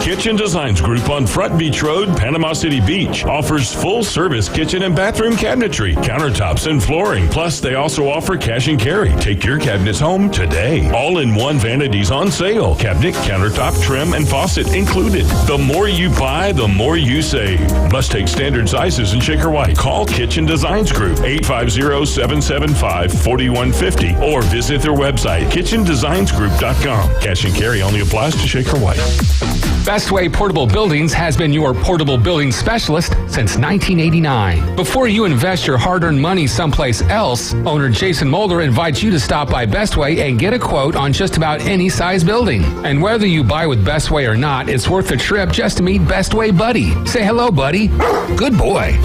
Kitchen Designs Group on Front Beach Road, Panama City Beach, offers full-service kitchen and bathroom cabinetry, countertops, and flooring. Plus, they also offer cash and carry. Take your cabinets home today. All-in-one vanities on sale. Cabinet, countertop, trim, and faucet included. The more you buy, the more you save. Must take standard sizes in Shaker White. Call Kitchen Designs Group, 850-775-4150, or visit their website, kitchendesignsgroup.com. Cash and carry only applies to Shaker White. Bestway Portable Buildings has been your portable building specialist since 1989. Before you invest your hard-earned money someplace else, owner Jason Mulder invites you to stop by Bestway and get a quote on just about any size building. And whether you buy with Bestway or not, it's worth the trip just to meet Bestway Buddy. Say hello, buddy. Good boy.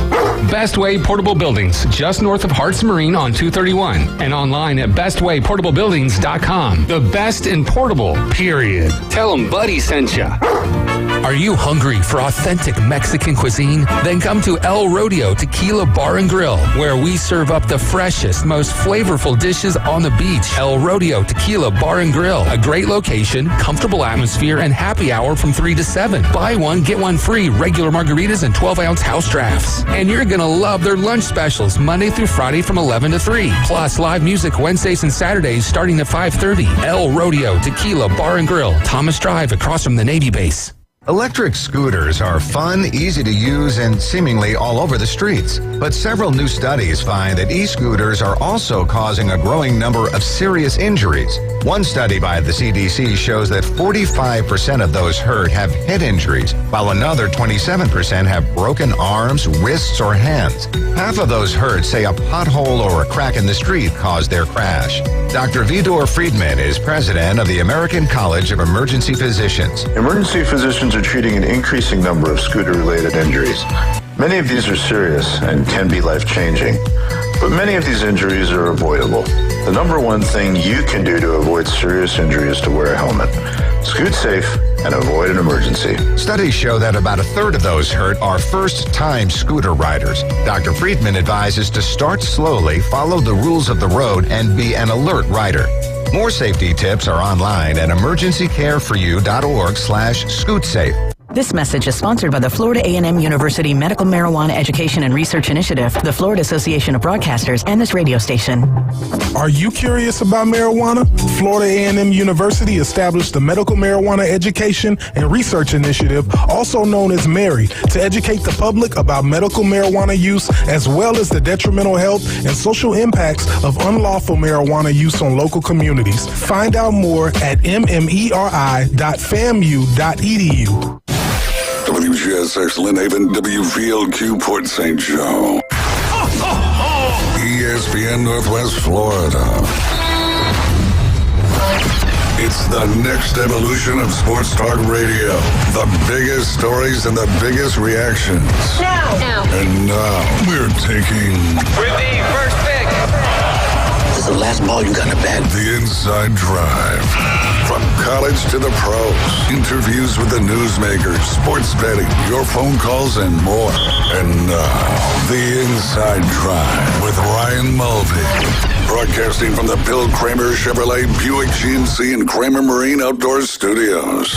Bestway Portable Buildings, just north of Hartz Marine on 231, and online at bestwayportablebuildings.com. The best in portable, period. Tell them Buddy sent ya. Are you hungry for authentic Mexican cuisine? Then come to El Rodeo Tequila Bar and Grill, where we serve up the freshest, most flavorful dishes on the beach. El Rodeo Tequila Bar and Grill, a great location, comfortable atmosphere, and happy hour from 3 to 7. Buy one, get one free, regular margaritas and 12-ounce house drafts. And you're going to love their lunch specials Monday through Friday from 11 to 3. Plus live music Wednesdays and Saturdays starting at 5:30. El Rodeo Tequila Bar and Grill, Thomas Drive across from the Navy base. Electric scooters are fun, easy to use, and seemingly all over the streets. But several new studies find that e-scooters are also causing a growing number of serious injuries. One study by the CDC shows that 45% of those hurt have head injuries, while another 27% have broken arms, wrists, or hands. Half of those hurt say a pothole or a crack in the street caused their crash. Dr. Vidor Friedman is president of the American College of Emergency Physicians. Emergency physicians are treating an increasing number of scooter-related injuries. Many of these are serious and can be life-changing, but many of these injuries are avoidable. The number one thing you can do to avoid serious injury is to wear a helmet. Scoot safe and avoid an emergency. Studies show that about a third of those hurt are first-time scooter riders. Dr. Friedman advises to start slowly, follow the rules of the road, and be an alert rider. More safety tips are online at emergencycareforyou.org/scootsafe. This message is sponsored by the Florida A&M University Medical Marijuana Education and Research Initiative, the Florida Association of Broadcasters, and this radio station. Are you curious about marijuana? Florida A&M University established the Medical Marijuana Education and Research Initiative, also known as MARY, to educate the public about medical marijuana use as well as the detrimental health and social impacts of unlawful marijuana use on local communities. Find out more at mmeri.famu.edu. WGSX Lynn Haven, WVLQ Port St. Joe. ESPN Northwest Florida. It's the next evolution of sports talk radio. The biggest stories and the biggest reactions. Now. And now we're taking... With the first pick. This is the last ball you got to bat. The Inside Drive. From college to the pros. Interviews with the newsmakers, sports betting, your phone calls, and more. And now, The Inside Drive with Ryan Mulvey. Broadcasting from the Bill Kramer Chevrolet Buick GMC and Kramer Marine Outdoor Studios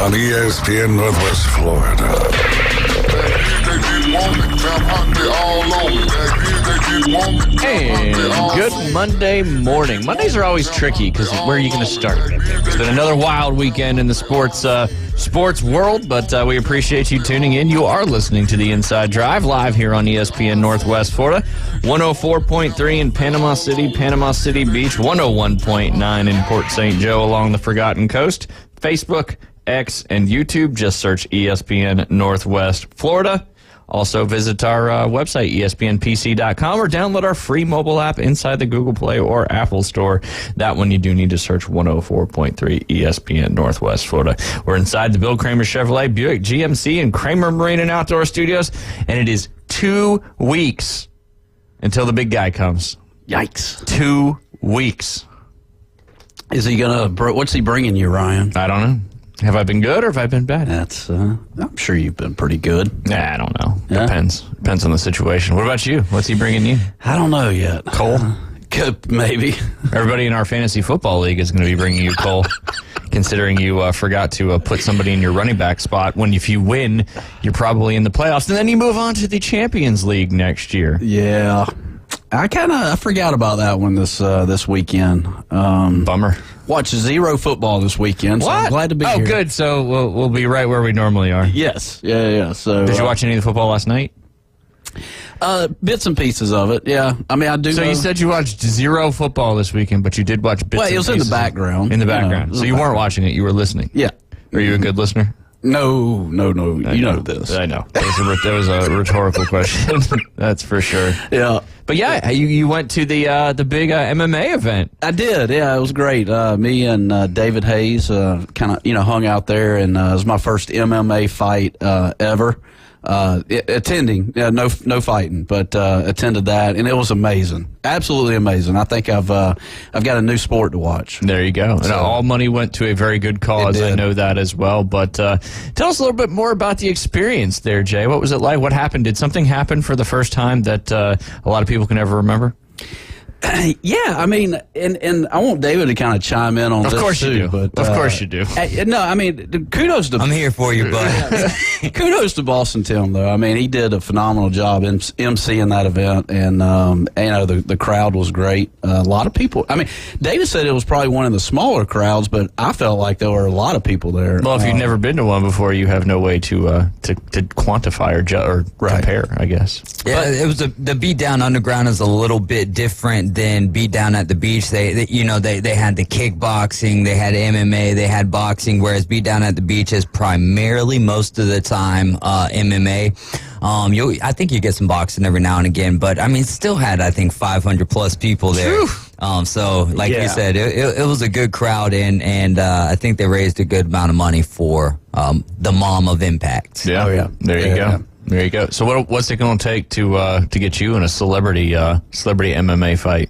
on ESPN Northwest Florida. And good Monday morning. Mondays are always tricky because where are you going to start? It's been another wild weekend in the sports world, but we appreciate you tuning in. You are listening to the Inside Drive live here on ESPN Northwest Florida. 104.3 in Panama City Beach, 101.9 in Port St. Joe along the Forgotten Coast. Facebook, X, and YouTube. Just search ESPN Northwest Florida. Also visit our website, espnpc.com, or download our free mobile app inside the Google Play or Apple Store. That one you do need to search 104.3 ESPN Northwest Florida. We're inside the Bill Kramer Chevrolet Buick GMC and Kramer Marine and Outdoor Studios, and it is 2 weeks until the big guy comes. Yikes. 2 weeks. Is he going to, what's he bringing you, Ryan? I don't know. Have I been good or have I been bad? That's, I'm sure you've been pretty good. Nah, I don't know. Yeah? Depends on the situation. What about you? What's he bringing you? I don't know yet. Cole? Could, maybe. Everybody in our fantasy football league is going to be bringing you Cole. considering you forgot to put somebody in your running back spot. When if you win, you're probably in the playoffs, and then you move on to the Champions League next year. Yeah. I forgot about that one this weekend. Bummer. Watched zero football this weekend, so I'm glad to be here. Oh, good. So we'll be right where we normally are. Yes. Yeah. So did you watch any of the football last night? Bits and pieces of it, yeah. I mean, I do. So you said you watched zero football this weekend, but you did watch bits and pieces. Well, it was in the background. In the background. So you weren't watching it, you were listening. Yeah. Are you a good listener? No. You know this. I know. That was a rhetorical question. That's for sure. Yeah. But yeah, you went to the big MMA event. I did. Yeah, it was great. Me and David Hayes kind of hung out there, and it was my first MMA fight ever. Attending, no fighting, but attended that, and it was amazing, absolutely amazing. I think I've got a new sport to watch. There you go. So, and all money went to a very good cause. I know that as well. But tell us a little bit more about the experience there, Jay. What was it like? What happened? Did something happen for the first time that a lot of people can ever remember? Yeah, I mean, and I want David to kind of chime in on this, Of course you do. But, of course you do. No, I mean, kudos to... I'm here for you, bud. Kudos to Boston Tim, though. I mean, he did a phenomenal job emceeing that event, and the crowd was great. A lot of people. I mean, David said it was probably one of the smaller crowds, but I felt like there were a lot of people there. Well, if you've never been to one before, you have no way to quantify or compare, I guess. Yeah, it was the Beat Down Underground is a little bit different than Beat Down at the Beach. They had the kickboxing, they had MMA, they had boxing, whereas Beat Down at the Beach is primarily most of the time MMA. I think you get some boxing every now and again, but I mean, still had, I think, 500 plus people there. So like you said, it was a good crowd, and I think they raised a good amount of money for the Mom of Impact. Yeah. Oh, yeah. There you go. Yeah. There you go. So what's it going to take to get you in a celebrity MMA fight?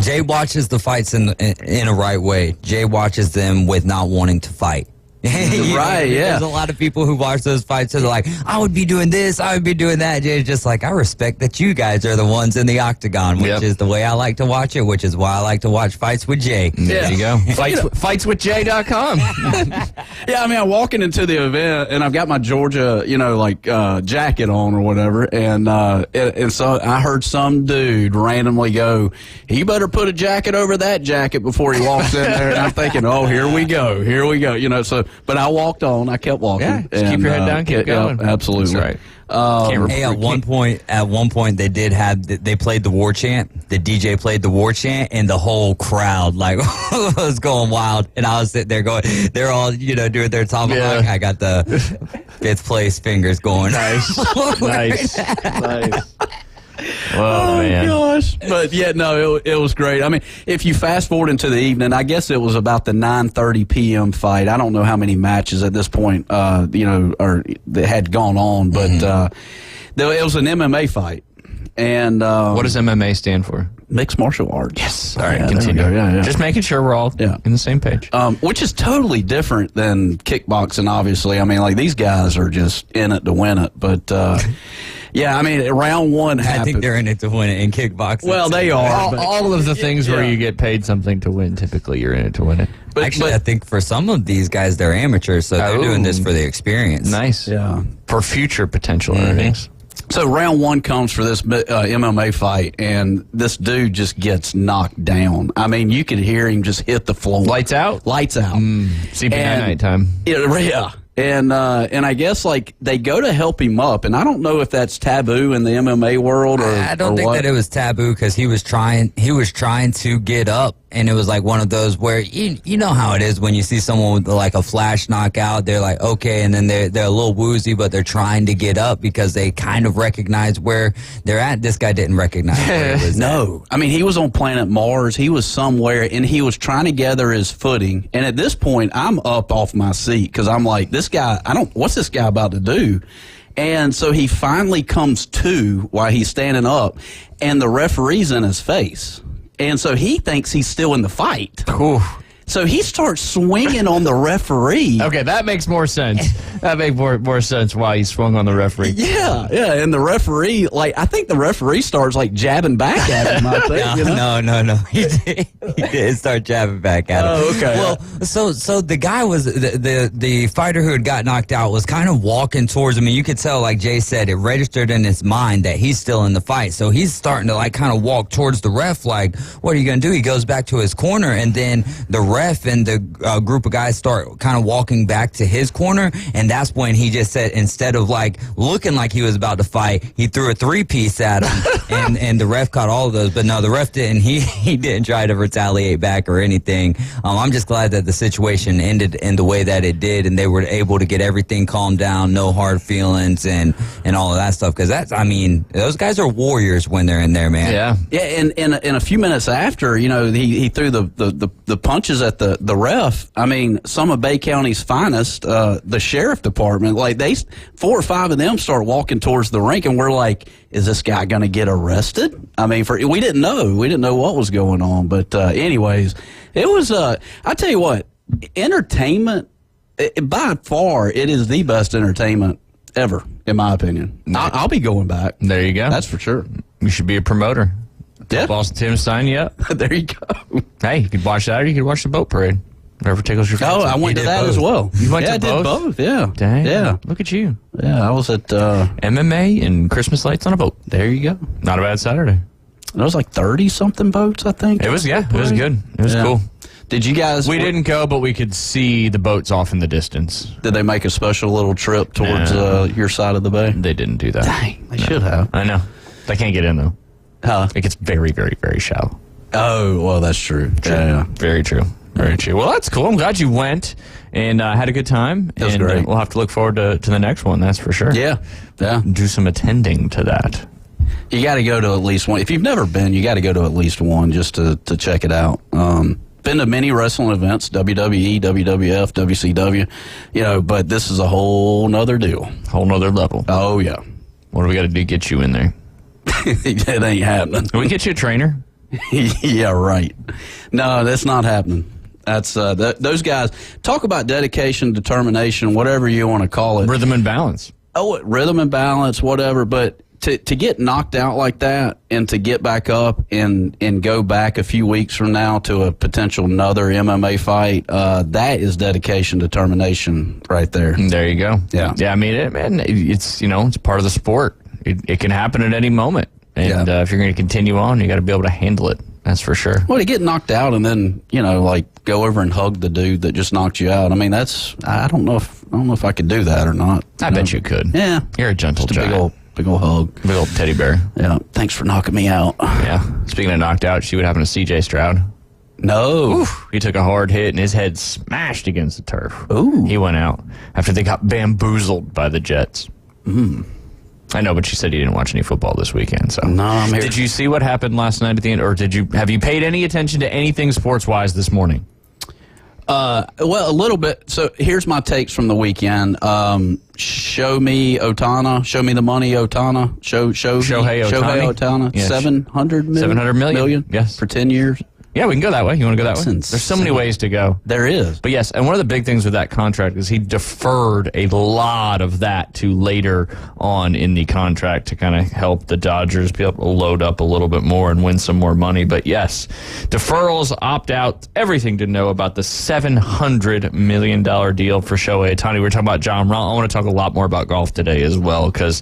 Jay watches the fights in a right way. Jay watches them with not wanting to fight. Right, yeah. There's a lot of people who watch those fights that are like, I would be doing this, I would be doing that. Jay's just like, I respect that you guys are the ones in the octagon, which is the way I like to watch it, which is why I like to watch Fights with Jay. There you go. Fightswithjay.com. Yeah, I mean, I'm walking into the event, and I've got my Georgia, jacket on or whatever, and so I heard some dude randomly go, "He better put a jacket over that jacket before he walks in there." And I'm thinking, oh, here we go. But I walked on. I kept walking. Yeah, just keep your head down, keep going. Yeah, absolutely. That's right. Hey, at one point, they played the war chant. The DJ played the war chant, and the whole crowd was going wild. And I was sitting there going, they're all doing their tomahawk. Yeah. I got the 5th place fingers going. Nice. Oh, man. Gosh. But yeah, no, it was great. I mean, if you fast forward into the evening, I guess it was about the 9:30 p.m. fight. I don't know how many matches at this point, or that had gone on, but it was an MMA fight. And what does MMA stand for? Mixed martial arts. Yes. All right, continue. Yeah. Just making sure we're all in the same page. Which is totally different than kickboxing, obviously. I mean, like, these guys are just in it to win it. But, yeah, I mean, round one happened. I think they're in it to win it in kickboxing. Well, they are. All of the things where you get paid something to win, typically you're in it to win it. Actually, I think for some of these guys, they're amateurs, so they're doing this for the experience. Nice. Yeah. For future potential earnings. So round one comes for this MMA fight, and this dude just gets knocked down. I mean, you could hear him just hit the floor. Lights out? Lights out. CPI night time. Yeah. And I guess, like, they go to help him up, and I don't know if that's taboo in the MMA world or I don't think that it was taboo, because he was trying to get up, and it was like one of those where you know how it is when you see someone with like a flash knockout, they're like, okay, and then they're a little woozy, but they're trying to get up because they kind of recognize where they're at. This guy didn't recognize where he was No. at. I mean, he was on planet Mars. He was somewhere, and he was trying to gather his footing. And at this point, I'm up off my seat because I'm like, this guy, what's this guy about to do? And so he finally comes to while he's standing up, and the referee's in his face. And so he thinks he's still in the fight. Ooh. So he starts swinging on the referee. Okay, that makes more sense. That makes more sense why he swung on the referee. Yeah, and the referee, I think the referee starts jabbing back at him. I think, No. He did start jabbing back at him. Oh, okay. Well, so the guy was the fighter who had got knocked out was kind of walking towards him, and you could tell, like Jay said, it registered in his mind that he's still in the fight. So he's starting to kind of walk towards the ref. What are you gonna do? He goes back to his corner, and then the ref and the group of guys start kind of walking back to his corner, and that's when he just said, instead of looking like he was about to fight, he threw a 3-piece at him, and the ref caught all of those. But no, the ref didn't. He didn't try to retaliate back or anything. I'm just glad that the situation ended in the way that it did, and they were able to get everything calmed down, no hard feelings, and all of that stuff. Because those guys are warriors when they're in there, man. Yeah, and a few minutes after, he threw the punches at the ref. I mean, some of Bay County's finest, the sheriff department, 4 or 5 of them start walking towards the rink, and we're like, is this guy going to get arrested? I mean, we didn't know what was going on. But anyways, it was, I tell you what, entertainment, by far, it is the best entertainment ever, in my opinion. I'll be going back. There you go. That's for sure. You should be a promoter. Yeah. Boston Tim sign you up. There you go. Hey, you could watch that, or you could watch the boat parade. Whatever tickles your fancy. Oh, I went to that as well. You went to both? I did both, yeah. Dang. Yeah. Look at you. Yeah, I was at... MMA and Christmas lights on a boat. There you go. Not a bad Saturday. There was 30-something boats, I think. It was, it was good. It was cool. Did you guys... We didn't go, but we could see the boats off in the distance. Did they make a special little trip towards your side of the bay? They didn't do that. Dang, they should have. I know. They can't get in, though. Huh? It gets very, very, very shallow. Oh, well, that's true. Yeah. Very true. Very true. Well, that's cool. I'm glad you went and had a good time. It was great. We'll have to look forward to the next one, that's for sure. Yeah. Do some attending to that. You got to go to at least one. If you've never been, you got to go to at least one just to check it out. Been to many wrestling events, WWE, WWF, WCW, but this is a whole nother deal. Whole nother level. Oh, yeah. What do we got to do to get you in there? It ain't happening. Can we get you a trainer? Yeah, right. No, that's not happening. That's those guys. Talk about dedication, determination, whatever you want to call it. Rhythm and balance. Oh, rhythm and balance, whatever. But to get knocked out like that and to get back up and go back a few weeks from now to a potential another MMA fight, that is dedication, determination right there. There you go. Yeah. Yeah, I mean, it's it's part of the sport. It can happen at any moment. And if you're going to continue on, you got to be able to handle it. That's for sure. Well, to get knocked out and then, go over and hug the dude that just knocked you out. I mean, I don't know if I could do that or not. I bet you could. Yeah. You're a gentle just a giant. big old hug. Big old teddy bear. Yeah. Thanks for knocking me out. Yeah. Speaking of knocked out, see what happened to CJ Stroud? No. Oof, he took a hard hit and his head smashed against the turf. Ooh. He went out after they got bamboozled by the Jets. I know, but you said you didn't watch any football this weekend. So no, I'm here. Did you see what happened last night at the end, or have you paid any attention to anything sports-wise this morning? Well, a little bit. So here's my takes from the weekend. Show me Otana. Show me the money, Otana. Shohei Otani. Yes. 700 million. 700 million. Yes, for 10 years. Yeah, we can go that way. You want to go that way? Insane. There's so many ways to go. There is. But yes, and one of the big things with that contract is he deferred a lot of that to later on in the contract to kind of help the Dodgers be able to load up a little bit more and win some more money. But yes, deferrals, opt-out, everything to know about the $700 million deal for Shohei Ohtani. We were talking about John Rahm. I want to talk a lot more about golf today as well, because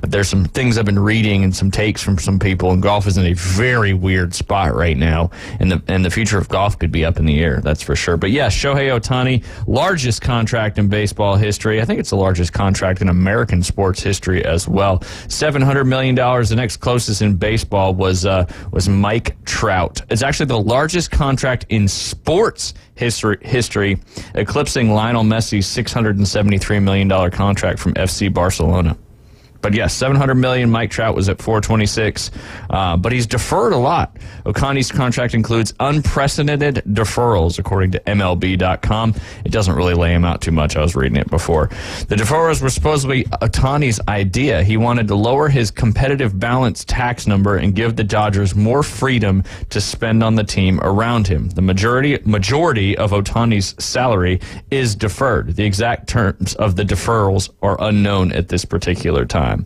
there's some things I've been reading and some takes from some people, and golf is in a very weird spot right now. And the future of golf could be up in the air, that's for sure. But yes, Shohei Ohtani, largest contract in baseball history. I think it's the largest contract in American sports history as well. $700 million. The next closest in baseball was Mike Trout. It's actually the largest contract in sports history, eclipsing Lionel Messi's $673 million contract from FC Barcelona. But yes, $700 million. Mike Trout was at $426, but he's deferred a lot. Ohtani's contract includes unprecedented deferrals, according to MLB.com. It doesn't really lay him out too much. I was reading it before. The deferrals were supposed to be Ohtani's idea. He wanted to lower his competitive balance tax number and give the Dodgers more freedom to spend on the team around him. The majority of Ohtani's salary is deferred. The exact terms of the deferrals are unknown at this particular time.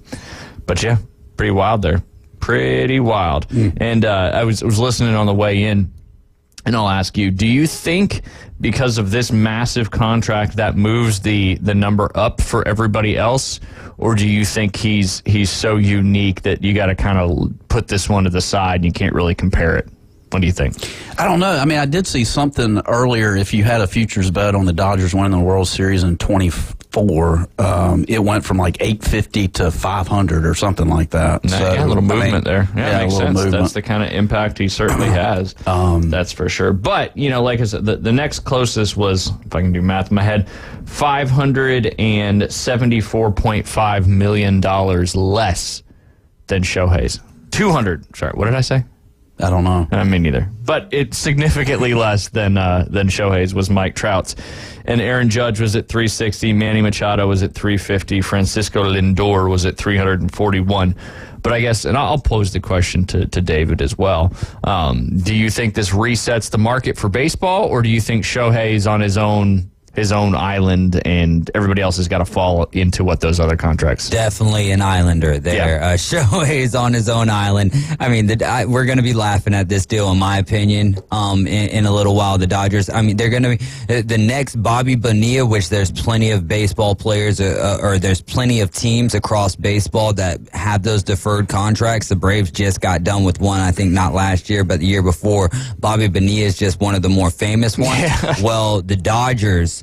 But yeah, pretty wild there. Pretty wild. And I was listening on the way in, and I'll ask you, do you think because of this massive contract that moves the number up for everybody else, or do you think he's so unique that you got to kind of put this one to the side and you can't really compare it? What do you think? I don't know. I mean, I did see something earlier. If you had a futures bet on the Dodgers winning the World Series in 24, it went from like 850 to 500 or something like that. A little movement there. Yeah, makes sense. Movement. That's the kind of impact he certainly has. That's for sure. But, like I said, the next closest was, if I can do math in my head, $574.5 million less than Shohei's. 200. Sorry, what did I say? I don't know. Me neither. But it's significantly less than Shohei's was Mike Trout's. And Aaron Judge was at 360. Manny Machado was at 350. Francisco Lindor was at 341. But I guess, and I'll pose the question to David as well. Do you think this resets the market for baseball, or do you think Shohei's on his own island and everybody else has got to fall into what those other contracts? Definitely an islander there. Yeah. Shohei's on his own island. I mean, we're going to be laughing at this deal, in my opinion, in a little while. The Dodgers, I mean, they're going to be the next Bobby Bonilla, which there's plenty of baseball players or there's plenty of teams across baseball that have those deferred contracts. The Braves just got done with one, I think not last year, but the year before. Bobby Bonilla is just one of the more famous ones. Yeah. Well, the Dodgers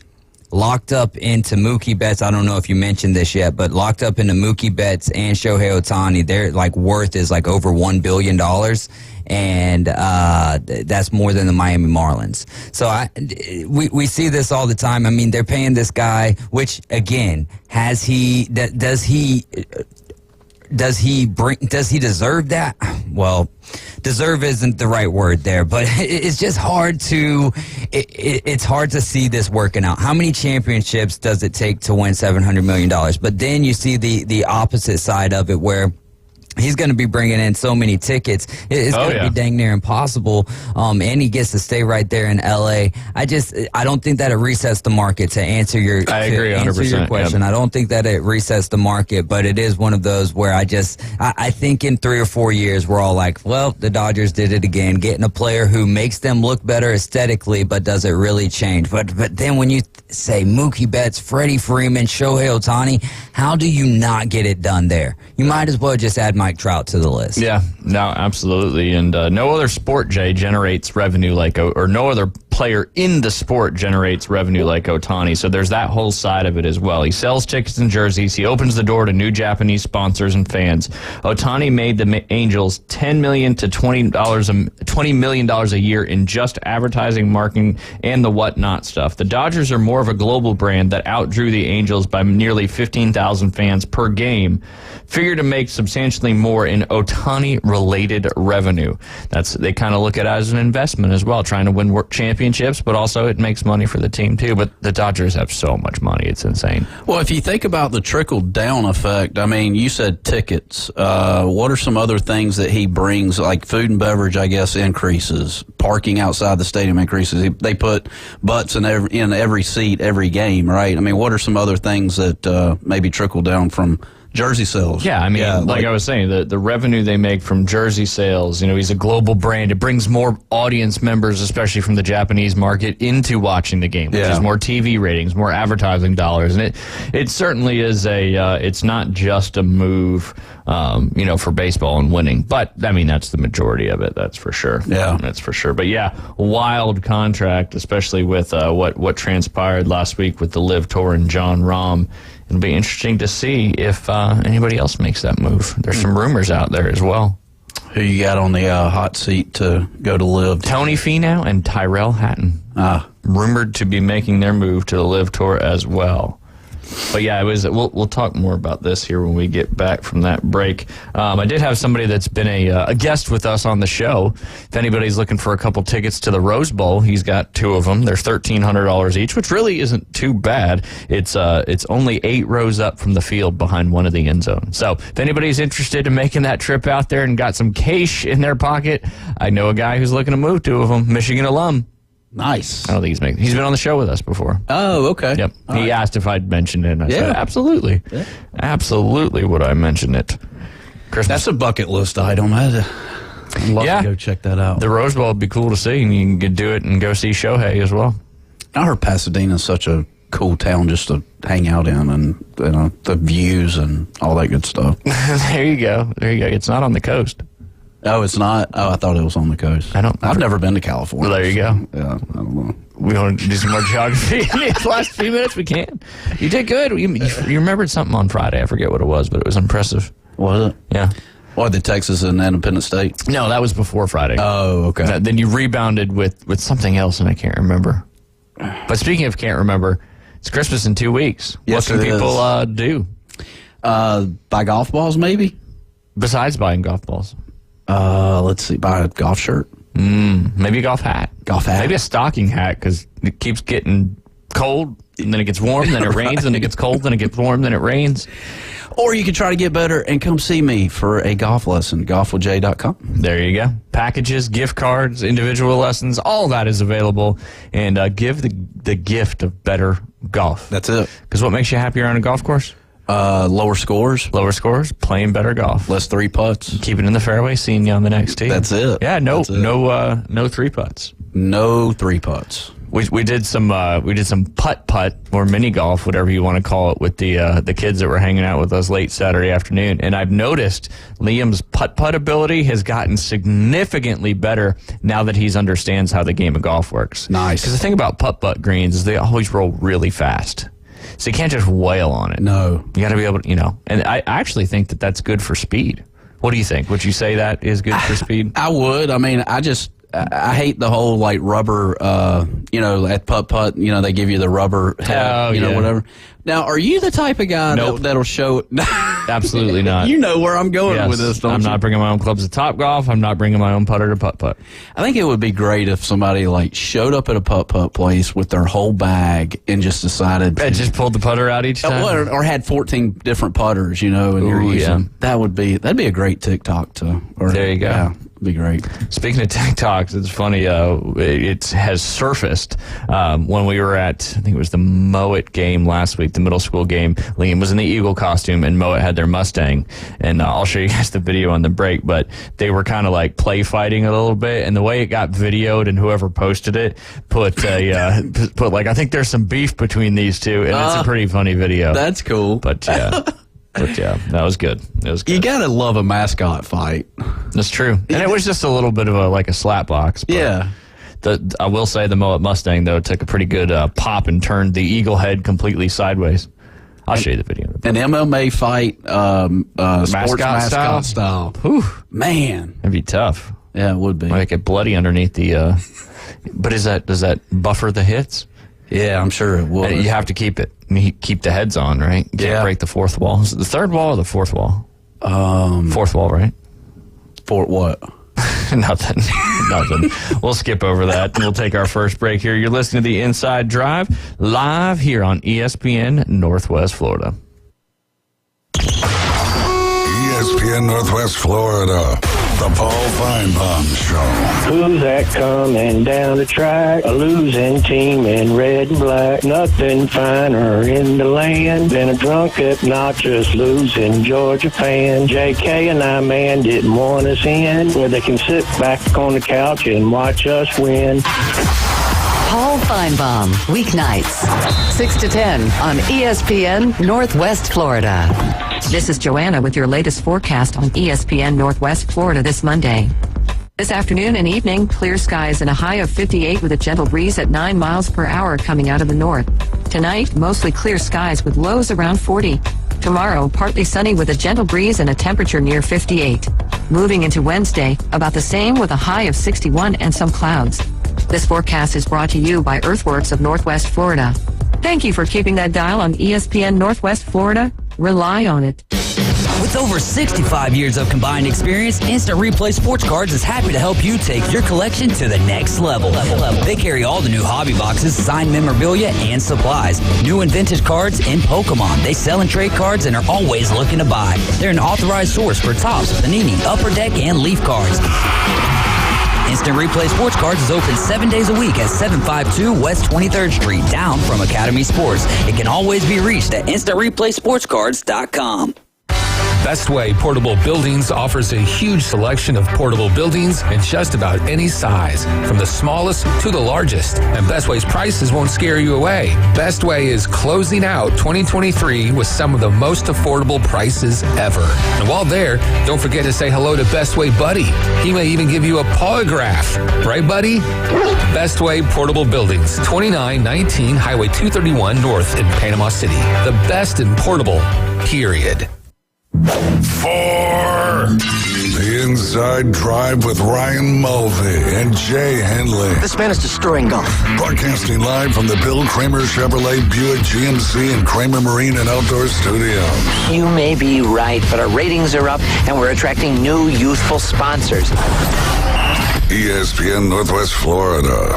locked up into Mookie Betts. I don't know if you mentioned this yet, but locked up into Mookie Betts and Shohei Ohtani. Their worth is over $1 billion, and that's more than the Miami Marlins. So we see this all the time. I mean, they're paying this guy, which again, does he deserve that? Well, deserve isn't the right word there, but it's just hard to it's hard to see this working out. How many championships does it take to win $700 million? But then you see the opposite side of it, where he's going to be bringing in so many tickets. It's going to be dang near impossible. And he gets to stay right there in L.A. I don't think that it resets the market, to answer your question. I don't think that it resets the market, but it is one of those where I think in 3 or 4 years, we're all like, well, the Dodgers did it again, getting a player who makes them look better aesthetically, but does it really change? But then when you say Mookie Betts, Freddie Freeman, Shohei Ohtani, how do you not get it done there? You might as well just add Mike Trout to the list. Yeah, no, absolutely. And no other sport, Jay, generates revenue or no other player in the sport generates revenue like Ohtani. So there's that whole side of it as well. He sells tickets and jerseys. He opens the door to new Japanese sponsors and fans. Ohtani made the Angels $10 million to $20 million a year in just advertising, marketing, and the whatnot stuff. The Dodgers are more of a global brand that outdrew the Angels by nearly 15,000 fans per game. Figure to make substantially more in Ohtani-related revenue. They kind of look at it as an investment as well, trying to win championships, but also it makes money for the team too. But the Dodgers have so much money, it's insane. Well, if you think about the trickle-down effect, I mean, you said tickets. What are some other things that he brings, like food and beverage, I guess, increases, parking outside the stadium increases. They put butts in every seat, every game, right? I mean, what are some other things that maybe trickle down from jersey sales? Yeah, I mean, like I was saying, the revenue they make from jersey sales, he's a global brand. It brings more audience members, especially from the Japanese market, into watching the game, which is more TV ratings, more advertising dollars. And it certainly is it's not just a move, for baseball and winning. But, I mean, that's the majority of it, that's for sure. Yeah. That's for sure. But, yeah, wild contract, especially with what transpired last week with the LIV Tour and Jon Rahm. It'll be interesting to see if anybody else makes that move. There's some rumors out there as well. Who you got on the hot seat to go to LIV? Tony Finau and Tyrell Hatton. Rumored to be making their move to the LIV Tour as well. But yeah, it was. We'll talk more about this here when we get back from that break. I did have somebody that's been a guest with us on the show. If anybody's looking for a couple tickets to the Rose Bowl, he's got 2 of them. They're $1,300 each, which really isn't too bad. It's only 8 rows up from the field behind one of the end zones. So if anybody's interested in making that trip out there and got some cash in their pocket, I know a guy who's looking to move 2 of them. Michigan alum. Nice. I don't think he's been on the show with us before. Oh, okay. Yep. All he right. asked if I'd mentioned it, and I said, absolutely. Yeah. Absolutely would I mention it. Christmas. That's a bucket list item. I'd love to go check that out. The Rose Bowl would be cool to see, and you can do it and go see Shohei as well. I heard Pasadena's such a cool town just to hang out in, and the views and all that good stuff. There you go. It's not on the coast. Oh, it's not? Oh, I thought it was on the coast. I've never been to California. Well, there you go. Yeah, I don't know. We want to do some more geography in these last few minutes? We can. You did good. You remembered something on Friday. I forget what it was, but it was impressive. Was it? Yeah. What, the Texas and Independence State? No, that was before Friday. Oh, okay. Then you rebounded with something else, and I can't remember. But speaking of can't remember, it's Christmas in 2 weeks. Yes, what can people do? Buy golf balls, maybe? Besides buying golf balls. Let's see. Buy a golf shirt. Maybe a golf hat. Golf hat. Maybe a stocking hat, because it keeps getting cold, and then it gets warm, then it rains, then it gets cold, then it gets warm, then it rains. Or you could try to get better and come see me for a golf lesson, golfwithj.com. There you go. Packages, gift cards, individual lessons, all that is available. And give the gift of better golf. That's it. Because what makes you happier on a golf course? Lower scores. Lower scores, playing better golf. Less 3 putts. Keep it in the fairway, seeing you on the next tee. That's it. Yeah, no 3 putts. No 3 putts. We did some putt or mini golf, whatever you want to call it, with the kids that were hanging out with us late Saturday afternoon. And I've noticed Liam's putt ability has gotten significantly better now that he understands how the game of golf works. Nice. Because the thing about putt greens is they always roll really fast. So you can't just wail on it. No. You got to be able to, and I actually think that that's good for speed. What do you think? Would you say that is good for speed? I would. I mean, I hate the whole like rubber, at putt, they give you the rubber head, whatever. Now, are you the type of guy that'll show? Absolutely not. You know where I'm going with this, don't I'm you? not bringing my own clubs to Topgolf. I'm not bringing my own putter to putt. I think it would be great if somebody like showed up at a putt place with their whole bag and just decided to just pulled the putter out each time, or had 14 different putters, and you're using. That'd be a great TikTok there you go. Yeah, it'd be great. Speaking of TikToks, it's funny. It has surfaced when we were at, I think it was the Mowat game last week, the middle school game. Liam was in the Eagle costume, and Mowat had their Mustang. And I'll show you guys the video on the break, but they were kind of like play fighting a little bit. And the way it got videoed, and whoever posted it put like, I think there's some beef between these two, and it's a pretty funny video. That's cool. But yeah. That was good. You gotta love a mascot fight. That's true. And it was just a little bit of a slap box. But yeah. I will say the Mowat Mustang, though, took a pretty good pop and turned the eagle head completely sideways. I'll show you the video. An MMA fight, sports mascot style. Whew. Man. It'd be tough. Yeah, it would be. Might get bloody underneath the... But does that buffer the hits? Yeah, I'm sure it would. And you have to keep it. Keep the heads on, right? You can't break the fourth wall. Is it the third wall or the fourth wall? Fourth wall, right? Fourth what? Nothing. We'll skip over that, and we'll take our first break here. You're listening to The Inside Drive, live here on ESPN Northwest Florida. ESPN Northwest Florida, the Paul Feinbaum Show. Who's that coming down the track? A losing team in red and black. Nothing finer in the land than a drunk, obnoxious, losing Georgia fan. JK and I, man, didn't want us in, where they can sit back on the couch and watch us win. Paul Feinbaum, weeknights, 6 to 10 on ESPN Northwest Florida. This is Joanna with your latest forecast on ESPN Northwest Florida this Monday. This afternoon and evening, clear skies and a high of 58 with a gentle breeze at 9 miles per hour coming out of the north. Tonight, mostly clear skies with lows around 40. Tomorrow, partly sunny with a gentle breeze and a temperature near 58. Moving into Wednesday, about the same with a high of 61 and some clouds. This forecast is brought to you by Earthworks of Northwest Florida. Thank you for keeping that dial on ESPN Northwest Florida. Rely on it. With over 65 years of combined experience, Instant Replay Sports Cards is happy to help you take your collection to the next level. They carry all the new hobby boxes, signed memorabilia, and supplies. New and vintage cards and Pokemon. They sell and trade cards and are always looking to buy. They're an authorized source for Topps, Panini, Upper Deck, and Leaf cards. Instant Replay Sports Cards is open 7 days a week at 752 West 23rd Street, down from Academy Sports. It can always be reached at InstantReplaySportsCards.com. Bestway Portable Buildings offers a huge selection of portable buildings in just about any size, from the smallest to the largest. And Bestway's prices won't scare you away. Bestway is closing out 2023 with some of the most affordable prices ever. And while there, don't forget to say hello to Bestway Buddy. He may even give you a polygraph. Right, buddy? Bestway Portable Buildings, 2919 Highway 231 North in Panama City. The best in portable, period. For the Inside Drive with Ryan Mulvey and Jay Henley. This man is destroying golf. Broadcasting live from the Bill Kramer Chevrolet Buick GMC and Kramer Marine and Outdoor Studios. You may be right, but our ratings are up and we're attracting new youthful sponsors. ESPN Northwest Florida.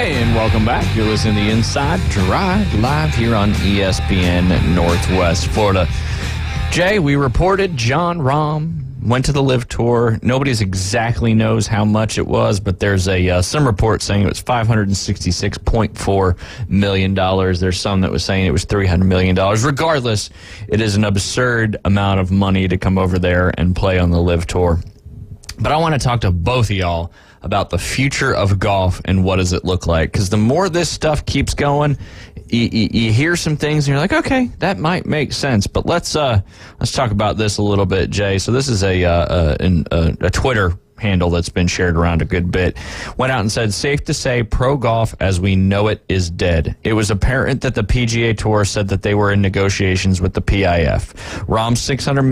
And welcome back. You're listening to the Inside Drive live here on ESPN Northwest Florida. Jay, we reported Jon Rahm went to the LIV Tour. Nobody exactly knows how much it was, but there's some report saying it was $566.4 million. There's some that was saying it was $300 million. Regardless, it is an absurd amount of money to come over there and play on the LIV Tour. But I want to talk to both of y'all about the future of golf and what does it look like. Because the more this stuff keeps going, you hear some things and you're like, okay, that might make sense. But let's talk about this a little bit, Jay. So this is a Twitter handle that's been shared around a good bit. Went out and said, safe to say pro golf as we know it is dead. It was apparent that the PGA Tour said that they were in negotiations with the PIF. Rahm's $600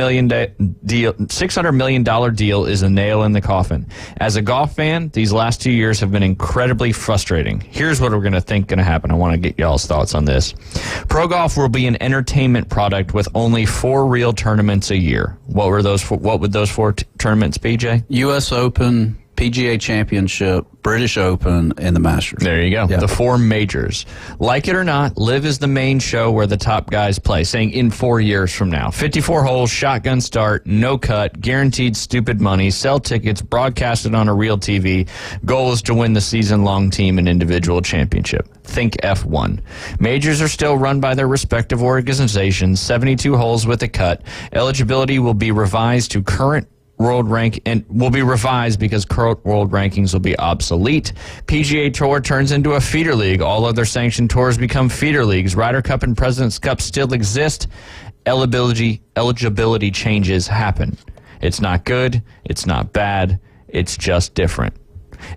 million deal is a nail in the coffin. As a golf fan, these last 2 years have been incredibly frustrating. Here's what we're going to happen. I want to get y'all's thoughts on this. Pro golf will be an entertainment product with only 4 real tournaments a year. What would those 4 tournaments be, Jay? U.S. Open, PGA Championship, British Open, and the Masters. There you go. Yeah. The 4 majors. Like it or not, LIV is the main show where the top guys play, saying in 4 years from now. 54 holes, shotgun start, no cut, guaranteed stupid money, sell tickets, broadcasted on a real TV. Goal is to win the season-long team and individual championship. Think F1. Majors are still run by their respective organizations, 72 holes with a cut. Eligibility will be revised to current world rank and will be revised because current world rankings will be obsolete. PGA Tour turns into a feeder league. All other sanctioned tours become feeder leagues. Ryder Cup and President's Cup still exist. Eligibility changes happen. It's not good. It's not bad. It's just different.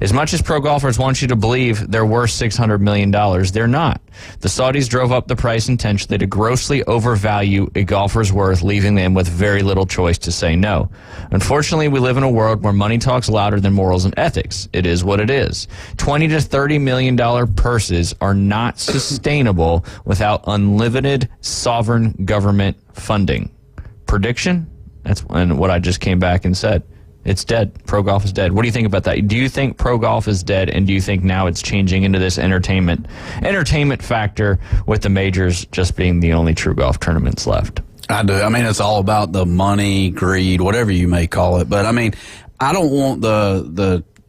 As much as pro golfers want you to believe they're worth $600 million, they're not. The Saudis drove up the price intentionally to grossly overvalue a golfer's worth, leaving them with very little choice to say no. Unfortunately, we live in a world where money talks louder than morals and ethics. It is what it is. $20 to $30 million purses are not sustainable without unlimited sovereign government funding. Prediction? That's what I just came back and said. It's dead. Pro golf is dead. What do you think about that? Do you think pro golf is dead, and do you think now it's changing into this entertainment factor with the majors just being the only true golf tournaments left? I do. I mean, it's all about the money, greed, whatever you may call it. But I mean, I don't want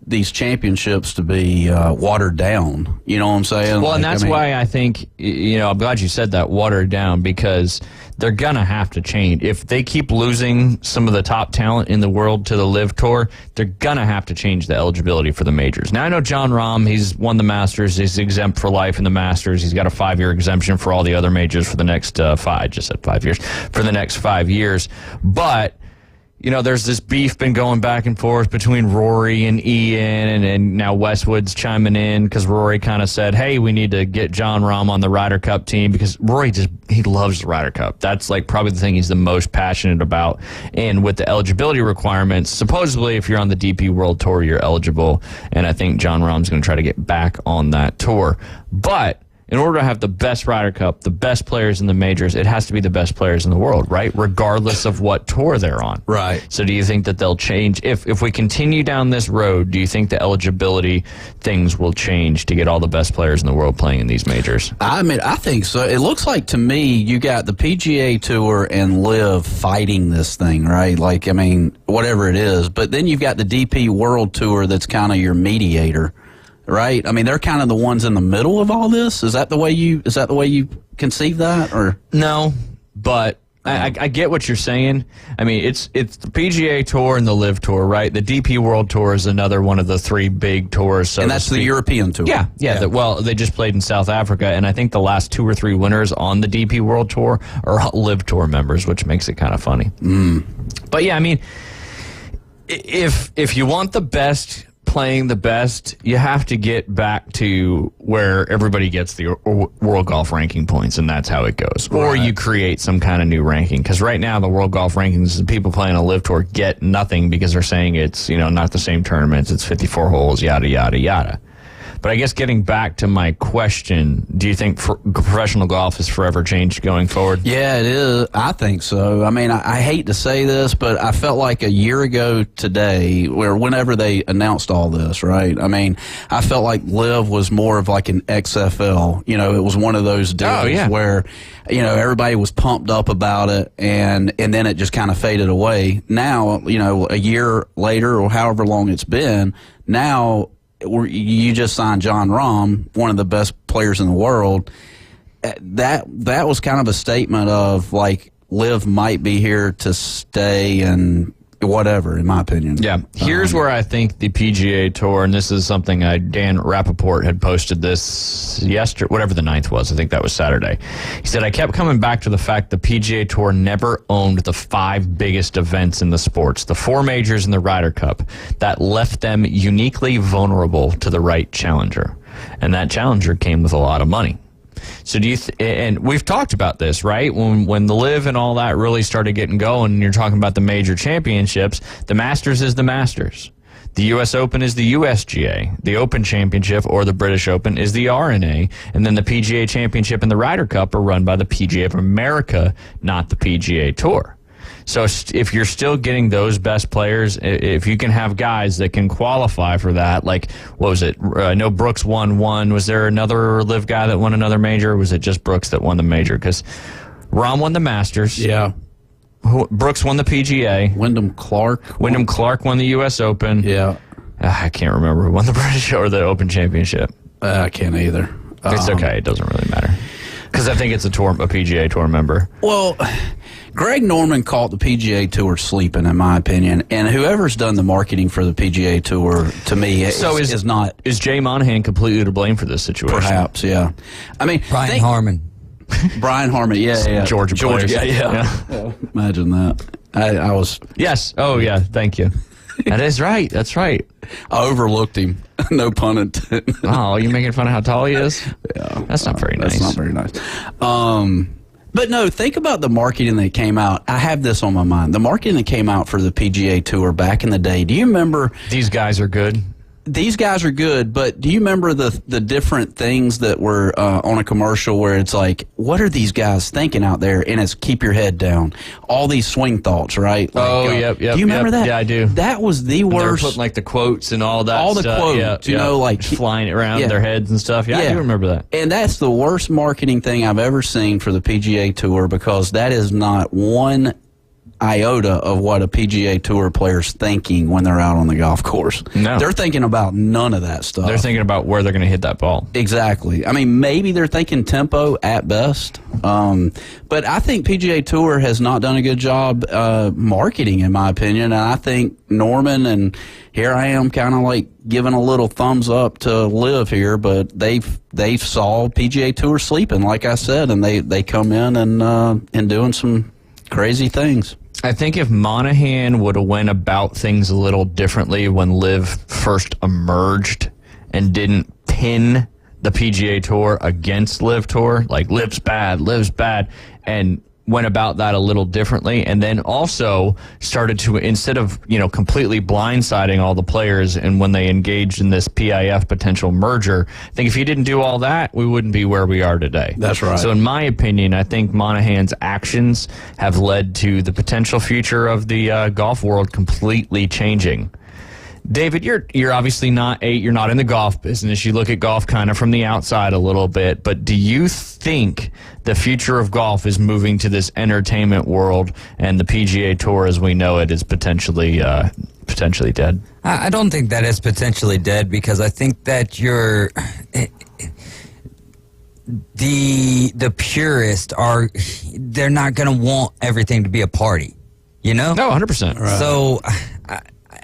these championships to be watered down. You know what I'm saying? Well, and that's why I think, I'm glad you said that, watered down, because they're going to have to change. If they keep losing some of the top talent in the world to the LIV Tour, they're going to have to change the eligibility for the majors. Now, I know Jon Rahm, he's won the Masters. He's exempt for life in the Masters. He's got a 5-year exemption for all the other majors for the next 5 years. For the next 5 years. But there's this beef been going back and forth between Rory and Ian, and now Westwood's chiming in because Rory kind of said, hey, we need to get Jon Rahm on the Ryder Cup team because Rory he loves the Ryder Cup. That's like probably the thing he's the most passionate about. And with the eligibility requirements, supposedly if you're on the DP World Tour, you're eligible. And I think Jon Rahm's going to try to get back on that tour. But in order to have the best Ryder Cup, the best players in the majors, it has to be the best players in the world, right? Regardless of what tour they're on. Right. So do you think that they'll change? If we continue down this road, do you think the eligibility things will change to get all the best players in the world playing in these majors? I mean, I think so. It looks like to me you got the PGA Tour and LIV fighting this thing, right? Like, I mean, whatever it is. But then you've got the DP World Tour that's kind of your mediator. Right? I mean, they're kind of the ones in the middle of all this. Is that the way you conceive that, or no? But I get what you're saying. I mean, it's the PGA Tour and the LIV Tour, right? The DP World Tour is another one of the three big tours, and that's the European Tour. Yeah. They just played in South Africa, and I think the last 2 or 3 winners on the DP World Tour are LIV Tour members, which makes it kind of funny. But yeah, I mean, if you want the best playing the best, you have to get back to where everybody gets the World Golf Ranking points, and that's how it goes. Right. Or you create some kind of new ranking, because right now the World Golf Rankings, the people playing a LIV Tour get nothing because they're saying it's not the same tournaments, it's 54 holes, yada yada yada. But I guess getting back to my question, do you think professional golf is forever changed going forward? Yeah, it is. I think so. I mean, I hate to say this, but I felt like a year ago today, whenever they announced all this, right? I mean, I felt like LIV was more of like an XFL. It was one of those deals where, everybody was pumped up about it, and then it just kind of faded away. Now, a year later or however long it's been, now you just signed Jon Rahm, one of the best players in the world. That was kind of a statement of like LIV might be here to stay and whatever, in my opinion. Yeah. Here's where I think the PGA Tour, and this is something Dan Rappaport had posted this yesterday, whatever the 9th was. I think that was Saturday. He said, I kept coming back to the fact the PGA Tour never owned the 5 biggest events in the sports, the 4 majors and the Ryder Cup, that left them uniquely vulnerable to the right challenger. And that challenger came with a lot of money. So do you and we've talked about this, right? When the LIV and all that really started getting going, and you're talking about the major championships, the Masters is the Masters. The U.S. Open is the USGA. The Open Championship or the British Open is the RNA. And then the PGA Championship and the Ryder Cup are run by the PGA of America, not the PGA Tour. So if you're still getting those best players, if you can have guys that can qualify for that, like, what was it? I know Brooks won one. Was there another LIV guy that won another major? Or was it just Brooks that won the major? Because Rahm won the Masters. Yeah. Brooks won the PGA. Wyndham Clark won the U.S. Open. Yeah. I can't remember who won the British or the Open Championship. I can't either. It's okay. It doesn't really matter. Because I think it's a PGA Tour member. Well, Greg Norman caught the PGA Tour sleeping, in my opinion. And whoever's done the marketing for the PGA Tour, to me, is not. Is Jay Monahan completely to blame for this situation? Perhaps, yeah. I mean, Brian Harmon. Brian Harmon, yeah. Georgia, yeah. Imagine that. I was. Yes. Oh, yeah. Thank you. That is right. That's right. I overlooked him. No pun intended. Oh, you're making fun of how tall he is? Yeah. That's not very nice. That's not very nice. But no, think about the marketing that came out. I have this on my mind. The marketing that came out for the PGA Tour back in the day. Do you remember? These guys are good. These guys are good, but do you remember the different things that were on a commercial where it's like, what are these guys thinking out there? And it's keep your head down. All these swing thoughts, right? Like, yep. Do you remember that? Yeah, I do. That was the worst. They were putting like the quotes and all that all the stuff. quotes, like flying around their heads and stuff. Yeah, I do remember that. And that's the worst marketing thing I've ever seen for the PGA Tour, because that is not one iota of what a PGA Tour player's thinking when they're out on the golf course. No. They're thinking about none of that stuff. They're thinking about where they're going to hit that ball. Exactly. I mean, maybe they're thinking tempo at best. But I think PGA Tour has not done a good job marketing, in my opinion. And I think Norman, and here I am kind of like giving a little thumbs up to LIV here, but they've saw PGA Tour sleeping, like I said, and they come in and doing some crazy things. I think if Monahan would have went about things a little differently when LIV first emerged and didn't pin the PGA Tour against LIV Tour, like LIV's bad, and went about that a little differently, and then also started to, instead of completely blindsiding all the players, and when they engaged in this PIF potential merger, I think if he didn't do all that, we wouldn't be where we are today. That's right. So in my opinion, I think Monahan's actions have led to the potential future of the golf world completely changing. David, you're obviously you're not in the golf business. You look at golf kind of from the outside a little bit, but do you think the future of golf is moving to this entertainment world, and the PGA Tour as we know it is potentially dead? I don't think that is potentially dead, because I think that the purists they're not going to want everything to be a party, No, 100%. Right. So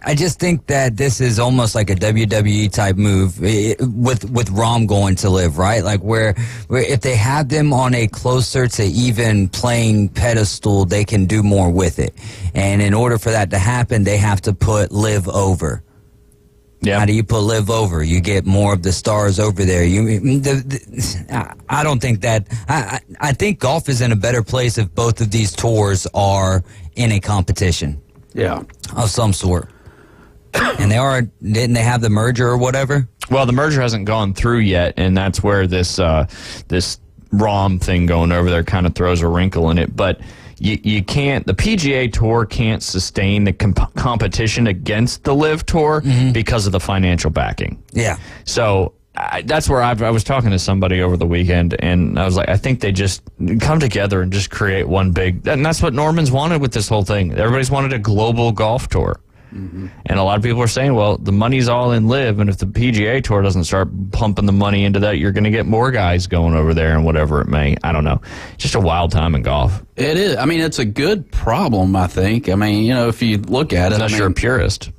I just think that this is almost like a WWE type move with Rahm going to LIV, right? Like where if they have them on a closer to even playing pedestal, they can do more with it. And in order for that to happen, they have to put LIV over. Yeah. How do you put LIV over? You get more of the stars over there. I don't think that. I think golf is in a better place if both of these tours are in a competition. Yeah. Of some sort. And didn't they have the merger or whatever? Well, the merger hasn't gone through yet, and that's where this Rahm thing going over there kind of throws a wrinkle in it. But you can't, the PGA Tour can't sustain the competition against the LIV Tour because of the financial backing. Yeah. So that's where I was talking to somebody over the weekend, and I was like, I think they just come together and just create one big, and that's what Norman's wanted with this whole thing. Everybody's wanted a global golf tour. Mm-hmm. And a lot of people are saying, well, the money's all in LIV, and if the PGA Tour doesn't start pumping the money into that, you're going to get more guys going over there and whatever it may. I don't know. Just a wild time in golf. It is. I mean, it's a good problem, I think. I mean, if you look at it. Unless you're a purist.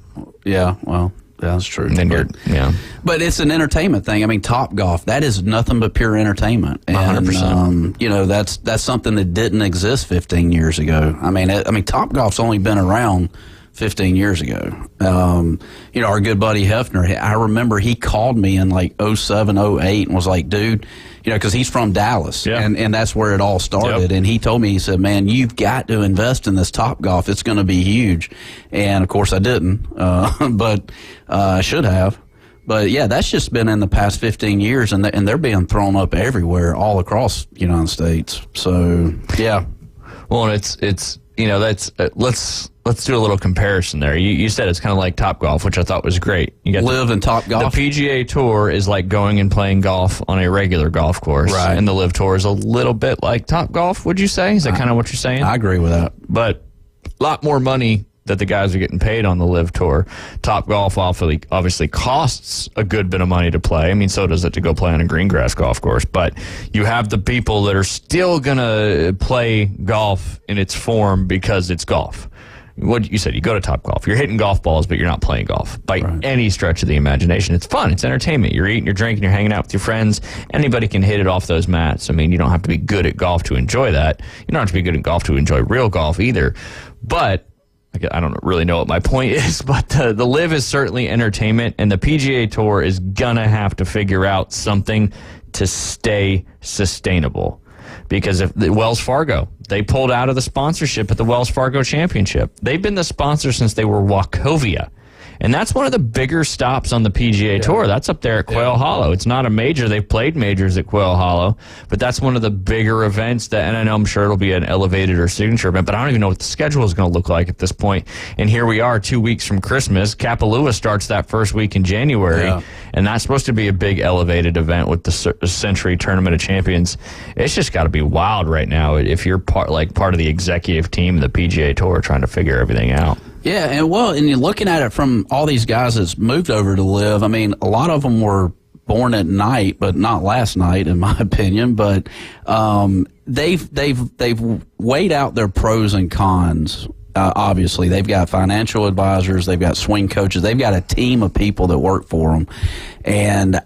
Yeah, well, yeah, that's true. And then But it's an entertainment thing. I mean, Topgolf, that is nothing but pure entertainment. And, 100%. That's something that didn't exist 15 years ago. I mean, Topgolf's only been around 15 years ago. Our good buddy Hefner, I remember he called me in like 07, 08 and was like, dude, because he's from Dallas, and that's where it all started. Yep. And he told me, he said, man, you've got to invest in this Topgolf. It's going to be huge. And of course I didn't, but I should have. But yeah, that's just been in the past 15 years, and they're being thrown up everywhere, all across the United States. So yeah. Well, it's that's let's do a little comparison there. You said it's kind of like Topgolf, which I thought was great. You got LIV and Topgolf. The PGA Tour is like going and playing golf on a regular golf course, right? And the LIV Tour is a little bit like Topgolf. Would you say? Is that kind of what you're saying? I agree with that. But a lot more money that the guys are getting paid on the LIV Tour. Topgolf obviously costs a good bit of money to play. I mean, so does it to go play on a green grass golf course. But you have the people that are still going to play golf in its form because it's golf. What you said, you go to Topgolf. You're hitting golf balls, but you're not playing golf by any stretch of the imagination. It's fun. It's entertainment. You're eating, you're drinking, you're hanging out with your friends. Anybody can hit it off those mats. I mean, you don't have to be good at golf to enjoy that. You don't have to be good at golf to enjoy real golf either. But I don't really know what my point is, but the LIV is certainly entertainment, and the PGA Tour is going to have to figure out something to stay sustainable. Because if the Wells Fargo, they pulled out of the sponsorship at the Wells Fargo Championship. They've been the sponsor since they were Wachovia. And that's one of the bigger stops on the PGA Tour. That's up there at Quail Hollow. It's not a major. They've played majors at Quail Hollow, but that's one of the bigger events that, and I know I'm sure it'll be an elevated or signature event, but I don't even know what the schedule is going to look like at this point. And here we are 2 weeks from Christmas. Kapalua starts that first week in January, and that's supposed to be a big elevated event with the Century Tournament of Champions. It's just got to be wild right now if you're part of the executive team of the PGA Tour trying to figure everything out. Yeah, and you're looking at it from all these guys that's moved over to LIV. I mean, a lot of them were born at night, but not last night, in my opinion. But they've weighed out their pros and cons. Obviously, they've got financial advisors, they've got swing coaches, they've got a team of people that work for them, and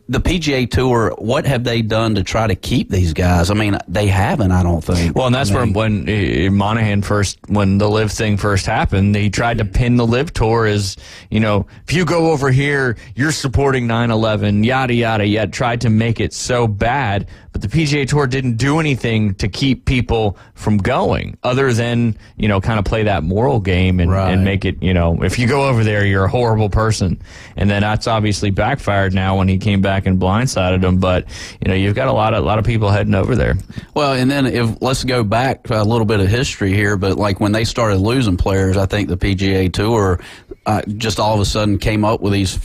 the PGA Tour, what have they done to try to keep these guys? I mean, they haven't, I don't think. Well, and that's where when Monahan when the LIV thing first happened, he tried to pin the LIV Tour as, if you go over here, you're supporting 9/11, yada, yada, yada, tried to make it so bad. But the PGA Tour didn't do anything to keep people from going other than, kind of play that moral game and make it, if you go over there, you're a horrible person. And then that's obviously backfired now when he came back and blindsided them. But, you've got a lot of people heading over there. Well, and then let's go back a little bit of history here. But like when they started losing players, I think the PGA Tour just all of a sudden came up with these,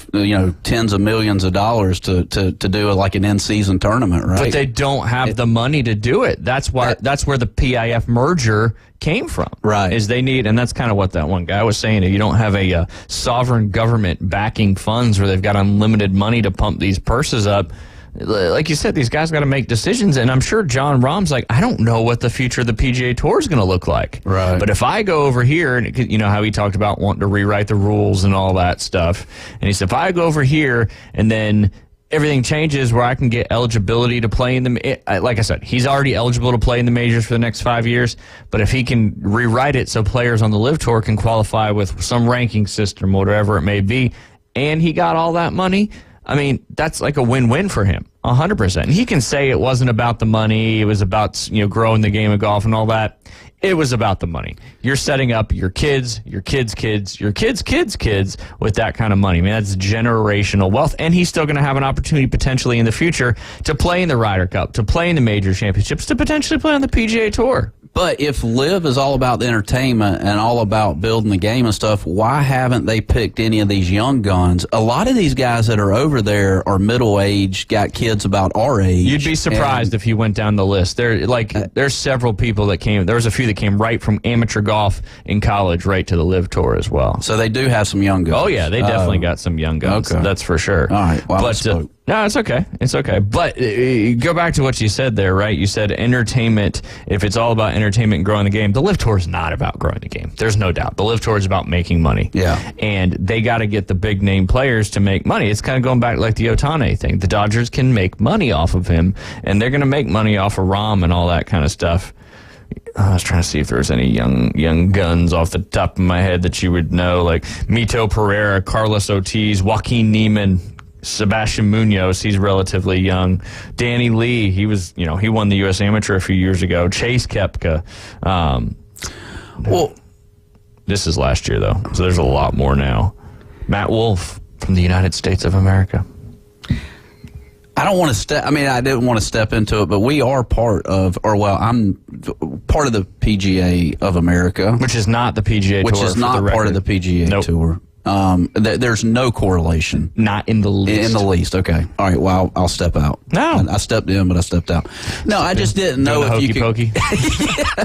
tens of millions of dollars to do like an in-season tournament, right? But they don't have the money to do it. That's where the PIF merger came from. Right. Is they need, and that's kind of what that one guy was saying. You don't have a sovereign government backing funds where they've got unlimited money to pump these purses up. Like you said, these guys got to make decisions, and I'm sure John Rahm's like, I don't know what the future of the PGA Tour is going to look like. Right. But if I go over here, and how he talked about wanting to rewrite the rules and all that stuff, and he said, if I go over here and then everything changes where I can get eligibility to play in like I said, he's already eligible to play in the majors for the next 5 years, but if he can rewrite it so players on the LIV Tour can qualify with some ranking system, whatever it may be, and he got all that money, I mean, that's like a win-win for him, 100%. He can say it wasn't about the money, it was about, growing the game of golf and all that. It was about the money. You're setting up your kids, your kids' kids, your kids' kids' kids with that kind of money. I mean, that's generational wealth. And he's still going to have an opportunity potentially in the future to play in the Ryder Cup, to play in the major championships, to potentially play on the PGA Tour. But if LIV is all about the entertainment and all about building the game and stuff, why haven't they picked any of these young guns? A lot of these guys that are over there are middle-aged, got kids about our age. You'd be surprised if you went down the list. There's several people that came. There was a few that came right from amateur golf in college right to the LIV Tour as well. So they do have some young guns. Oh, yeah, they definitely got some young guns. Okay. That's for sure. All right. Well, no, it's okay. It's okay. But go back to what you said there, right? You said entertainment, if it's all about entertainment and growing the game, the LIV Tour is not about growing the game. There's no doubt. The LIV Tour is about making money. Yeah. And they got to get the big name players to make money. It's kind of going back like the Ohtani thing. The Dodgers can make money off of him, and they're going to make money off of Rahm and all that kind of stuff. I was trying to see if there was any young guns off the top of my head that you would know, like Mito Pereira, Carlos Ortiz, Joaquin Niemann, Sebastian Munoz, he's relatively young. Danny Lee, he was, he won the U.S. Amateur a few years ago. Chase Koepka. Well, this is last year though, so there's a lot more now. Matt Wolff from the United States of America. I don't want to I didn't want to step into it, but we are part of, I'm part of the PGA of America. Which is not the PGA Tour. Which is not part of the PGA Tour. There's no correlation. Not in the least. In the least, okay. All right, well, I'll step out. No. I stepped in, but I stepped out. No, I just didn't know if you could. Pokey.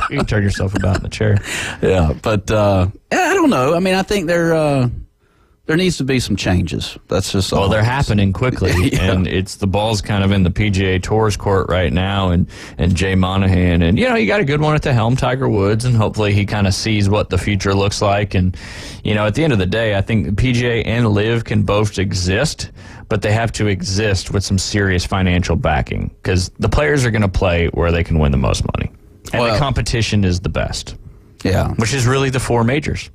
You can turn yourself about in the chair. Yeah, but I don't know. I mean, I think there needs to be some changes. That's just all. Well, they're happening quickly, and it's the ball's kind of in the PGA Tour's court right now, and Jay Monahan, and you got a good one at the helm, Tiger Woods, and hopefully he kind of sees what the future looks like. And at the end of the day, I think PGA and LIV can both exist, but they have to exist with some serious financial backing because the players are going to play where they can win the most money, and the competition is the best. Yeah, which is really the four majors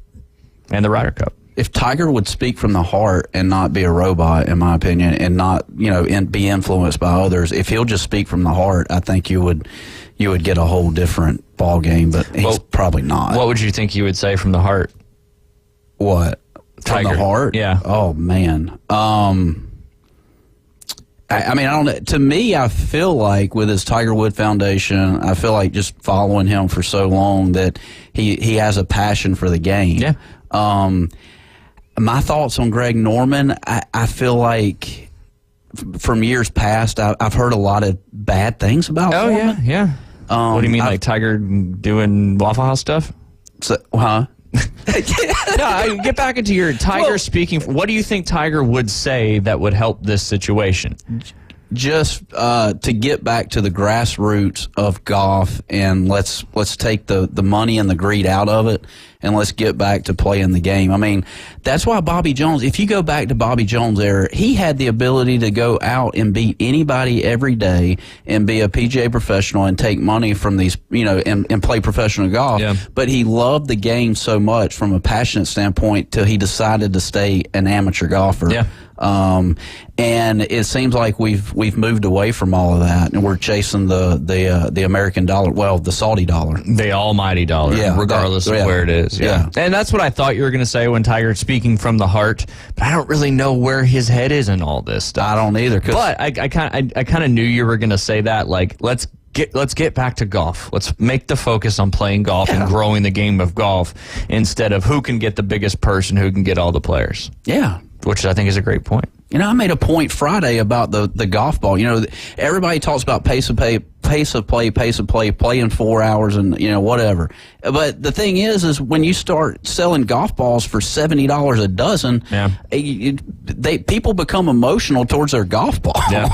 and the Ryder Cup. If Tiger would speak from the heart and not be a robot, in my opinion, and not be influenced by others, if he'll just speak from the heart, I think you would get a whole different ball game. But he's probably not. What would you think he would say from the heart? What Tiger. From the heart? Yeah. Oh man. I don't know. To me, I feel like with his Tiger Wood Foundation, I feel like just following him for so long that he has a passion for the game. Yeah. My thoughts on Greg Norman, I feel like from years past, I've hered a lot of bad things about Norman. Oh, yeah. What do you mean, like Tiger doing Waffle House stuff? Huh? No, get back into your Tiger speaking. What do you think Tiger would say that would help this situation? just to get back to the grassroots of golf, and let's take the money and the greed out of it, and let's get back to playing the game. I mean, that's why Bobby Jones, if you go back to Bobby Jones' era, he had the ability to go out and beat anybody every day and be a PGA professional and take money from these, and play professional golf. Yeah. But he loved the game so much from a passionate standpoint till he decided to stay an amateur golfer. Yeah. And it seems like we've moved away from all of that, and we're chasing the American dollar, well, the Saudi dollar, the almighty dollar, regardless of where it is. Yeah, and that's what I thought you were going to say when Tiger speaking from the heart. But I don't really know where his head is in all this stuff. I don't either. But I kind of knew you were going to say that. Like, let's get back to golf. Let's make the focus on playing golf and growing the game of golf instead of who can get the biggest purse and who can get all the players. Yeah. Which I think is a great point. I made a point Friday about the golf ball. Everybody talks about pace of play, playing 4 hours and, whatever. But the thing is when you start selling golf balls for $70 a dozen, people become emotional towards their golf ball. Yeah.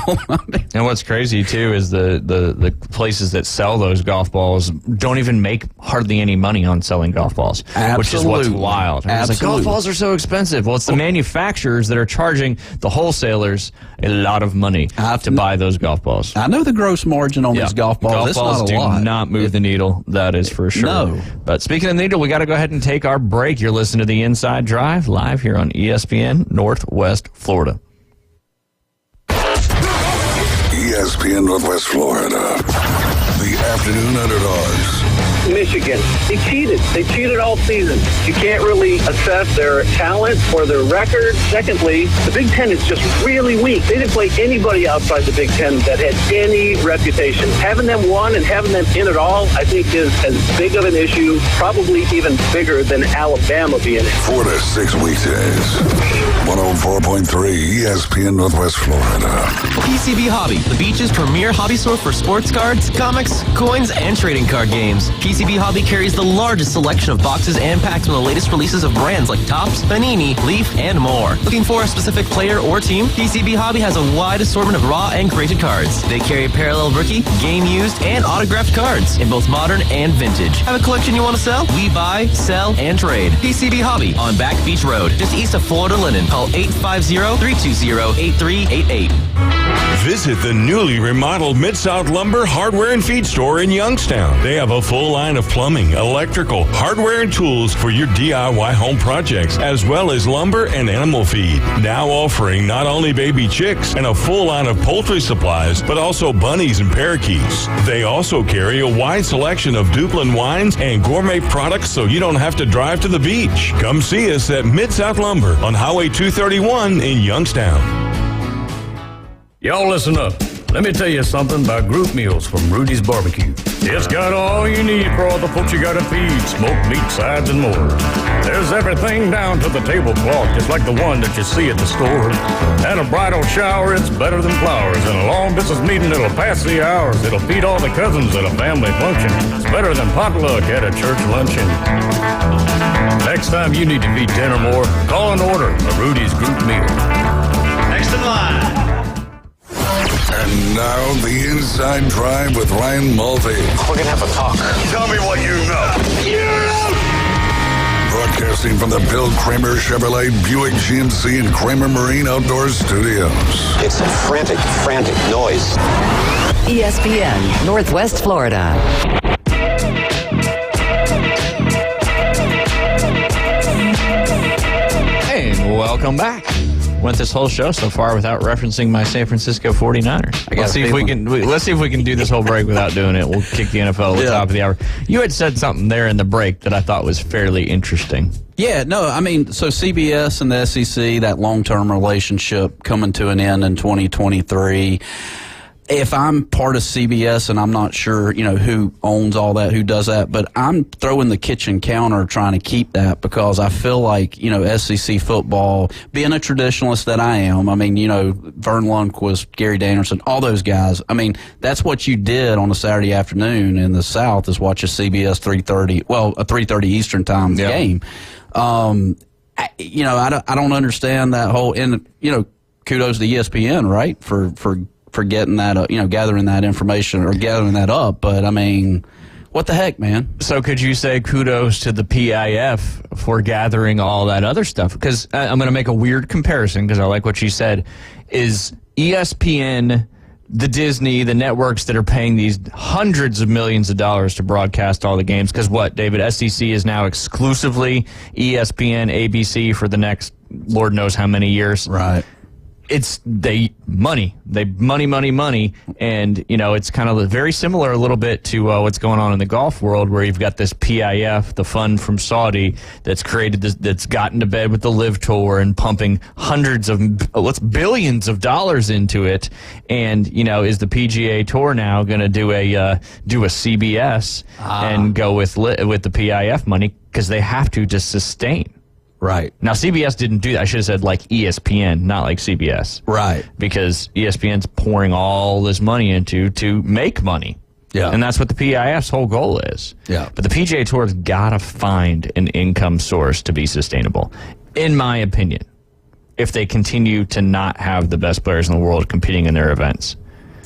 And what's crazy, too, is the places that sell those golf balls don't even make hardly any money on selling golf balls, which is what's wild. It's like, golf balls are so expensive. Well, it's the manufacturers that are charging the wholesalers a lot of money to buy those golf balls. I know the gross margin on these golf balls. Golf it's balls not a do lot. not move the needle. That is for sure. No. But speaking of the needle, we got to go ahead and take our break. You're listening to the Inside Drive live here on ESPN Northwest Florida. ESPN Northwest Florida. The afternoon underdogs. Michigan. They cheated. They cheated all season. You can't really assess their talent or their record. Secondly, the Big Ten is just really weak. They didn't play anybody outside the Big Ten that had any reputation. Having them won and having them in it all, I think, is as big of an issue, probably even bigger than Alabama being in. 4 to 6 weekdays. 104.3 ESPN Northwest Florida. PCB Hobby, the beach's premier hobby store for sports cards, comics, coins, and trading card games. PCB Hobby carries the largest selection of boxes and packs from the latest releases of brands like Topps, Panini, Leaf, and more. Looking for a specific player or team? PCB Hobby has a wide assortment of raw and graded cards. They carry parallel rookie, game used, and autographed cards in both modern and vintage. Have a collection you want to sell? We buy, sell, and trade. PCB Hobby on Back Beach Road, just east of Florida Linen. Call 850-320-8388. Visit the newly remodeled Mid-South Lumber Hardware and Feed Store in Youngstown. They have a full line of plumbing, electrical, hardware, and tools for your DIY home projects, as well as lumber and animal feed. Now offering not only baby chicks and a full line of poultry supplies, but also bunnies and parakeets. They also carry a wide selection of Duplin wines and gourmet products so you don't have to drive to the beach. Come see us at Mid-South Lumber on Highway 231 in Youngstown. Y'all listen up. Let me tell you something about group meals from Rudy's Barbecue. It's got all you need for all the folks you gotta feed, smoked meat, sides, and more. There's everything down to the tablecloth, just like the one that you see at the store. And a bridal shower, it's better than flowers. And a long distance meeting, it'll pass the hours. It'll feed all the cousins at a family function. It's better than potluck at a church luncheon. Next time you need to feed 10 or more, call and order a Rudy's group meal. Next in line. And now the Inside Drive with Ryan Mulvey. We're going to have a talk. Tell me what you know. Broadcasting from the Bill Kramer Chevrolet Buick GMC and Kramer Marine Outdoor Studios. It's a frantic noise. ESPN Northwest Florida. And welcome back. Went this whole show so far without referencing my San Francisco 49ers. Let's see if we can do this whole break without doing it. We'll kick the NFL at the top of the hour. You had said something there in the break that I thought was fairly interesting. Yeah, no, I mean, so CBS and the SEC, that long-term relationship coming to an end in 2023. If I'm part of CBS and I'm not sure, who owns all that, who does that, but I'm throwing the kitchen counter trying to keep that because I feel like, SEC football, being a traditionalist that I am, I mean, Vern Lundquist, Gary Danielson, all those guys, I mean, that's what you did on a Saturday afternoon in the South is watch a CBS 3:30 Eastern time game. I don't understand that whole, and, kudos to ESPN, right, for getting that, gathering that information or gathering that up. But I mean, what the heck, man? So could you say kudos to the PIF for gathering all that other stuff? Because I'm going to make a weird comparison because I like what you said. Is ESPN, the Disney, the networks that are paying these hundreds of millions of dollars to broadcast all the games? Because what, David, SEC is now exclusively ESPN, ABC for the next Lord knows how many years. Right. It's money, and it's kind of very similar a little bit to what's going on in the golf world, where you've got this PIF, the fund from Saudi, that's created this, that's gotten to bed with the Live Tour and pumping billions of dollars into it. And is the PGA Tour now going to do a CBS and go with the PIF money because they have to just sustain. Right. Now, CBS didn't do that. I should have said like ESPN, not like CBS. Right. Because ESPN's pouring all this money into to make money. Yeah. And that's what the PIF's whole goal is. Yeah. But the PGA Tour's got to find an income source to be sustainable, in my opinion, if they continue to not have the best players in the world competing in their events.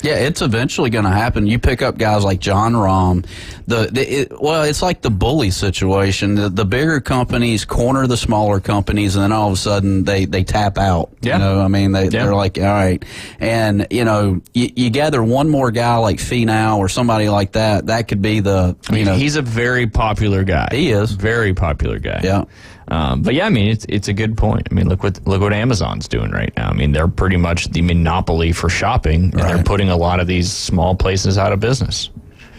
Yeah, it's eventually going to happen. You pick up guys like John Rahm. It's like the bully situation. The bigger companies corner the smaller companies, and then all of a sudden they tap out. Yeah. They're like, all right. And, you gather one more guy like Finau or somebody like that. That could be he's a very popular guy. He is. Very popular guy. Yeah. But yeah, it's a good point. Look what Amazon's doing right now. They're pretty much the monopoly for shopping, and they're putting a lot of these small places out of business.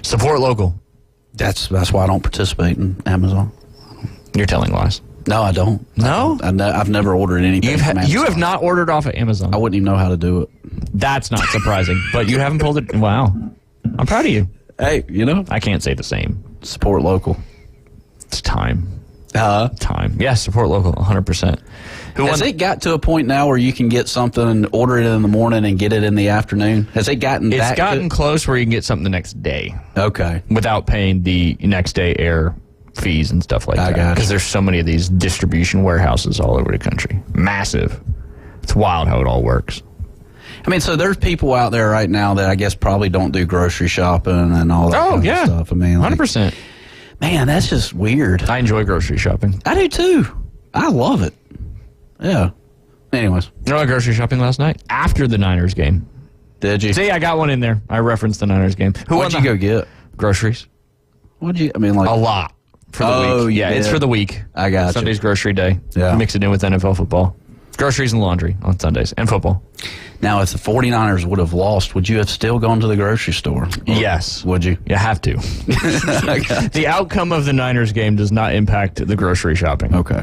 Support local. That's why I don't participate in Amazon. You're telling lies. No, I don't. No? I've never ordered anything from Amazon. You have not ordered off of Amazon. I wouldn't even know how to do it. That's not surprising, but you haven't pulled it. Wow. I'm proud of you. Hey, I can't say the same. Support local. It's time. Time. Yeah, support local, 100%. Has it got to a point now where you can get something and order it in the morning and get it in the afternoon? Has it gotten that? It's gotten close where you can get something the next day. Okay. Without paying the next day air fees and stuff like that. Because there's so many of these distribution warehouses all over the country. Massive. It's wild how it all works. So there's people out there right now that I guess probably don't do grocery shopping and all that kind of stuff. 100%. Man, that's just weird. I enjoy grocery shopping. I do too. I love it. Yeah. Anyways. I went grocery shopping last night after the Niners game. Did you? See, I got one in there. I referenced the Niners game. What'd you go get? Groceries. What'd you, a lot for the week. Yeah, it's for the week. I got Sunday's grocery day. Yeah. Mix it in with NFL football. Groceries and laundry on Sundays and football. Now, if the 49ers would have lost, would you have still gone to the grocery store? Yes. Would you? You have to. The outcome of the Niners game does not impact the grocery shopping. Okay.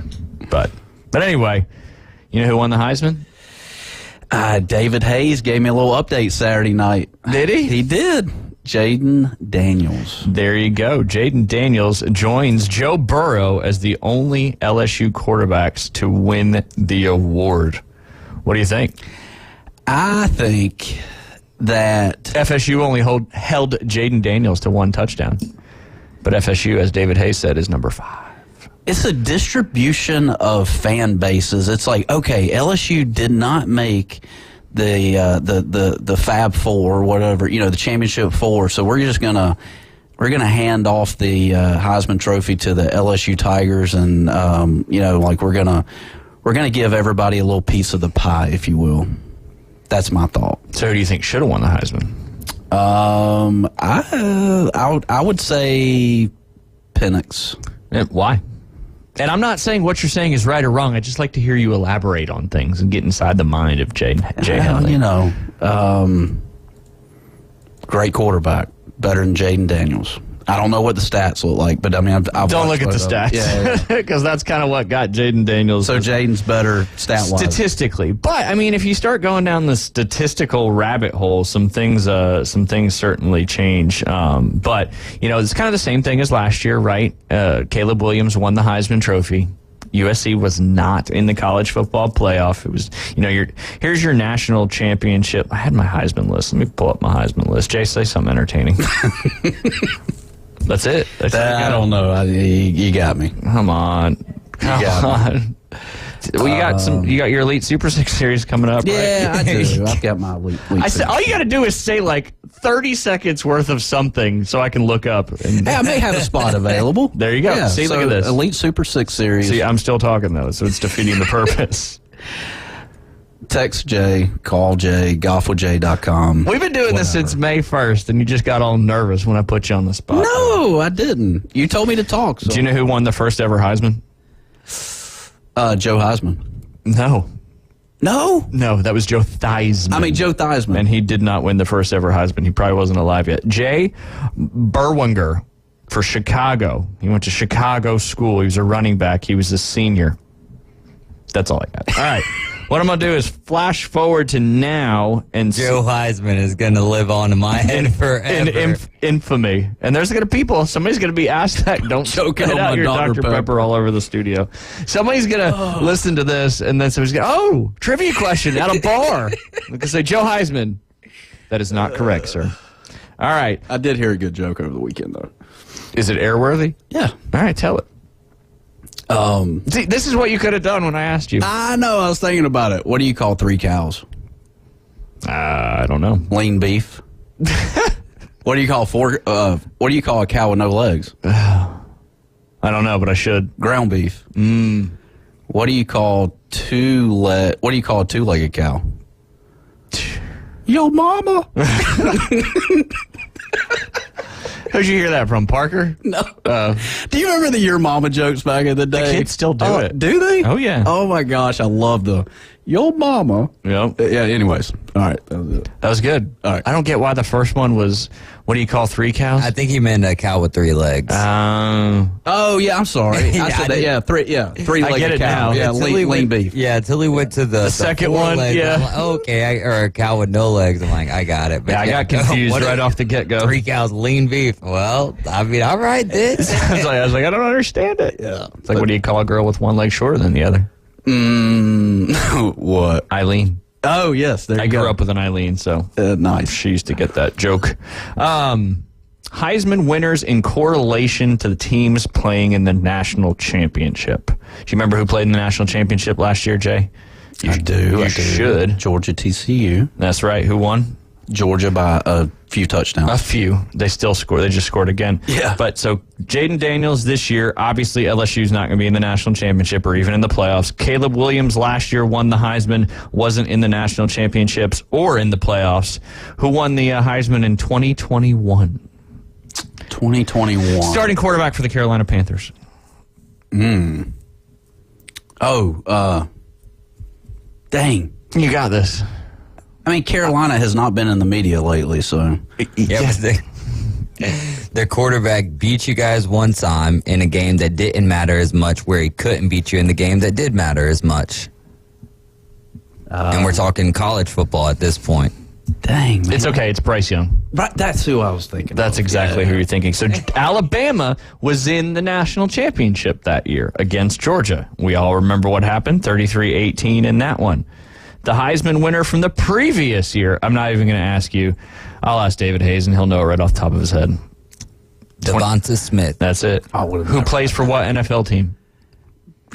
But anyway, you know who won the Heisman? David Hayes gave me a little update Saturday night. Did he? He did. Jaden Daniels. There you go. Jaden Daniels joins Joe Burrow as the only LSU quarterbacks to win the award. What do you think? I think that FSU only held Jaden Daniels to one touchdown. But FSU, as David Hayes said, is number 5. It's a distribution of fan bases. It's like, okay, LSU did not make the Fab Four or whatever, the Championship Four. So we're gonna hand off the Heisman Trophy to the LSU Tigers, and we're gonna give everybody a little piece of the pie, if you will. That's my thought. So who do you think should have won the Heisman? I would say Penix. Why? And I'm not saying what you're saying is right or wrong. I just like to hear you elaborate on things and get inside the mind of Jay Henley. Great quarterback, better than Jaden Daniels. I don't know what the stats look like, but I've don't look at the stats, because that's kind of what got Jaden Daniels. So Jaden's better stat-wise statistically, but if you start going down the statistical rabbit hole, some things certainly change. But it's kind of the same thing as last year, right? Caleb Williams won the Heisman Trophy. USC was not in the college football playoff. It was, here's your national championship. I had my Heisman list. Let me pull up my Heisman list. Jay, say something entertaining. That's it. I don't know. You got me. Come on. Well, you got your Elite Super 6 series coming up, Yeah, right? I do. I've got my Elite Six. All you got to do is say like 30 seconds worth of something so I can look up. And Hey, I may have a spot available. There you go. Yeah, See, so look at this. Elite Super 6 series. See, I'm still talking, though, so it's defeating the purpose. Text Jay, call Jay, golfwithjay.com. We've been doing this since May 1st, and you just got all nervous when I put you on the spot. No, I didn't. You told me to talk. So. Do you know who won the first ever Heisman? Joe Heisman. No. No? No, that was Joe Theismann. I mean, Joe Theismann. And he did not win the first ever Heisman. He probably wasn't alive yet. Jay Berwinger for Chicago. He went to Chicago school. He was a running back. He was a senior. That's all I got. All right. What I'm going to do is flash forward to now and Joe Heisman is going to live on in my head forever. in infamy. And there's going to somebody's going to be asked that. Don't Choking spit on out my your Dr. Pepper all over the studio. Somebody's going to listen to this, and then somebody's going, trivia question at a bar. They're going to say, Joe Heisman. That is not correct, sir. All right. I did hear a good joke over the weekend, though. Is it airworthy? Yeah. All right, tell it. See, this is what you could have done when I asked you. I know. I was thinking about it. What do you call 3 cows? I don't know. Lean beef. What do you call what do you call a cow with no legs? I don't know, but I should. Ground beef. What do you call what do you call a 2-legged cow? Yo mama. Who'd you hear that from, Parker? No. Do you remember the Your Mama jokes back in the day? The kids still do it. Do they? Oh, yeah. Oh, my gosh. I love the Yo Mama. Yep. Yeah, anyways. All right. That was it. That was good. All right. I don't get why the first one was, what do you call 3 cows? I think he meant a cow with 3 legs. Oh, yeah, I'm sorry. I said that. Yeah, 3-legged I get it cow. now. Yeah, lean beef. Yeah, until he went to the second 4 one, legs. yeah. I'm like, okay, or a cow with no legs. I'm like, I got it. But Yeah, I got confused what right is- off the get-go. 3 cows, lean beef. Well, I mean, all right, then. I was like, I don't understand it. Yeah. It's like, what do you call a girl with one leg shorter than the other? What? Eileen. Oh, yes. There you I go. grew up with an Eileen, so nice. She used to get that joke. Heisman winners in correlation to the teams playing in the national championship. Do you remember who played in the national championship last year, Jay? I do. You should. Georgia TCU. That's right. Who won? Georgia by a few touchdowns. A few. They still scored. They just scored again. Yeah. But so Jaden Daniels this year, obviously LSU's not going to be in the national championship or even in the playoffs. Caleb Williams last year won the Heisman, wasn't in the national championships or in the playoffs. Who won the Heisman in 2021? 2021. Starting quarterback for the Carolina Panthers. Dang. You got this. I mean, Carolina has not been in the media lately, so. Yeah, but their quarterback beat you guys one time in a game that didn't matter as much, where he couldn't beat you in the game that did matter as much. And we're talking college football at this point. Dang, man. It's okay. It's Bryce Young. Right, that's who I was thinking. That's exactly who you're thinking. So Alabama was in the national championship that year against Georgia. We all remember what happened, 33-18 in that one. The Heisman winner from the previous year, I'm not even going to ask you. I'll ask David Hayes, and he'll know it right off the top of his head. Devonta Smith. That's it. Who plays for what NFL team?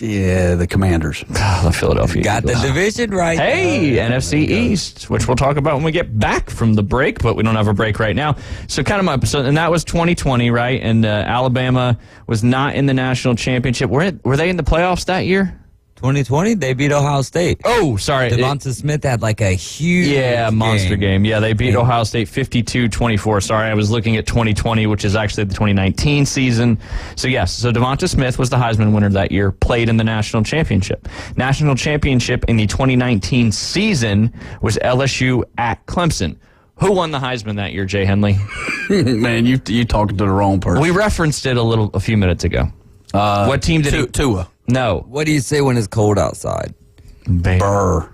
Yeah, the Commanders. The Philadelphia Got Eagles. the division right. Hey, NFC East, which we'll talk about when we get back from the break, but we don't have a break right now. So and that was 2020, right? And Alabama was not in the national championship. Were they in the playoffs that year? 2020, they beat Ohio State. Oh, sorry. Devonta Smith had like a huge monster game. Yeah, they beat Ohio State 52-24. Sorry, I was looking at 2020, which is actually the 2019 season. So, yes, so Devonta Smith was the Heisman winner that year, played in the national championship. National championship in the 2019 season was LSU at Clemson. Who won the Heisman that year, Jay Henley? Man, you talking to the wrong person. We referenced it a few minutes ago. What team did Tua. No. What do you say when it's cold outside? Burr.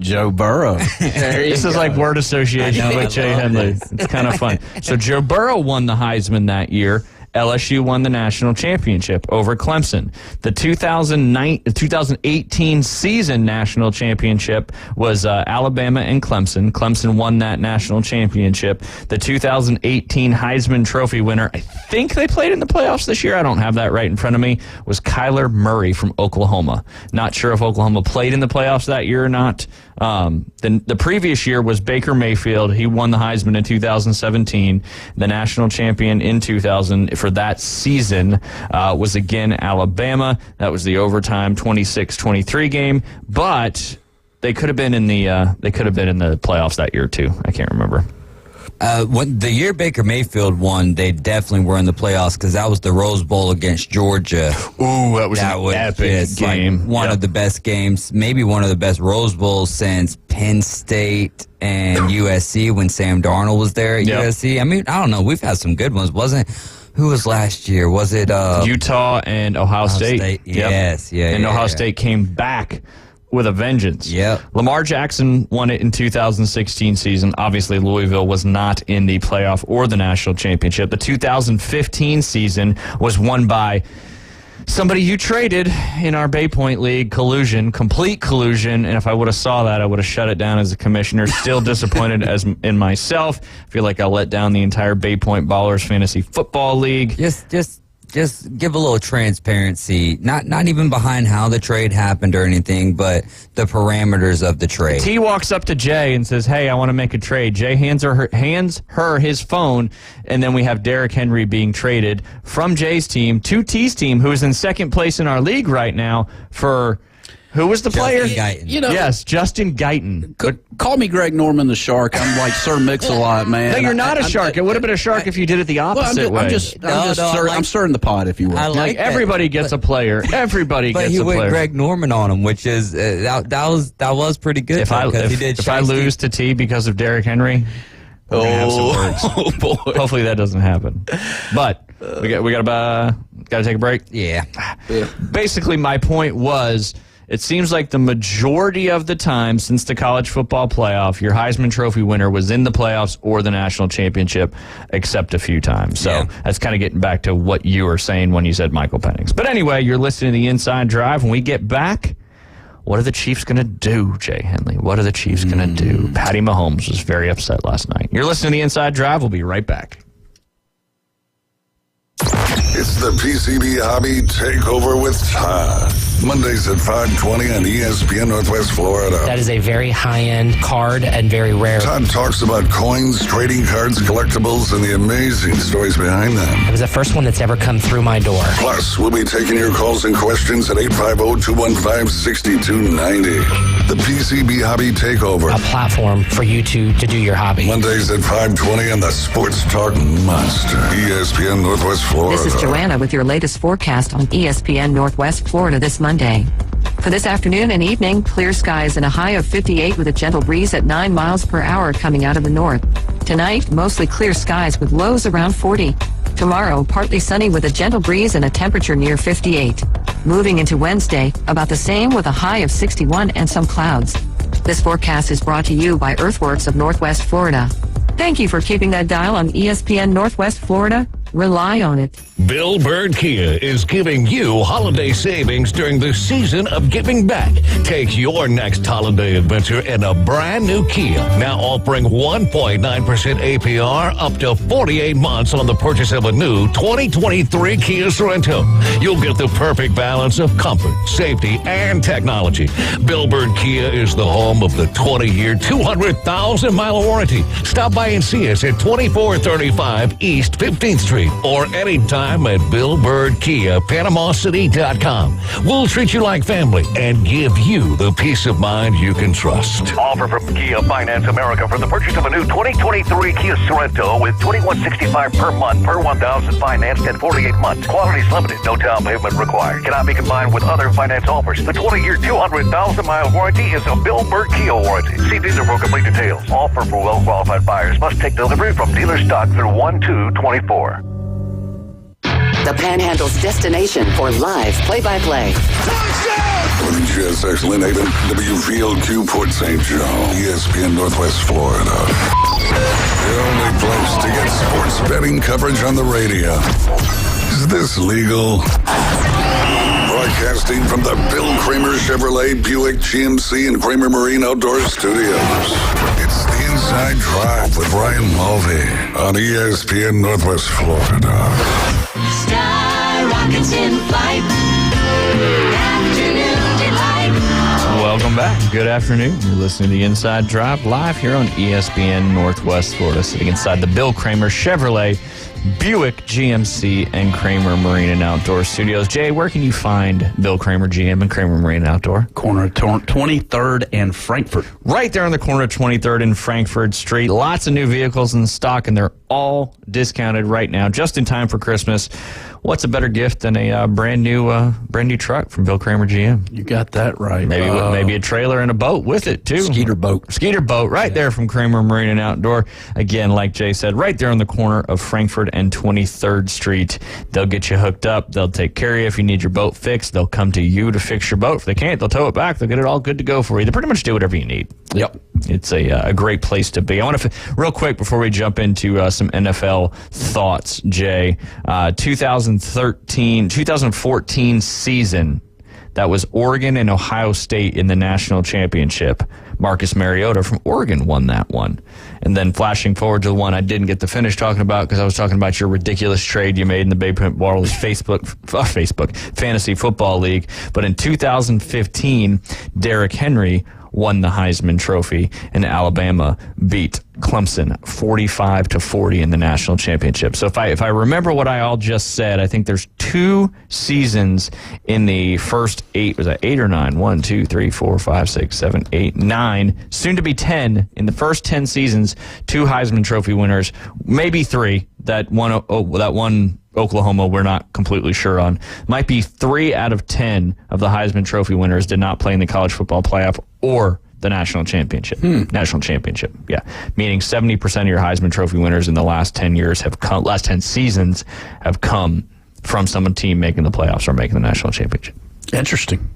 Joe Burrow. This is like word association with Jay Henley. It's kind of fun. So Joe Burrow won the Heisman that year. LSU won the national championship over Clemson. The 2018 season national championship was Alabama and Clemson. Clemson won that national championship. The 2018 Heisman Trophy winner, I think they played in the playoffs this year. I don't have that right in front of me. Was Kyler Murray from Oklahoma. Not sure if Oklahoma played in the playoffs that year or not. The previous year was Baker Mayfield. He won the Heisman in 2017. The national champion in 2000 for that season was again Alabama. That was the overtime 26-23 game. But they could have been in the playoffs that year too. I can't remember. When the year Baker Mayfield won, they definitely were in the playoffs because that was the Rose Bowl against Georgia. Ooh, that was an epic game. Like one of the best games, maybe one of the best Rose Bowls since Penn State and USC when Sam Darnold was there at USC. I mean, I don't know. We've had some good ones. Who was last year? Was it Utah and Ohio State? Yes, Ohio State came back with a vengeance. Yeah. Lamar Jackson won it in 2016 season. Obviously, Louisville was not in the playoff or the national championship. The 2015 season was won by somebody you traded in our Bay Point League. Complete collusion. And if I would have saw that, I would have shut it down as a commissioner. Still disappointed as in myself. I feel like I let down the entire Bay Point Ballers Fantasy Football League. Just give a little transparency, not even behind how the trade happened or anything, but the parameters of the trade. T walks up to Jay and says, "Hey, I want to make a trade." Jay hands her his phone, and then we have Derrick Henry being traded from Jay's team to T's team, who is in second place in our league right now for... Who was the player? Guyton. Yes, Justin Guyton. Call me Greg Norman the Shark. I'm like Sir Mix-a-Lot, man. No, you're not a shark. It would have been a shark if you did it the opposite way. I'm stirring the pot, if you will. I like everybody gets a player. Everybody gets a player. But he went Greg Norman on him, which is that was pretty good. If I lose to T because of Derrick Henry, we're gonna have some words. Oh boy! Hopefully that doesn't happen. But we got to take a break. Yeah. Basically, my point was, it seems like the majority of the time since the college football playoff, your Heisman Trophy winner was in the playoffs or the national championship, except a few times. So that's kind of getting back to what you were saying when you said Michael Penix. But anyway, you're listening to The Inside Drive. When we get back, what are the Chiefs going to do, Jay Henley? What are the Chiefs going to do? Patty Mahomes was very upset last night. You're listening to The Inside Drive. We'll be right back. It's the PCB Hobby Takeover with Todd. Mondays at 5:20 on ESPN Northwest Florida. That is a very high-end card and very rare. Todd talks about coins, trading cards, collectibles, and the amazing stories behind them. It was the first one that's ever come through my door. Plus, we'll be taking your calls and questions at 850-215-6290. The PCB Hobby Takeover. A platform for you to do your hobby. Mondays at 5:20 on the Sports Talk Monster. ESPN Northwest Florida. This is Joanna with your latest forecast on ESPN Northwest Florida this Monday. For this afternoon and evening, clear skies and a high of 58 with a gentle breeze at 9 miles per hour coming out of the north. Tonight, mostly clear skies with lows around 40. Tomorrow, partly sunny with a gentle breeze and a temperature near 58. Moving into Wednesday, about the same with a high of 61 and some clouds. This forecast is brought to you by Earthworks of Northwest Florida. Thank you for keeping that dial on ESPN Northwest Florida. Rely on it. Bill Bird Kia is giving you holiday savings during the season of giving back. Take your next holiday adventure in a brand new Kia. Now offering 1.9% APR up to 48 months on the purchase of a new 2023 Kia Sorento. You'll get the perfect balance of comfort, safety, and technology. Bill Bird Kia is the home of the 20-year, 200,000-mile warranty. Stop by and see us at 2435 East 15th Street or anytime at Bill Bird Kia, PanamaCity.com. We'll treat you like family and give you the peace of mind you can trust. Offer from Kia Finance America for the purchase of a new 2023 Kia Sorento with $2,165 per month per 1,000 financed and 48 months. Quality is limited. No down payment required. Cannot be combined with other finance offers. The 20-year, 200,000-mile warranty is a Bill Bird Kia warranty. See dealer for complete details. Offer for well-qualified buyers. Must take delivery from dealer stock through 1/2/24. The Panhandle's destination for live play-by-play. WGSX Lynn Haven, WVLQ Port St. Joe, ESPN Northwest Florida. The only place to get sports betting coverage on the radio. Is this legal? Broadcasting from the Bill Kramer Chevrolet Buick GMC and Kramer Marine Outdoor Studios. It's the Inside Drive with Ryan Mulvey on ESPN Northwest Florida. Sky rockets in flight. Afternoon delight. Welcome back. Good afternoon. You're listening to the Inside Drive live here on ESPN Northwest Florida, sitting inside the Bill Kramer Chevrolet Buick GMC and Kramer Marine and Outdoor Studios. Jay, where can you find Bill Kramer GM and Kramer Marine and Outdoor? Corner of 23rd and Frankfurt. Right there on the corner of 23rd and Frankfurt Street. Lots of new vehicles in stock, and they're all discounted right now, just in time for Christmas. What's a better gift than a brand new truck from Bill Kramer GM? You got that right. Maybe a trailer and a boat with it too. Skeeter boat right there from Kramer Marine and Outdoor. Again, like Jay said, right there on the corner of Frankfurt and 23rd Street. They'll get you hooked up. They'll take care of you if you need your boat fixed. They'll come to you to fix your boat. If they can't, they'll tow it back. They'll get it all good to go for you. They pretty much do whatever you need. Yep. It's a great place to be. I want to, real quick, before we jump into some NFL thoughts, Jay, 2014 season, that was Oregon and Ohio State in the national championship. Marcus Mariota from Oregon won that one. And then flashing forward to the one I didn't get to finish talking about because I was talking about your ridiculous trade you made in the Bay Point Ballers Facebook Fantasy Football League. But in 2015, Derrick Henry won the Heisman Trophy, and Alabama beat Clemson 45-40 in the national championship. So if I remember what I all just said, I think there's 2 seasons in the first 8. Was that 8 or 9? 1, 2, 3, 4, 5, 6, 7, 8, 9. Soon to be 10. In the first 10 seasons, 2 Heisman Trophy winners, maybe 3. That one Oklahoma, we're not completely sure on. Might be 3 out of 10 of the Heisman Trophy winners did not play in the college football playoff or the national championship. National championship, yeah. Meaning 70% of your Heisman Trophy winners in the last 10 seasons have come from some team making the playoffs or making the national championship. Interesting.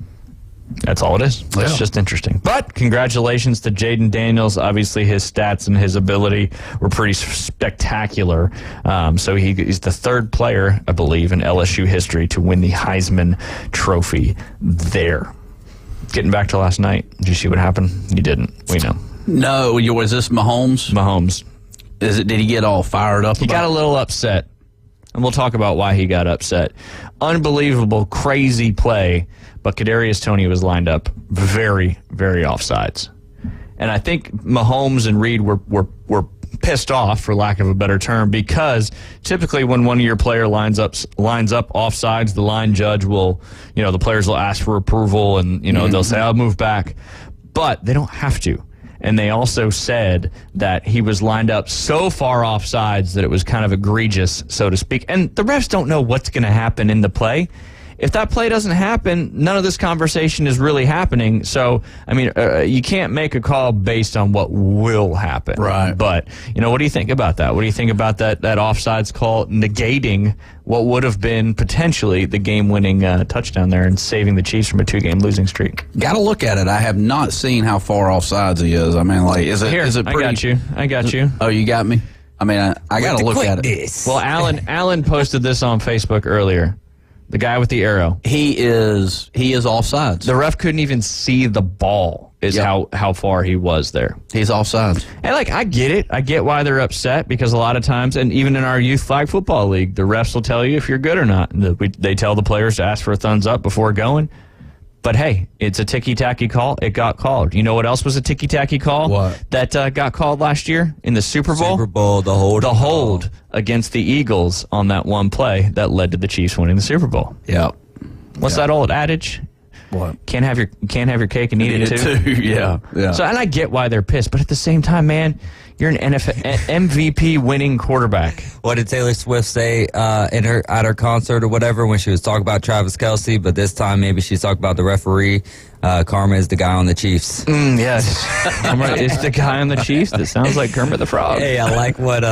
That's all it is. Yeah. It's just interesting. But congratulations to Jaden Daniels. Obviously, his stats and his ability were pretty spectacular. So he's the 3rd player, I believe, in LSU history to win the Heisman Trophy there. Getting back to last night, did you see what happened? You didn't. We know. No, was this Mahomes? Mahomes. Did he get all fired up? He got a little upset. And we'll talk about why he got upset. Unbelievable, crazy play, but Kadarius Toney was lined up very, very offsides. And I think Mahomes and Reed were pissed off, for lack of a better term, because typically when one of your player lines up offsides, the line judge will, the players will ask for approval and, they'll say, I'll move back. But they don't have to. And they also said that he was lined up so far offsides that it was kind of egregious, so to speak. And the refs don't know what's going to happen in the play. If that play doesn't happen, none of this conversation is really happening. So, you can't make a call based on what will happen. Right. But, what do you think about that? What do you think about that offsides call negating what would have been potentially the game-winning touchdown there and saving the Chiefs from a 2-game losing streak? Got to look at it. I have not seen how far offsides he is. Is it pretty... I got you. Oh, you got me? I got to look at it. Well, Alan posted this on Facebook earlier. The guy with the arrow. He is offsides. The ref couldn't even see the ball is how far he was there. He's offsides. And I get it. I get why they're upset, because a lot of times, and even in our youth flag football league, the refs will tell you if you're good or not. They tell the players to ask for a thumbs up before going. But hey, it's a ticky-tacky call. It got called. You know what else was a ticky-tacky call? What? That got called last year in the Super Bowl? The hold. The hold against the Eagles on that one play that led to the Chiefs winning the Super Bowl. Yeah. What's that old adage? What? Can't have your cake and eat it too. Yeah. So, and I get why they're pissed, but at the same time, man, you're an NFL MVP winning quarterback. What did Taylor Swift say at her concert or whatever when she was talking about Travis Kelce? But this time, maybe she's talking about the referee. Karma is the guy on the Chiefs. Yes, it's the guy on the Chiefs that sounds like Kermit the Frog. Hey, I like what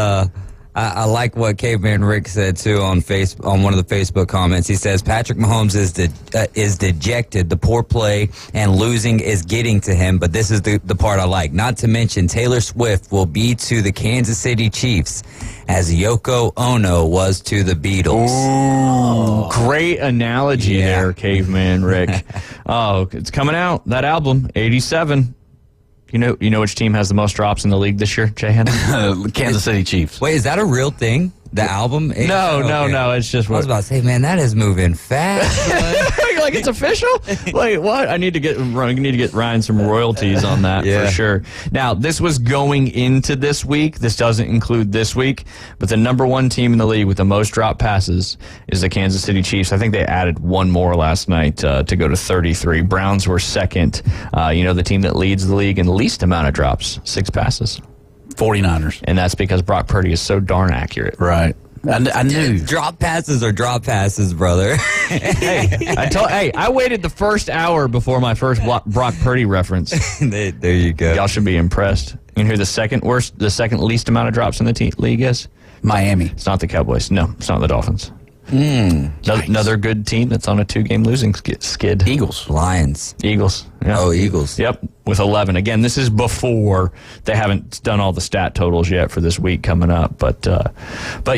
I like what Caveman Rick said too on one of the Facebook comments. He says Patrick Mahomes is dejected. The poor play and losing is getting to him. But this is the part I like. Not to mention Taylor Swift will be to the Kansas City Chiefs as Yoko Ono was to the Beatles. Ooh, great analogy there, Caveman Rick. Oh, it's coming out, that album, 87. You know which team has the most drops in the league this year, Jay Henry? Kansas City Chiefs. Wait, is that a real thing? The album? No. It's just what I was about to say, man, that is moving fast. You're like, it's official? Wait, what? I need to get Ryan some royalties on that for sure. Now, this was going into this week. This doesn't include this week, but the number one team in the league with the most drop passes is the Kansas City Chiefs. I think they added one more last night to go to 33. Browns were second. The team that leads the league in the least amount of drops, 6 passes. 49ers. And that's because Brock Purdy is so darn accurate. Right. I knew. Drop passes are drop passes, brother. I waited the first hour before my first Brock Purdy reference. There you go. Y'all should be impressed. You know who the second least amount of drops in the league is? Miami. It's not the Cowboys. No, it's not the Dolphins. Another good team that's on a 2-game losing skid. Eagles. Lions. Eagles. Yeah. Oh, Eagles. Yep, with 11. Again, this is before they haven't done all the stat totals yet for this week coming up. But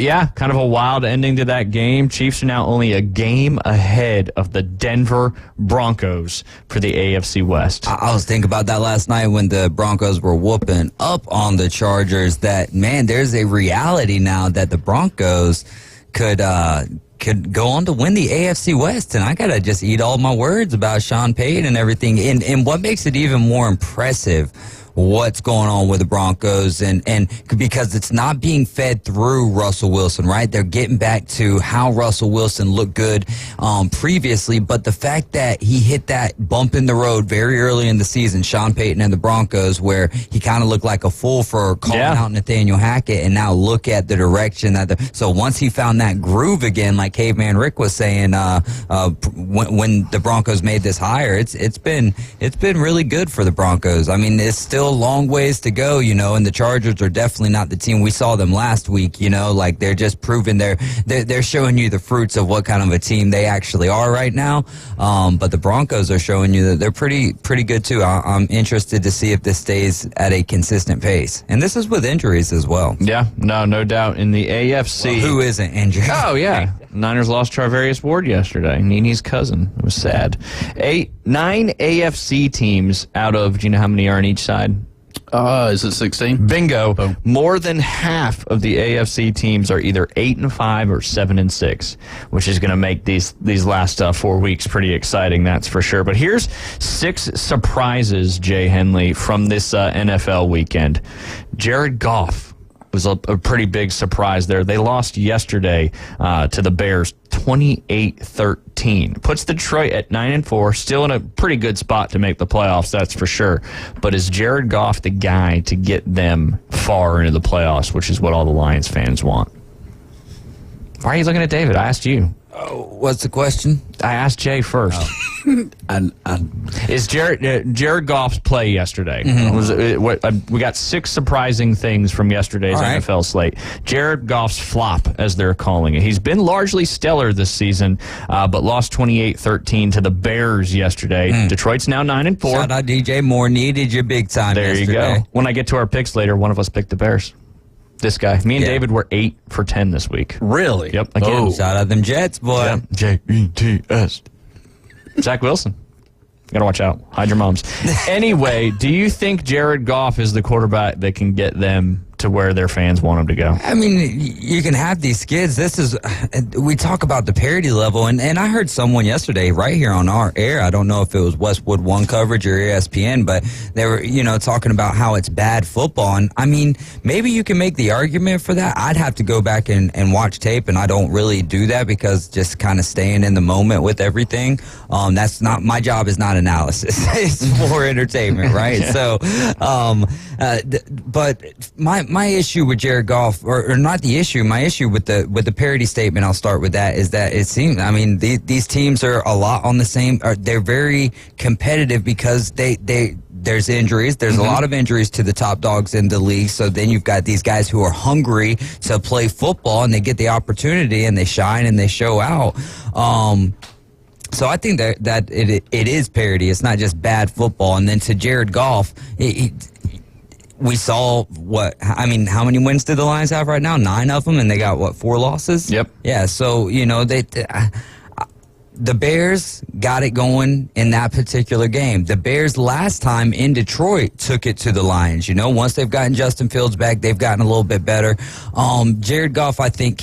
yeah, kind of a wild ending to that game. Chiefs are now only a game ahead of the Denver Broncos for the AFC West. I was thinking about that last night when the Broncos were whooping up on the Chargers. That, man, there's a reality now that the Broncos could go on to win the AFC West, and I gotta just eat all my words about Sean Payton and everything. And what makes it even more impressive, what's going on with the Broncos, and because it's not being fed through Russell Wilson, right? They're getting back to how Russell Wilson looked good previously, but the fact that he hit that bump in the road very early in the season, Sean Payton and the Broncos, where he kind of looked like a fool for calling out Nathaniel Hackett, and now look at the direction so once he found that groove again, like Caveman Rick was saying, when the Broncos made this hire, it's been really good for the Broncos. I mean, it's still a long ways to go, and the Chargers are definitely not the team we saw them last week, like they're just proving they're showing you the fruits of what kind of a team they actually are right now. But the Broncos are showing you that they're pretty good too. I'm interested to see if this stays at a consistent pace. And this is with injuries as well. Yeah, no doubt. In the AFC. Well, who isn't injured? Oh, yeah. Niners lost Charvarius Ward yesterday, Nini's cousin. It was sad. 9 AFC teams out of, do you know how many are on each side? Is it 16? Bingo. Oh. More than half of the AFC teams are either 8-5 or 7-6, which is going to make these last 4 weeks pretty exciting, that's for sure. But here's 6 surprises, Jay Henley, from this NFL weekend. Jared Goff was a pretty big surprise there. They lost yesterday to the Bears 28-13. Puts Detroit at 9-4, still in a pretty good spot to make the playoffs, that's for sure. But is Jared Goff the guy to get them far into the playoffs, which is what all the Lions fans want? Why are you looking at David? I asked you. Oh, what's the question? I asked Jay first. Is Jared Goff's play yesterday? We got 6 surprising things from yesterday's NFL slate. Jared Goff's flop, as they're calling it. He's been largely stellar this season, but lost 28-13 to the Bears yesterday. Detroit's now 9-4. Shout out DJ Moore, needed you big time yesterday. There you go. When I get to our picks later, one of us picked the Bears. This guy. Me and David were 8 for 10 this week. Really? Yep. Again. Shout out them Jets, boy. Yeah. Jets. Zach Wilson. You gotta watch out. Hide your moms. Anyway, do you think Jared Goff is the quarterback that can get them to where their fans want him to go? I mean, you can have these skids. We talk about the parity level, and I heard someone yesterday right here on our air, I don't know if it was Westwood One coverage or ESPN, but they were, talking about how it's bad football. And I mean, maybe you can make the argument for that. I'd have to go back and watch tape, and I don't really do that because just kind of staying in the moment with everything. That's not, my job is not analysis. It's more entertainment, right? So, but my issue with Jared Goff, or not the issue, my issue with the parity statement, I'll start with that, is that it seems, I mean, these teams are a lot on the same, they're very competitive because they there's injuries. There's a lot of injuries to the top dogs in the league. So then you've got these guys who are hungry to play football, and they get the opportunity, and they shine, and they show out. So I think that it is parity. It's not just bad football. And then to Jared Goff, we saw how many wins did the Lions have right now? 9 of them, and they got 4 losses? Yep. Yeah, so, the Bears got it going in that particular game. The Bears last time in Detroit took it to the Lions. Once they've gotten Justin Fields back, they've gotten a little bit better. Jared Goff, I think,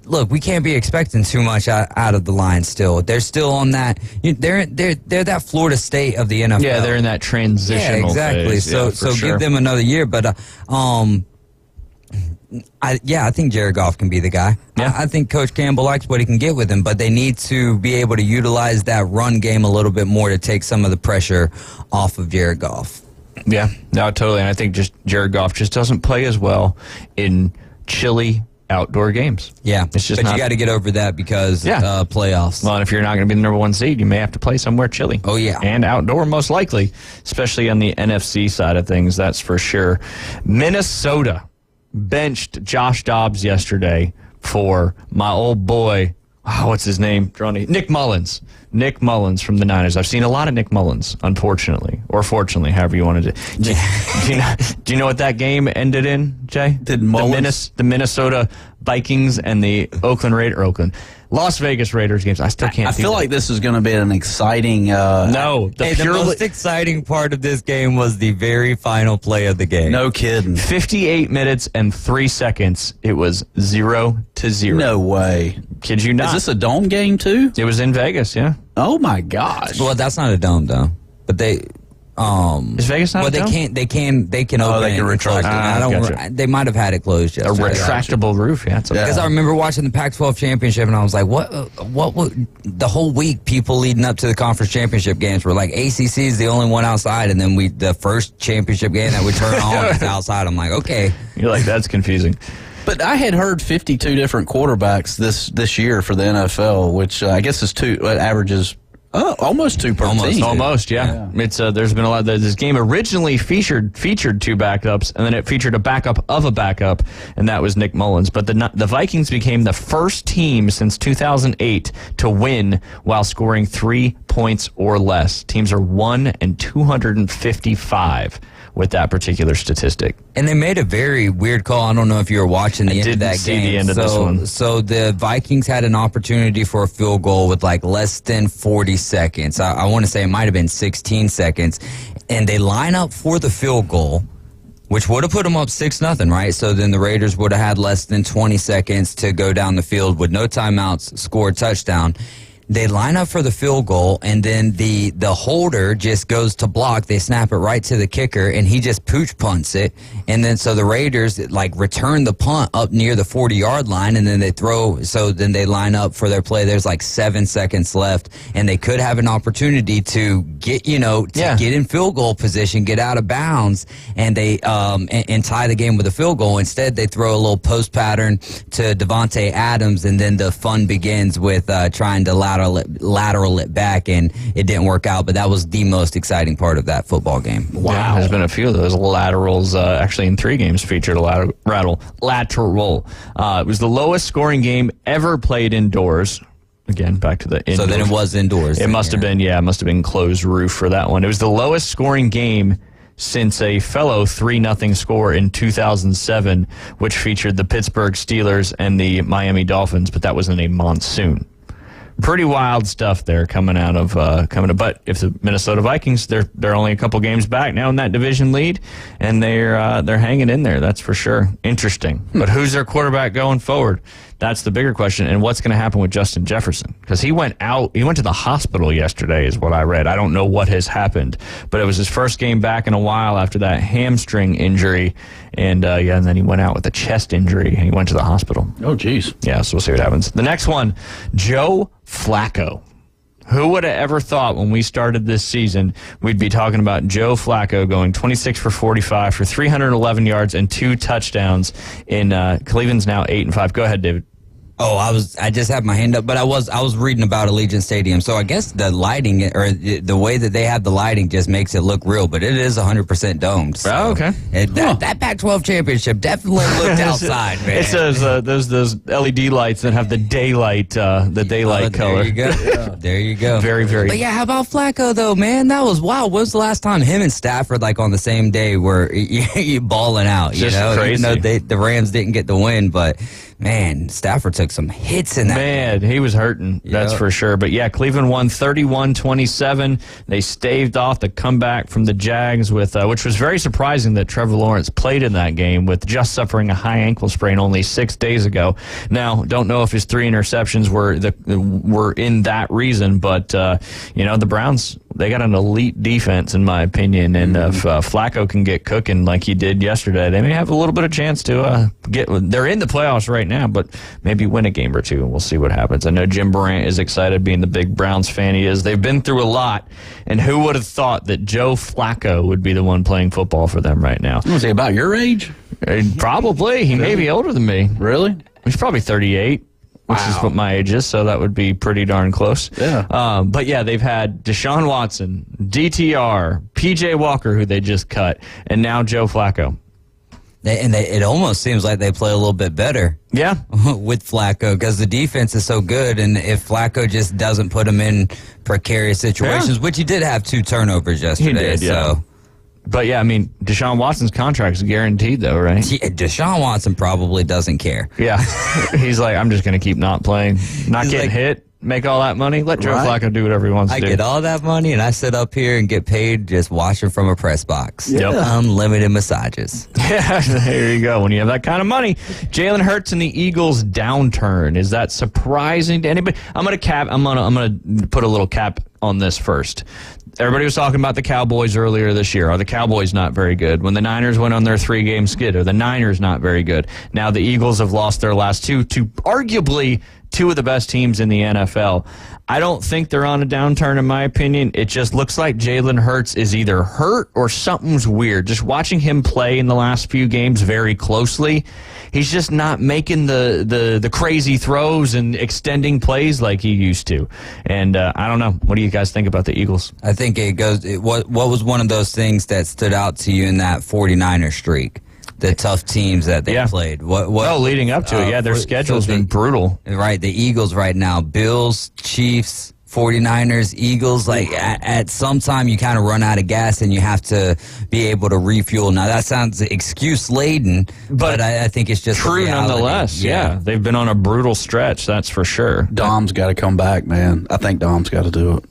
look, we can't be expecting too much out of the Lions still. They're still on that. They're that Florida State of the NFL. Yeah, they're in that transitional Yeah, exactly. phase. So Sure. give them another year. But I think Jared Goff can be the guy. Yeah. I think Coach Campbell likes what he can get with him, but they need to be able to utilize that run game a little bit more to take some of the pressure off of Jared Goff. Yeah, no, totally. And I think just Jared Goff just doesn't play as well in chilly outdoor games. Yeah, it's just but you got to get over that because playoffs. Well, and if you're not going to be the number 1 seed, you may have to play somewhere chilly. Oh, yeah. And outdoor, most likely, especially on the NFC side of things, that's for sure. Minnesota benched Josh Dobbs yesterday for my old boy, what's his name? Nick Mullins. Nick Mullins from the Niners. I've seen a lot of Nick Mullins, unfortunately, or fortunately, however you wanted to. Do you know what that game ended in, Jay? Did Mullins? The Minnesota Vikings and the Las Vegas Raiders games. I still can't. I feel like this is going to be an exciting. The most exciting part of this game was the very final play of the game. No kidding. 58 minutes and 3 seconds. It was 0-0. No way. Kid you not. Is this a dome game too? It was in Vegas. Yeah. Oh my gosh. Well, that's not a dome though. But they. Is Vegas not? Well, they can open they it can and retract close it. I don't. They might have had it closed. A Yesterday. retractable roof. Yeah. Because I remember watching the Pac-12 championship, and I was like, what would the whole week people leading up to the conference championship games were like, ACC is the only one outside, and then the first championship game that we turn on is outside. I'm like, okay. You're like, that's confusing. But I had heard 52 different quarterbacks this year for the NFL, which I guess is averages almost 2 per team. Almost, yeah. It's there's been a lot. This game originally featured 2 backups, and then it featured a backup of a backup, and that was Nick Mullins. But the Vikings became the first team since 2008 to win while scoring 3 points or less. Teams are 1-255 with that particular statistic. And they made a very weird call. I don't know if you were watching the end of that game. The end of this one. So the Vikings had an opportunity for a field goal with less than 40 seconds. I want to say it might have been 16 seconds. And they line up for the field goal, which would have put them up 6-0, right? So then the Raiders would have had less than 20 seconds to go down the field with no timeouts, score a touchdown. They line up for the field goal, and then the holder just goes to block. They snap it right to the kicker, and he just pooch punts it. And then so the Raiders return the punt up near the 40-yard line, and then they throw. So then they line up for their play. There's 7 seconds left, and they could have an opportunity to get get in field goal position, get out of bounds, and they and tie the game with a field goal. Instead, they throw a little post pattern to Devontae Adams, and then the fun begins with trying to lateral it back, and it didn't work out. But that was the most exciting part of that football game. Wow. Yeah, there's been a few of those laterals. Actually, in 3 games featured a lateral. It was the lowest scoring game ever played indoors. Again, back to the indoors. So then it was indoors. It must have been, it must have been closed roof for that one. It was the lowest scoring game since a fellow 3-0 score in 2007, which featured the Pittsburgh Steelers and the Miami Dolphins, but that was in a monsoon. Pretty wild stuff there coming out of but if the Minnesota Vikings, they're only a couple games back now in that division lead, and they're hanging in there. That's for sure. Interesting. But who's their quarterback going forward? That's the bigger question. And what's going to happen with Justin Jefferson? Because he went to the hospital yesterday is what I read. I don't know what has happened, but it was his first game back in a while after that hamstring injury. And and then he went out with a chest injury, and he went to the hospital. Oh, geez. Yeah, so we'll see what happens. The next one, Joe Flacco. Who would have ever thought when we started this season we'd be talking about Joe Flacco going 26 for 45 for 311 yards and 2 touchdowns in Cleveland's now 8-5. Go ahead, David. Oh, I just had my hand up, but I was reading about Allegiant Stadium. So I guess the lighting or the way that they have the lighting just makes it look real, but it is 100% domed. So Oh, okay. That Pac-12 championship definitely looked outside, man. It's those LED lights that have the daylight color. There you go. There you go. Very, very. But yeah, how about Flacco though, man? That was wild. When was the last time him and Stafford like on the same day were you balling out? Just crazy. Even though the Rams didn't get the win, but man, Stafford took some hits in that. Man, he was hurting. That's for sure. But yeah, Cleveland won 31-27. They staved off the comeback from the Jags with, which was very surprising that Trevor Lawrence played in that game with just suffering a high ankle sprain only 6 days ago. Now, don't know if his 3 interceptions were in that reason, but the Browns, they got an elite defense in my opinion, and if Flacco can get cooking like he did yesterday, they may have a little bit of chance to they're in the playoffs right now, but maybe win a game or two, and we'll see what happens. I know Jim Brandt is excited, being the big Browns fan he is. They've been through a lot, and who would have thought that Joe Flacco would be the one playing football for them right now? Was he about your age? Probably. He may be older than me. Really? He's probably 38. Which is what my age is, so that would be pretty darn close. Yeah. But yeah, they've had Deshaun Watson, DTR, PJ Walker, who they just cut, and now Joe Flacco. It almost seems like they play a little bit better. Yeah. With Flacco, because the defense is so good, and if Flacco just doesn't put them in precarious situations, which he did have 2 turnovers yesterday. He did, yeah. So. But yeah, I mean, Deshaun Watson's contract is guaranteed, though, right? Yeah, Deshaun Watson probably doesn't care. Yeah. He's like, I'm just going to keep not playing, not getting hit, make all that money. Let Joe Flacco do whatever he wants to do. I get all that money, and I sit up here and get paid just watching from a press box. Yep. Unlimited massages. Yeah, there you go. When you have that kind of money. Jalen Hurts and the Eagles' downturn. Is that surprising to anybody? I'm gonna put a little cap on this first. Everybody was talking about the Cowboys earlier this year. Are the Cowboys not very good? When the Niners went on their 3-game skid, are the Niners not very good? Now the Eagles have lost their last 2 to arguably 2 of the best teams in the NFL. I don't think they're on a downturn, in my opinion. It just looks like Jalen Hurts is either hurt or something's weird. Just watching him play in the last few games very closely, he's just not making the crazy throws and extending plays like he used to. And I don't know. What do you guys think about the Eagles? I think what was one of those things that stood out to you in that 49er streak? The tough teams that they played. Leading up to it, their schedule's been brutal. Right, the Eagles right now, Bills, Chiefs, 49ers, Eagles, like at some time you kind of run out of gas and you have to be able to refuel. Now that sounds excuse-laden, but I think it's just true nonetheless. Yeah, they've been on a brutal stretch, that's for sure. Dom's got to come back, man. I think Dom's got to do it.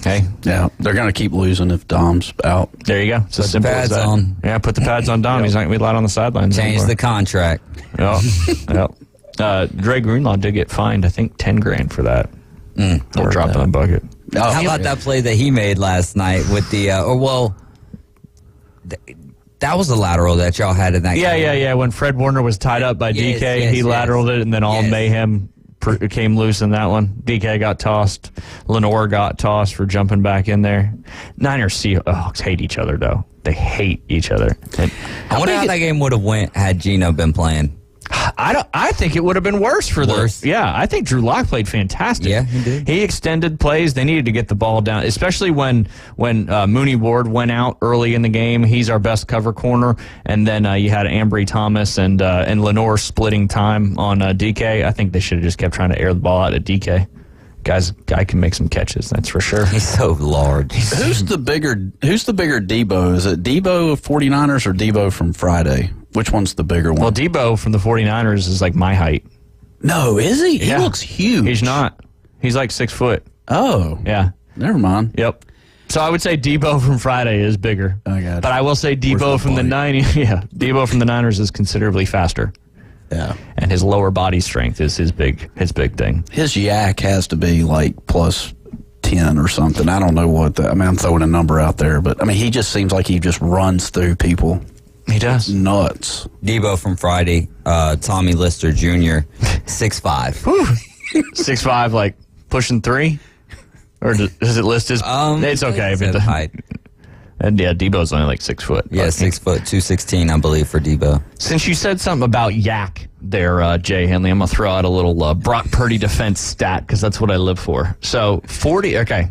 Hey. Yeah, they're going to keep losing if Dom's out. There you go. It's as Put the simple pads as that. on. Yeah, put the pads on Dom. He's not going to be allowed on the sidelines Change anymore. the contract. Yep. Dre Greenlaw did get fined, I think, $10,000 for that. Or dropped on the bucket. How about that play that he made last night with the that was the lateral that y'all had in that game. Yeah. When Fred Warner was tied up by DK, he lateraled it, and then all mayhem came loose in that one. DK got tossed. Lenore got tossed for jumping back in there. Niners Seahawks hate each other, though. They hate each other. I wonder how that game would have went had Geno been playing. I think it would have been worse for them. Yeah, I think Drew Lock played fantastic. Yeah, he did. He extended plays. They needed to get the ball down, especially when Mooney Ward went out early in the game. He's our best cover corner, and then you had Ambry Thomas and Lenore splitting time on DK. I think they should have just kept trying to air the ball out at DK. Guy can make some catches, that's for sure. He's so large. Who's the bigger Debo? Is it Debo of 49ers or Debo from Friday? Which one's the bigger one? Well, Debo from the 49ers is like my height. No, is he? He looks huge. He's not. He's like 6 foot. Oh. Yeah. Never mind. Yep. So I would say Debo from Friday is bigger. I got you. But I will say Debo from the Debo from the Niners is considerably faster. Yeah. And his lower body strength is his big thing. His yak has to be like plus 10 or something. I don't know what I'm throwing a number out there, but I mean he just seems like he just runs through people. He does. Nuts. Debo from Friday, Tommy Lister Jr., 6'5". 6'5", like pushing 3? Or does it list his... it's okay. Height. And yeah, Debo's only like 6 foot. Yeah, 6 foot, 216, I believe, for Debo. Since you said something about yak there, Jay Henley, I'm going to throw out a little Brock Purdy defense stat because that's what I live for. So 40, okay.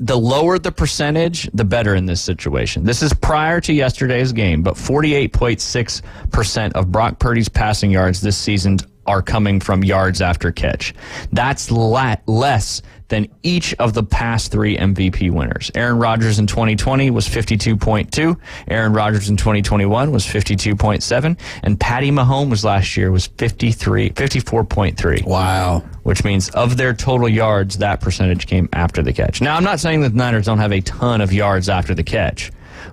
The lower the percentage, the better in this situation. This is prior to yesterday's game, but 48.6% of Brock Purdy's passing yards this season are coming from yards after catch. That's less than each of the past 3 MVP winners. Aaron Rodgers in 2020 was 52.2. Aaron Rodgers in 2021 was 52.7. And Patty Mahomes last year was 54.3. Wow. Which means of their total yards, that percentage came after the catch. Now, I'm not saying that the Niners don't have a ton of yards after the catch,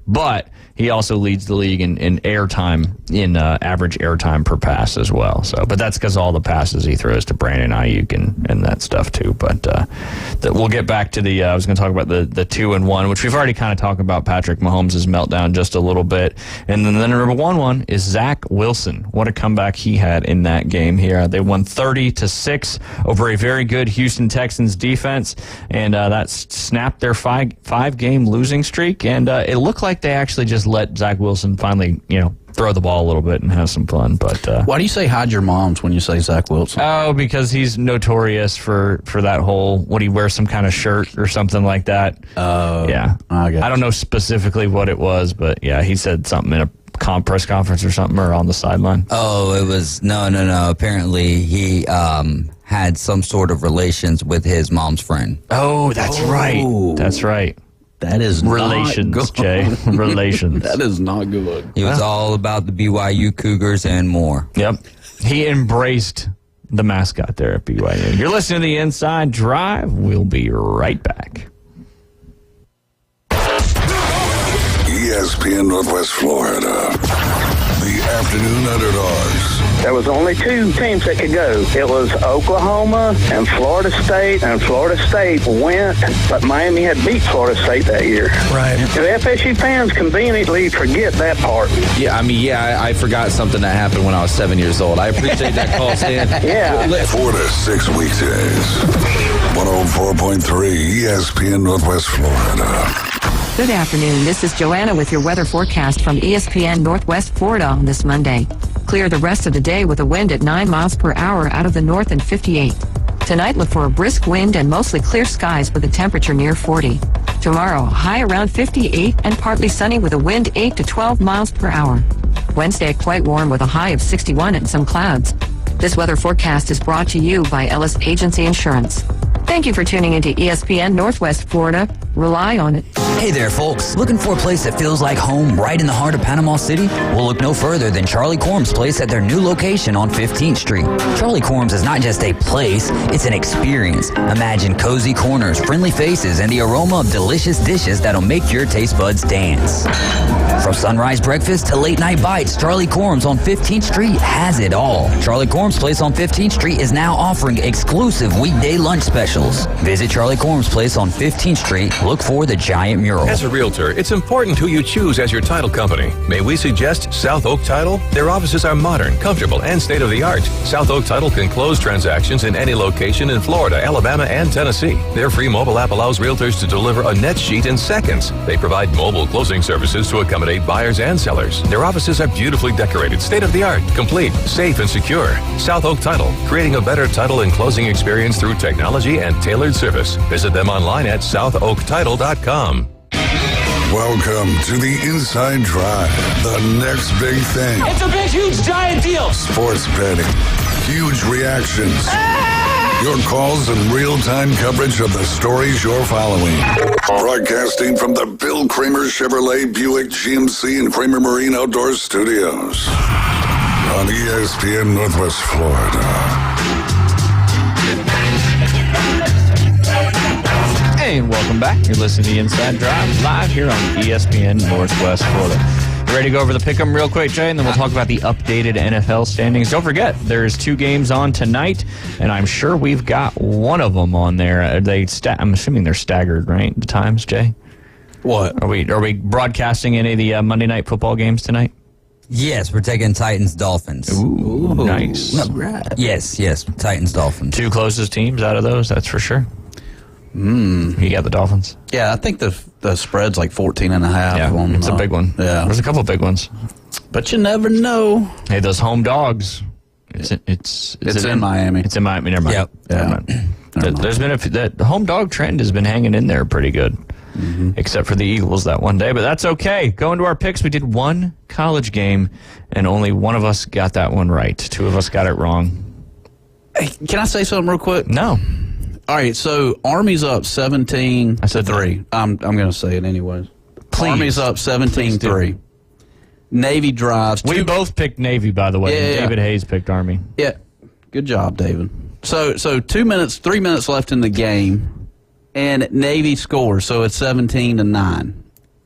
but he also leads the league in airtime, in average airtime per pass as well. So, but that's because all the passes he throws to Brandon Ayuk and that stuff too. But we'll get back to I was going to talk about the 2-1, which we've already kind of talked about Patrick Mahomes' meltdown just a little bit. And then the number one is Zach Wilson. What a comeback he had in that game here. They won 30-6 over a very good Houston Texans defense, and that snapped their five-game losing streak. And it looked like they actually just let Zach Wilson finally, throw the ball a little bit and have some fun. But why do you say hide your moms when you say Zach Wilson? Oh, because he's notorious for that whole, would he wear some kind of shirt or something like that? Yeah. I don't know specifically what it was, but yeah, he said something in a press conference or something, or on the sideline. Oh, it was, no. Apparently he had some sort of relations with his mom's friend. Oh, that's right. That's right. That is relations, not good. Jay. Relations. That is not good. He was all about the BYU Cougars and more. Yep. He embraced the mascot there at BYU. You're listening to The Inside Drive. We'll be right back. ESPN Northwest Florida. The afternoon underdogs. There was only 2 teams that could go. It was Oklahoma and Florida State, and Florida State went, but Miami had beat Florida State that year. Right. The FSU fans conveniently forget that part. Yeah, I forgot something that happened when I was 7 years old. I appreciate that call, Stan. Yeah. 4 to 6 weekdays. 104.3 ESPN Northwest Florida. Good afternoon. This is Joanna with your weather forecast from ESPN Northwest Florida on this Monday. Clear the rest of the day with a wind at 9 miles per hour out of the north and 58. Tonight, look for a brisk wind and mostly clear skies with a temperature near 40. Tomorrow, high around 58 and partly sunny with a wind 8 to 12 miles per hour. Wednesday, quite warm with a high of 61 and some clouds. This weather forecast is brought to you by Ellis Agency Insurance. Thank you for tuning into ESPN Northwest Florida. Rely on it. Hey there, folks. Looking for a place that feels like home right in the heart of Panama City? Well, look no further than Charlie Corm's Place at their new location on 15th Street. Charlie Corm's is not just a place, it's an experience. Imagine cozy corners, friendly faces, and the aroma of delicious dishes that'll make your taste buds dance. From sunrise breakfast to late night bites, Charlie Corm's on 15th Street has it all. Charlie Corm's Place on 15th Street is now offering exclusive weekday lunch specials. Visit Charlie Corm's Place on 15th Street. Look for the giant mural. As a realtor, it's important who you choose as your title company. May we suggest South Oak Title? Their offices are modern, comfortable, and state-of-the-art. South Oak Title can close transactions in any location in Florida, Alabama, and Tennessee. Their free mobile app allows realtors to deliver a net sheet in seconds. They provide mobile closing services to accommodate buyers and sellers. Their offices are beautifully decorated, state-of-the-art, complete, safe, and secure. South Oak Title, creating a better title and closing experience through technology and tailored service. Visit them online at southoaktitle.com. Welcome to the Inside Drive, the next big thing. It's a big, huge, giant deal. Sports betting, huge reactions, your calls and real-time coverage of the stories you're following. Broadcasting from the Bill Kramer Chevrolet Buick GMC and Kramer Marine Outdoor Studios on ESPN Northwest Florida. And welcome back. You're listening to the Inside Drive live here on ESPN Northwest Florida. You ready to go over the pick'em real quick, Jay? And then we'll talk about the updated NFL standings. Don't forget, there's 2 games on tonight, and I'm sure we've got one of them on there. I'm assuming they're staggered, right? The times, Jay? What? Are we broadcasting any of the Monday night football games tonight? Yes, we're taking Titans-Dolphins. Ooh, nice. Yes, Titans-Dolphins. 2 closest teams out of those, that's for sure. You got the Dolphins? Yeah, I think the spread's like 14.5. Yeah, it's a big one. Yeah. There's a couple of big ones. But you never know. Hey, those home dogs. It's in Miami. It's in Miami. Never mind. Yep. Never mind. There's been the home dog trend has been hanging in there pretty good, except for the Eagles that one day. But that's okay. Going to our picks, we did one college game, and only one of us got that one right. Two of us got it wrong. Hey, can I say something real quick? No. All right, so Army's up 17 I said to 3. I'm going to say it anyways. Please. Army's up 17-3. Navy drives. We both picked Navy, by the way. Yeah. David Hayes picked Army. Yeah. Good job, David. So 3 minutes left in the game, and Navy scores, so it's 17-9.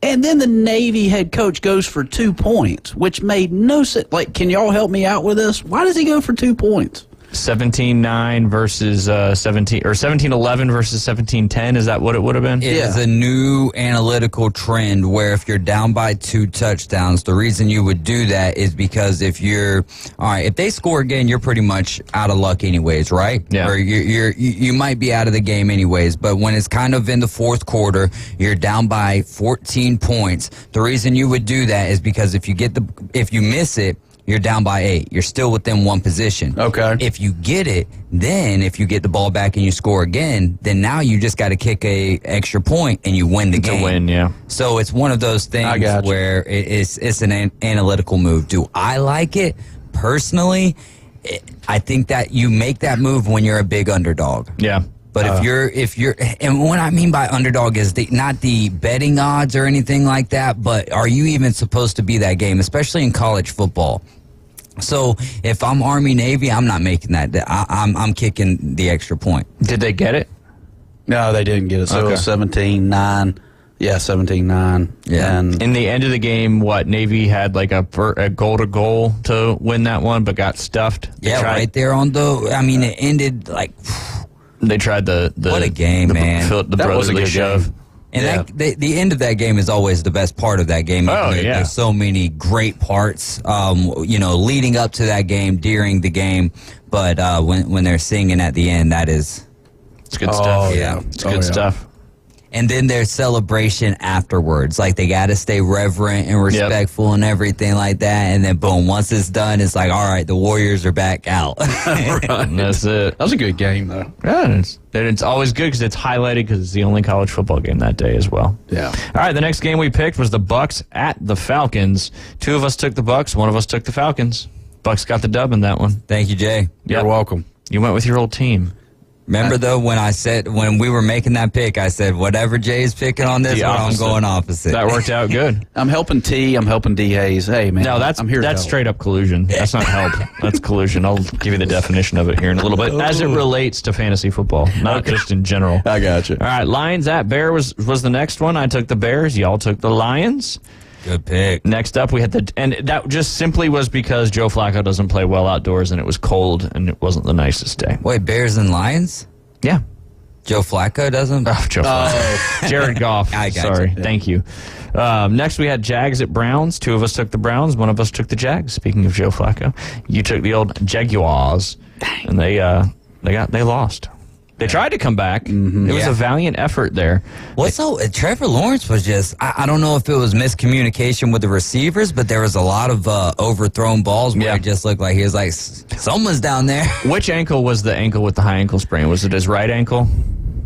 And then the Navy head coach goes for 2 points, which made no sense. Like, can y'all help me out with this? Why does he go for 2 points? 17-9 versus 17-11 versus 17-10. Is that what it would have been? It is a new analytical trend where if you're down by 2 touchdowns, the reason you would do that is because if they score again, you're pretty much out of luck anyways, right? Yeah. Or you might be out of the game anyways. But when it's kind of in the fourth quarter, you're down by 14 points. The reason you would do that is because if you miss it, you're down by 8. You're still within one position. Okay. If you get it, then if you get the ball back and you score again, then now you just got to kick a extra point and you win the game. To win, yeah. So it's one of those things where it's an analytical move. Do I like it? Personally, I think that you make that move when you're a big underdog. Yeah. But if you're, and what I mean by underdog is not the betting odds or anything like that, but are you even supposed to be that game, especially in college football? So if I'm Army Navy, I'm not making that. I'm kicking the extra point. Did they get it? No, they didn't get it. So it was 17-9. Yeah, 17-9. Yeah. And in the end of the game, Navy had like a goal to win that one, but got stuffed. Right there on it ended like. They tried the what a game, man! The brotherly shove. And the end of that game is always the best part of that game. There's so many great parts, leading up to that game, during the game. But when they're singing at the end, it's good stuff. Yeah, it's good stuff. And then their celebration afterwards. Like, they got to stay reverent and respectful and everything like that. And then, boom, once it's done, it's like, all right, the Warriors are back out. That's it. That was a good game, though. Yeah, it's always good because it's highlighted because it's the only college football game that day as well. Yeah. All right, the next game we picked was the Bucks at the Falcons. 2 of us took the Bucks. 1 of us took the Falcons. Bucks got the dub in that one. Thank you, Jay. You're welcome. You went with your old team. Remember, though, when we were making that pick, I said, whatever Jay's picking on this one, I'm going opposite. That worked out good. I'm helping T. I'm helping D. Hayes. Hey, man. No, that's straight up collusion. That's not help. That's collusion. I'll give you the definition of it here in a little bit, as it relates to fantasy football, not just in general. I got you. All right, Lions at Bear was the next one. I took the Bears. Y'all took the Lions. Good pick. Next up, we had and that just simply was because Joe Flacco doesn't play well outdoors, and it was cold, and it wasn't the nicest day. Wait, Bears and Lions? Yeah. Joe Flacco doesn't? Oh, Joe Flacco. Jared Goff. I got Sorry. you. Yeah. Thank you. Next, we had Jags at Browns. 2 of us took the Browns. 1 of us took the Jags. Speaking of Joe Flacco, you took the old Jaguars, and they lost. They tried to come back. Mm-hmm. It was a valiant effort there. Trevor Lawrence was just, I don't know if it was miscommunication with the receivers, but there was a lot of overthrown balls where it just looked like he was like, someone's down there. Which ankle was the ankle with the high ankle sprain? Was it his right ankle?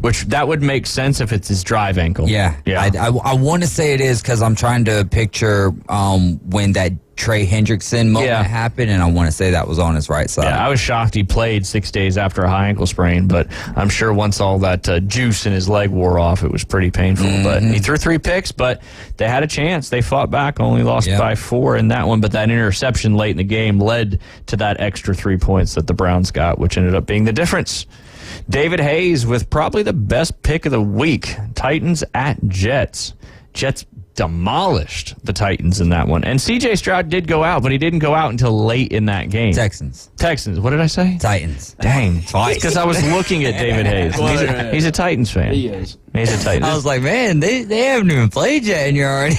Which that would make sense if it's his drive ankle. Yeah. I want to say it is because I'm trying to picture when that Trey Hendrickson moment happened, and I want to say that was on his right side. Yeah, I was shocked he played 6 days after a high ankle sprain, but I'm sure once all that juice in his leg wore off, it was pretty painful. Mm-hmm. But he threw 3 picks, but they had a chance. They fought back, only lost by 4 in that one, but that interception late in the game led to that extra 3 points that the Browns got, which ended up being the difference. David Hayes with probably the best pick of the week. Titans at Jets. Jets demolished the Titans in that one. And C.J. Stroud did go out, but he didn't go out until late in that game. Texans. What did I say? Titans. Dang. Because I was looking at David Hayes. He's a Titans fan. He is. He's a Titans. I was like, man, they haven't even played yet, and you're already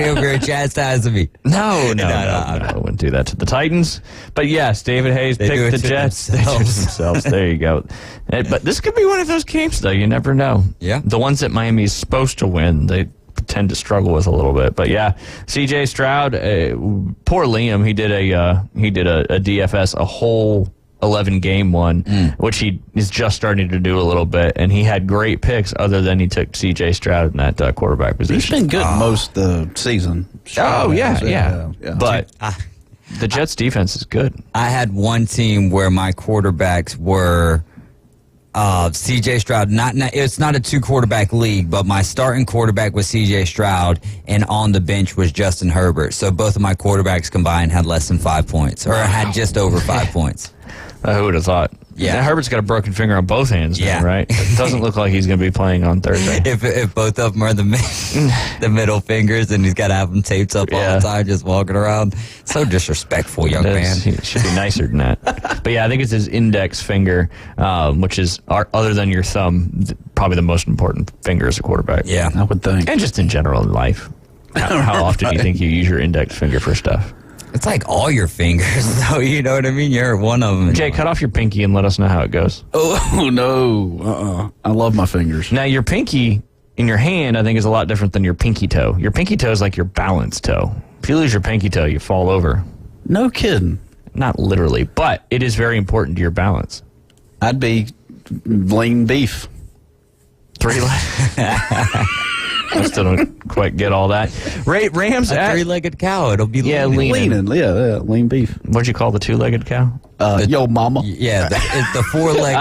over here chastising me. No, I wouldn't do that to the Titans. But yes, David Hayes picked the Jets. They do it themselves. There you go. But this could be one of those games, though. You never know. Yeah. The ones that Miami is supposed to win, they tend to struggle with a little bit. But yeah, C.J. Stroud, poor Liam, he did a DFS, a whole 11-game one, which he is just starting to do a little bit, and he had great picks other than he took C.J. Stroud in that quarterback position. He's been good most of the season. Yeah. But the Jets' defense is good. I had one team where my quarterbacks were C.J. Stroud. It's not a 2-quarterback league, but my starting quarterback was C.J. Stroud, and on the bench was Justin Herbert. So both of my quarterbacks combined had less than 5 points, or had just over 5 points. Who would have thought? Yeah. Now, Herbert's got a broken finger on both hands now, right? It doesn't look like he's going to be playing on Thursday. If both of them are the middle fingers, and he's got to have them taped up all the time, just walking around. So disrespectful, young man. He should be nicer than that. But yeah, I think it's his index finger, which is, other than your thumb, probably the most important finger as a quarterback. Yeah, I would think. And just in general in life. How often do you think you use your index finger for stuff? It's like all your fingers, though. You know what I mean? You're one of them. Jay, cut off your pinky and let us know how it goes. Oh, no. I love my fingers. Now, your pinky in your hand, I think, is a lot different than your pinky toe. Your pinky toe is like your balance toe. If you lose your pinky toe, you fall over. No kidding. Not literally, but it is very important to your balance. I'd be lean beef. 3 legs. I still don't quite get all that. Rams a 3-legged cow. It'll be leaning. Yeah, lean beef. What'd you call the 2-legged cow? Yo mama. Yeah, the 4-legged.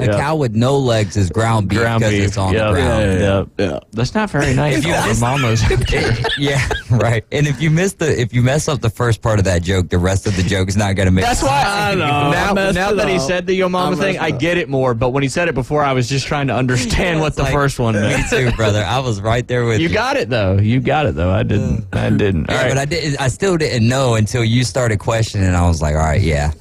A cow with no legs is ground beef because it's on the ground. Yeah. That's not very nice. If you miss mamas. Yeah, right. And if you mess up the first part of that joke, the rest of the joke is not going to make sense. That's why I know. Now that he said the yo mama thing, I get it more. But when he said it before, I was just trying to understand what the first one meant. Me too, brother. I was right there with you. You got it though. I didn't. Yeah, but I still didn't know until you started questioning. And I was like, all right, yeah.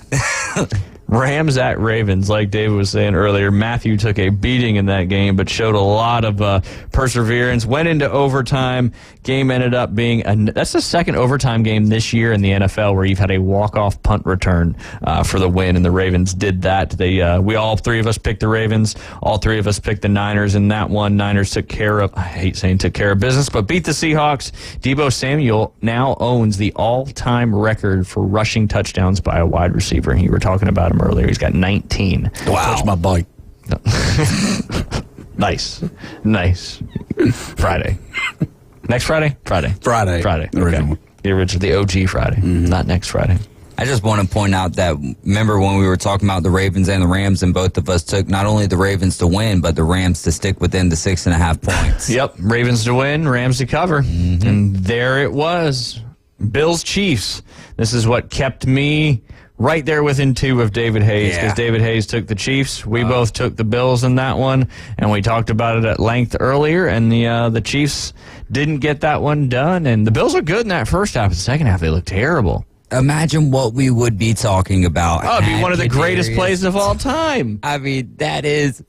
Rams at Ravens, like David was saying earlier. Matthew took a beating in that game, but showed a lot of perseverance. Went into overtime. Game ended up being that's the second overtime game this year in the NFL where you've had a walk-off punt return for the win, and the Ravens did that. We all three of us picked the Ravens. All three of us picked the Niners in that one. Niners took care of business, but beat the Seahawks. Deebo Samuel now owns the all-time record for rushing touchdowns by a wide receiver. You were talking about him earlier. He's got 19. Wow. Touch my bike. Nice. Friday. Next Friday? Friday. The original. Okay. The OG Friday, not next Friday. I just want to point out that, remember when we were talking about the Ravens and the Rams, and both of us took not only the Ravens to win, but the Rams to stick within the 6.5 points. Yep. Ravens to win, Rams to cover. And there it was. Bills Chiefs. This is what kept me right there within 2 of David Hayes, because David Hayes took the Chiefs. We both took the Bills in that one, and we talked about it at length earlier, and the Chiefs didn't get that one done. And the Bills are good in that first half. The second half, they look terrible. Imagine what we would be talking about. Oh, it'd be one of the greatest plays of all time. I mean, that is,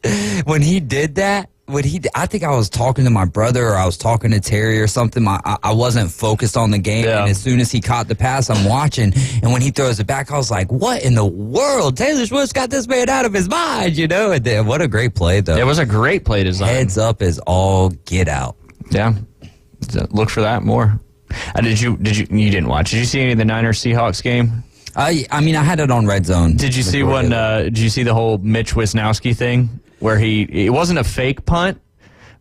when he did that, I think I was talking to my brother, or I was talking to Terry or something. I wasn't focused on the game, and as soon as he caught the pass, I'm watching, and when he throws it back, I was like, what in the world? Taylor Swift's got this man out of his mind, you know? And then, what a great play, though. It was a great play design. Heads up is all get out. Yeah. Look for that more. You didn't watch. Did you see any of the Niners-Seahawks game? I mean, I had it on Red Zone. Did you see did you see the whole Mitch Wisnowski thing? Where it wasn't a fake punt,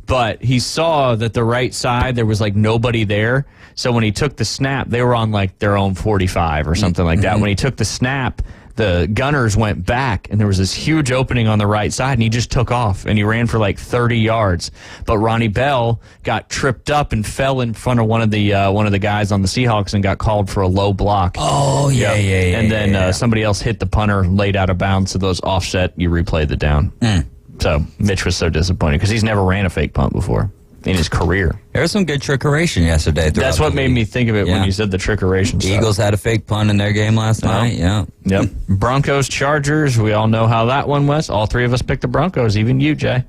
but he saw that the right side, there was like nobody there. So when he took the snap, they were on like their own 45 or something like that. When he took the snap, the gunners went back, and there was this huge opening on the right side, and he just took off, and he ran for like 30 yards. But Ronnie Bell got tripped up and fell in front of one of the guys on the Seahawks and got called for a low block. Oh, yeah. And then somebody else hit the punter, laid out of bounds, so those offset, you replay the down. So Mitch was so disappointed because he's never ran a fake punt before. in his career. There was some good trickeration yesterday. That's what made me think of it when you said the trickeration stuff. Eagles had a fake punt in their game last night. Yeah. Yep. Broncos, Chargers. We all know how that one was. All three of us picked the Broncos, even you, Jay.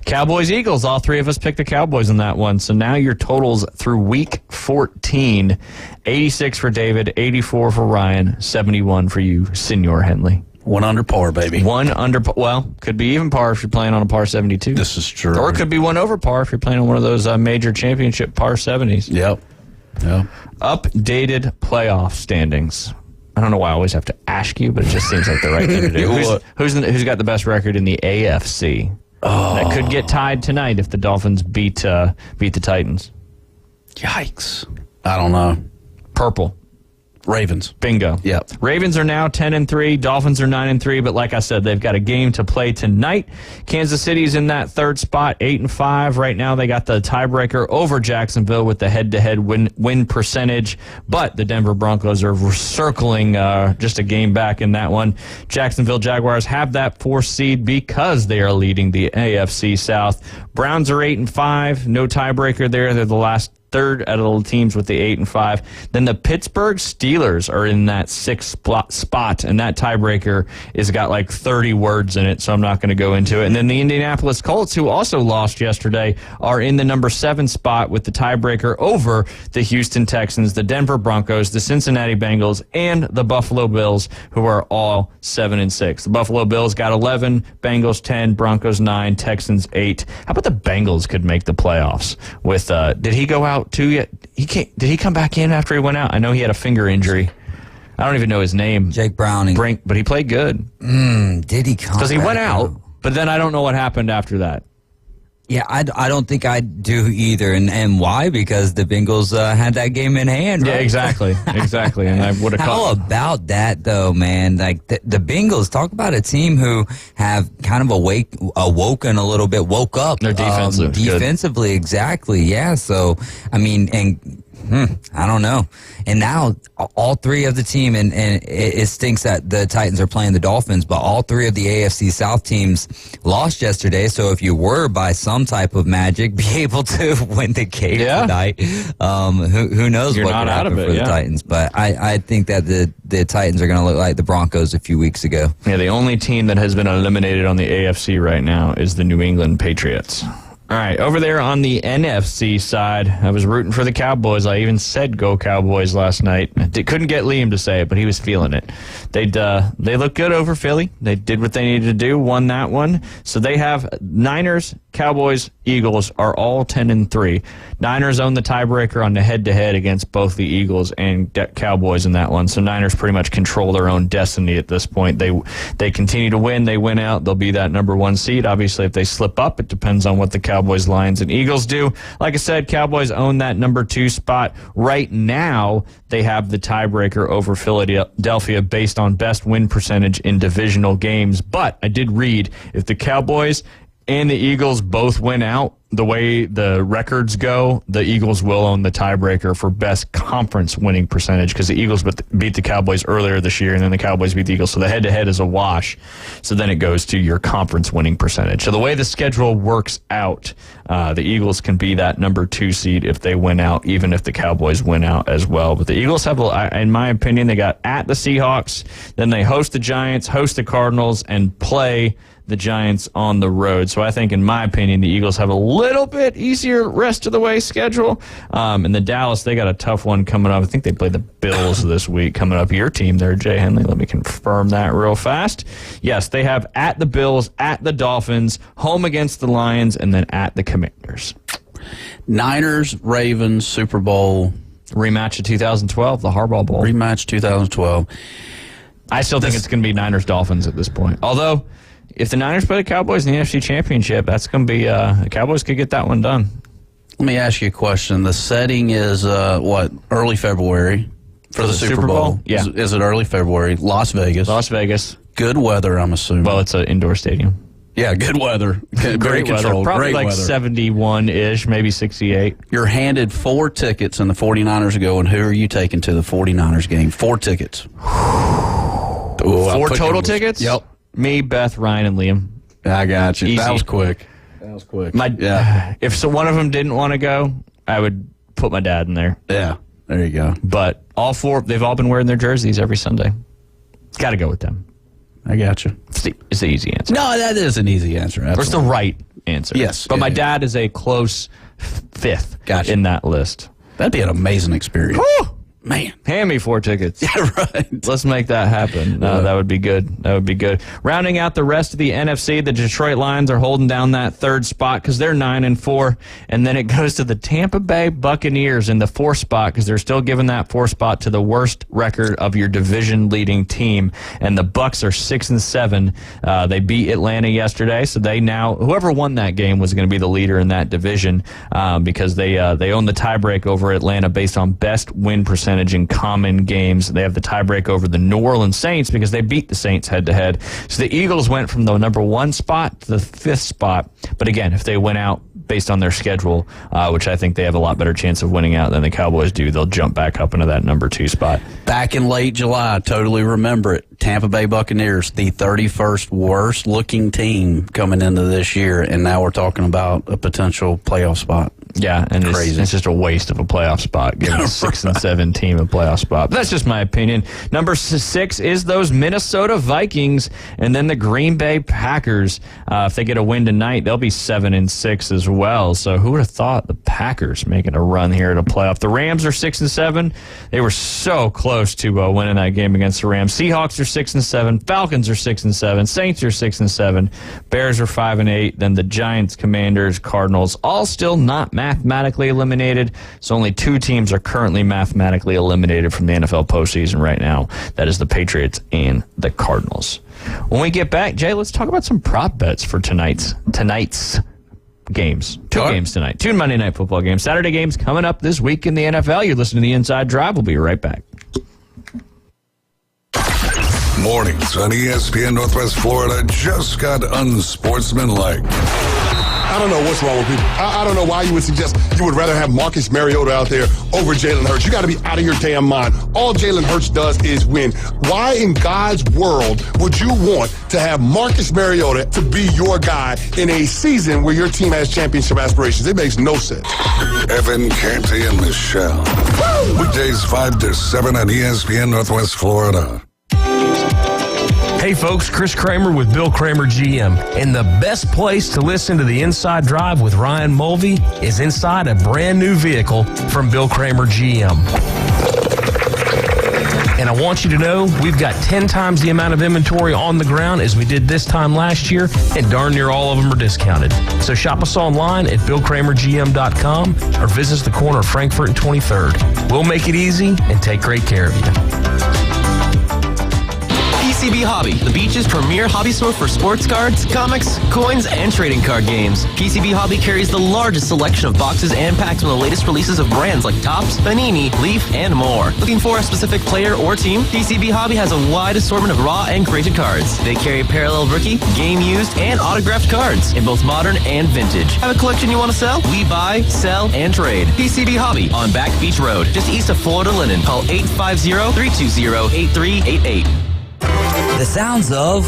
Cowboys, Eagles. All three of us picked the Cowboys in that one. So now your totals through week 14, 86 for David, 84 for Ryan, 71 for you, Senor Henley. 1 under par, baby. 1 under par. Well, could be even par if you're playing on a par 72. This is true. Or it could be 1 over par if you're playing on one of those major championship par 70s. Yep. Updated playoff standings. I don't know why I always have to ask you, but it just seems like the right thing to do. Who's got the best record in the AFC? That could get tied tonight if the Dolphins beat the Titans. Yikes. I don't know. Purple. Ravens. Bingo. Yep. Ravens are now 10-3. Dolphins are 9-3. But like I said, they've got a game to play tonight. Kansas City's in that third spot, 8-5. Right now, they got the tiebreaker over Jacksonville with the head-to-head win percentage. But the Denver Broncos are circling just a game back in that one. Jacksonville Jaguars have that 4th seed because they are leading the AFC South. Browns are 8-5. No tiebreaker there. They're the last third out of the teams with the 8-5. Then the Pittsburgh Steelers are in that 6th spot, and that tiebreaker has got like 30 words in it, so I'm not going to go into it. And then the Indianapolis Colts, who also lost yesterday, are in the number 7 spot with the tiebreaker over the Houston Texans, the Denver Broncos, the Cincinnati Bengals, and the Buffalo Bills, who are all 7-6. The Buffalo Bills got 11, Bengals 10, Broncos 9, Texans 8. How about the Bengals could make the playoffs with did he go out too yet? Did he come back in after he went out? I know he had a finger injury. I don't even know his name. Jake Browning. But he played good. Did he come? Because he went out, but then I don't know what happened after that. Yeah, I don't think I do either. And why? Because the Bengals had that game in hand, right? Yeah, exactly. And I would have How about that, though, man? Like, the Bengals, talk about a team who have kind of awoken a little bit, woke up. They're defensive. Defensively, exactly, yeah. So, I mean, and I don't know. And now all three of the team, and it stinks that the Titans are playing the Dolphins, but all three of the AFC South teams lost yesterday. So if you were by some type of magic be able to win the game tonight, who knows what could happen for the Titans. But I think that the Titans are going to look like the Broncos a few weeks ago. Yeah, the only team that has been eliminated on the AFC right now is the New England Patriots. All right, over there on the NFC side, I was rooting for the Cowboys. I even said go Cowboys last night. Couldn't get Liam to say it, but he was feeling it. They look good over Philly. They did what they needed to do, won that one. So they have Niners, Cowboys, Eagles are all 10-3. Niners own the tiebreaker on the head-to-head against both the Eagles and Cowboys in that one. So Niners pretty much control their own destiny at this point. They continue to win. They win out. They'll be that number 1 seed. Obviously, if they slip up, it depends on what the Cowboys, Lions, and Eagles do. Like I said, Cowboys own that number 2 spot. Right now, they have the tiebreaker over Philadelphia based on best win percentage in divisional games. But I did read if the Cowboys and the Eagles both win out, the way the records go, the Eagles will own the tiebreaker for best conference winning percentage because the Eagles beat the Cowboys earlier this year and then the Cowboys beat the Eagles. So the head-to-head is a wash. So then it goes to your conference winning percentage. So the way the schedule works out, the Eagles can be that number 2 seed if they win out, even if the Cowboys win out as well. But the Eagles have, in my opinion, they got at the Seahawks, then they host the Giants, host the Cardinals, and play the Giants on the road. So I think, in my opinion, the Eagles have a little bit easier rest of the way schedule. And the Dallas, they got a tough one coming up. I think they play the Bills this week coming up. Your team there, Jay Henley. Let me confirm that real fast. Yes, they have at the Bills, at the Dolphins, home against the Lions, and then at the Commanders. Niners, Ravens, Super Bowl. Rematch of 2012, the Harbaugh Bowl. Rematch 2012. I still think it's going to be Niners-Dolphins at this point. Although, if the Niners play the Cowboys in the NFC Championship, that's going to be the Cowboys could get that one done. Let me ask you a question. The setting is early February for the Super Bowl? Yeah. Is it early February? Las Vegas. Las Vegas. Good weather, I'm assuming. Well, it's an indoor stadium. Yeah, good weather. Great weather. Probably like 71-ish, maybe 68. You're handed 4 tickets and the 49ers go, and who are you taking to the 49ers game? 4 tickets. 4 total tickets? Yep. Me, Beth, Ryan, and Liam. I got you. Easy. That was quick. That was quick. If one of them didn't want to go, I would put my dad in there. Yeah, there you go. But all four, they've all been wearing their jerseys every Sunday. Got to go with them. I got you. It's the easy answer. No, that is an easy answer. Or it's the right answer. Yes. But my dad is a close fifth in that list. That'd be an amazing experience. Woo! Man. Hand me 4 tickets. Yeah, right. Let's make that happen. That would be good. That would be good. Rounding out the rest of the NFC, the Detroit Lions are holding down that third spot because they're 9-4. And then it goes to the Tampa Bay Buccaneers in the 4th spot because they're still giving that 4th spot to the worst record of your division-leading team. And the Bucs are 6-7. They beat Atlanta yesterday, so they now, whoever won that game was going to be the leader in that division because they own the tiebreak over Atlanta based on best win percentage in common games. They have the tiebreak over the New Orleans Saints because they beat the Saints head-to-head. So the Eagles went from the number 1 spot to the 5th spot. But again, if they win out based on their schedule, which I think they have a lot better chance of winning out than the Cowboys do, they'll jump back up into that number 2 spot. Back in late July, I totally remember it. Tampa Bay Buccaneers, the 31st worst-looking team coming into this year, and now we're talking about a potential playoff spot. Yeah, and it's just a waste of a playoff spot, giving a 6-7 team a playoff spot. But that's just my opinion. Number 6 is those Minnesota Vikings, and then the Green Bay Packers. If they get a win tonight, they'll be 7-6 as well. So who would have thought the Packers making a run here at a playoff? The Rams are 6-7. They were so close to winning that game against the Rams. Seahawks are 6-7. Falcons are 6-7. Saints are 6-7. Bears are 5-8. Then the Giants, Commanders, Cardinals, all still not mathematically eliminated. So only 2 teams are currently mathematically eliminated from the NFL postseason right now. That is the Patriots and the Cardinals. When we get back, Jay, let's talk about some prop bets for tonight's games. 2 games tonight. 2 Monday Night Football games. Saturday games coming up this week in the NFL. You're listening to The Inside Drive. We'll be right back. Mornings on ESPN Northwest Florida just got unsportsmanlike. I don't know what's wrong with people. I don't know why you would suggest you would rather have Marcus Mariota out there over Jalen Hurts. You got to be out of your damn mind. All Jalen Hurts does is win. Why in God's world would you want to have Marcus Mariota to be your guy in a season where your team has championship aspirations? It makes no sense. Evan Canty and Michelle. Weekdays 5 to 7 on ESPN Northwest Florida. Hey folks, Chris Kramer with Bill Kramer GM. And the best place to listen to the Inside Drive with Ryan Mulvey is inside a brand new vehicle from Bill Kramer GM. And I want you to know we've got 10 times the amount of inventory on the ground as we did this time last year, and darn near all of them are discounted. So shop us online at BillKramerGM.com or visit us the corner of Frankfurt and 23rd. We'll make it easy and take great care of you. PCB Hobby, the beach's premier hobby store for sports cards, comics, coins, and trading card games. PCB Hobby carries the largest selection of boxes and packs from the latest releases of brands like Topps, Panini, Leaf, and more. Looking for a specific player or team? PCB Hobby has a wide assortment of raw and graded cards. They carry parallel rookie, game used, and autographed cards in both modern and vintage. Have a collection you want to sell? We buy, sell, and trade. PCB Hobby on Back Beach Road, just east of Florida Linen. Call 850-320-8388. The sounds of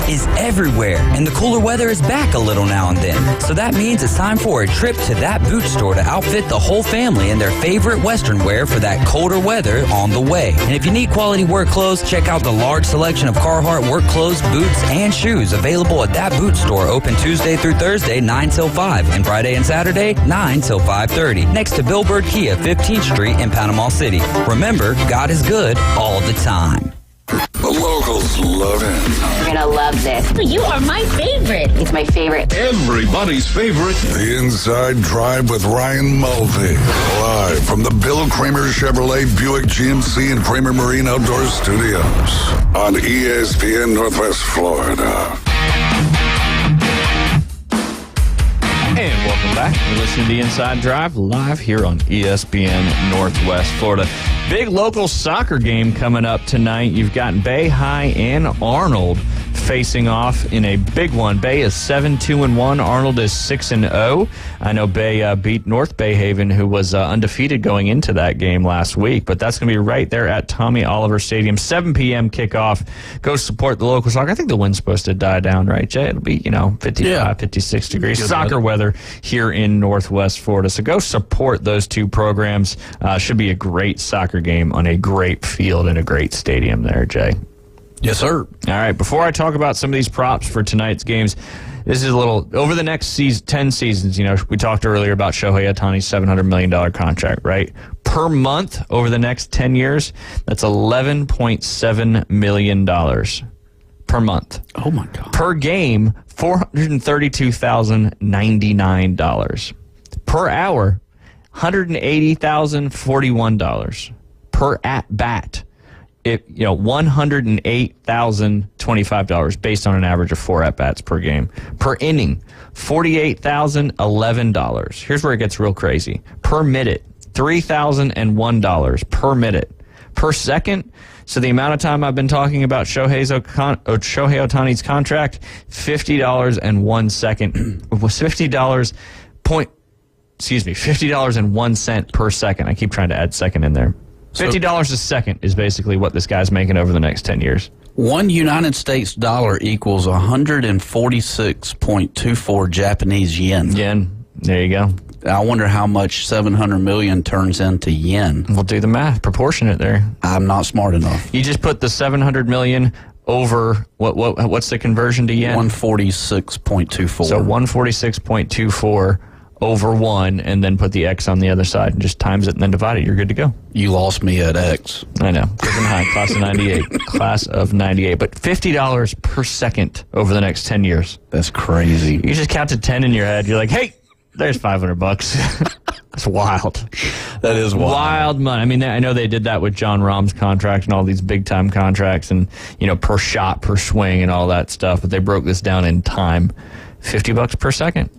is everywhere, and the cooler weather is back a little now and then. So that means it's time for a trip to that boot store to outfit the whole family in their favorite Western wear for that colder weather on the way. And if you need quality work clothes, check out the large selection of Carhartt work clothes, boots, and shoes available at that boot store, open Tuesday through Thursday, 9 till 5, and Friday and Saturday, 9 till 5:30, next to Billboard Kia, 15th Street in Panama City. Remember, God is good all the time. The locals love it. You're gonna love this. You are my favorite. It's my favorite. Everybody's favorite. The Inside Drive with Ryan Mulvey. Live from the Bill Kramer Chevrolet Buick GMC and Kramer Marine Outdoor Studios on ESPN Northwest Florida. And welcome back. You're listening to The Inside Drive live here on ESPN Northwest Florida. Big local soccer game coming up tonight. You've got Bay High and Arnold facing off in a big one. Bay is 7-2-1. Arnold is 6-0. I know Bay beat North Bay Haven, who was undefeated going into that game last week. But that's going to be right there at Tommy Oliver Stadium. 7 p.m. kickoff. Go support the local soccer. I think the wind's supposed to die down, right, Jay? It'll be, 55, 56 degrees. Good Soccer weather here in Northwest Florida. So go support those two programs. Should be a great soccer game on a great field in a great stadium there, Jay. Yes, sir. All right, before I talk about some of these props for tonight's games, this is a little, over the next 10 seasons, we talked earlier about Shohei Ohtani's $700 million contract, right? Per month over the next 10 years, that's $11.7 million per month. Oh, my God. Per game, $432,099. Per hour, $180,041. Per at bat, $108,025 based on an average of 4 at bats per game. Per inning, $48,011. Here's where it gets real crazy. Per minute, $3,001 per minute. Per second, so the amount of time I've been talking about Shohei Ohtani's contract, $50.01 was $50.01 per second. I keep trying to add second in there. $50 a second is basically what this guy's making over the next 10 years. One United States dollar equals 146.24 Japanese yen. Yen. There you go. I wonder how much 700 million turns into yen. We'll do the math. Proportionate there. I'm not smart enough. You just put the 700 million over what's the conversion to yen? 146.24. So 146.24 over 1, and then put the X on the other side and just times it and then divide it. You're good to go. You lost me at X. I know. Griffin High, class of 98. Class of 98. But $50 per second over the next 10 years. That's crazy. You just counted 10 in your head. You're like, hey, there's $500. That's wild. That is wild. Wild money. I mean, I know they did that with John Rahm's contract and all these big-time contracts and, per shot, per swing and all that stuff. But they broke this down in time. $50 per second.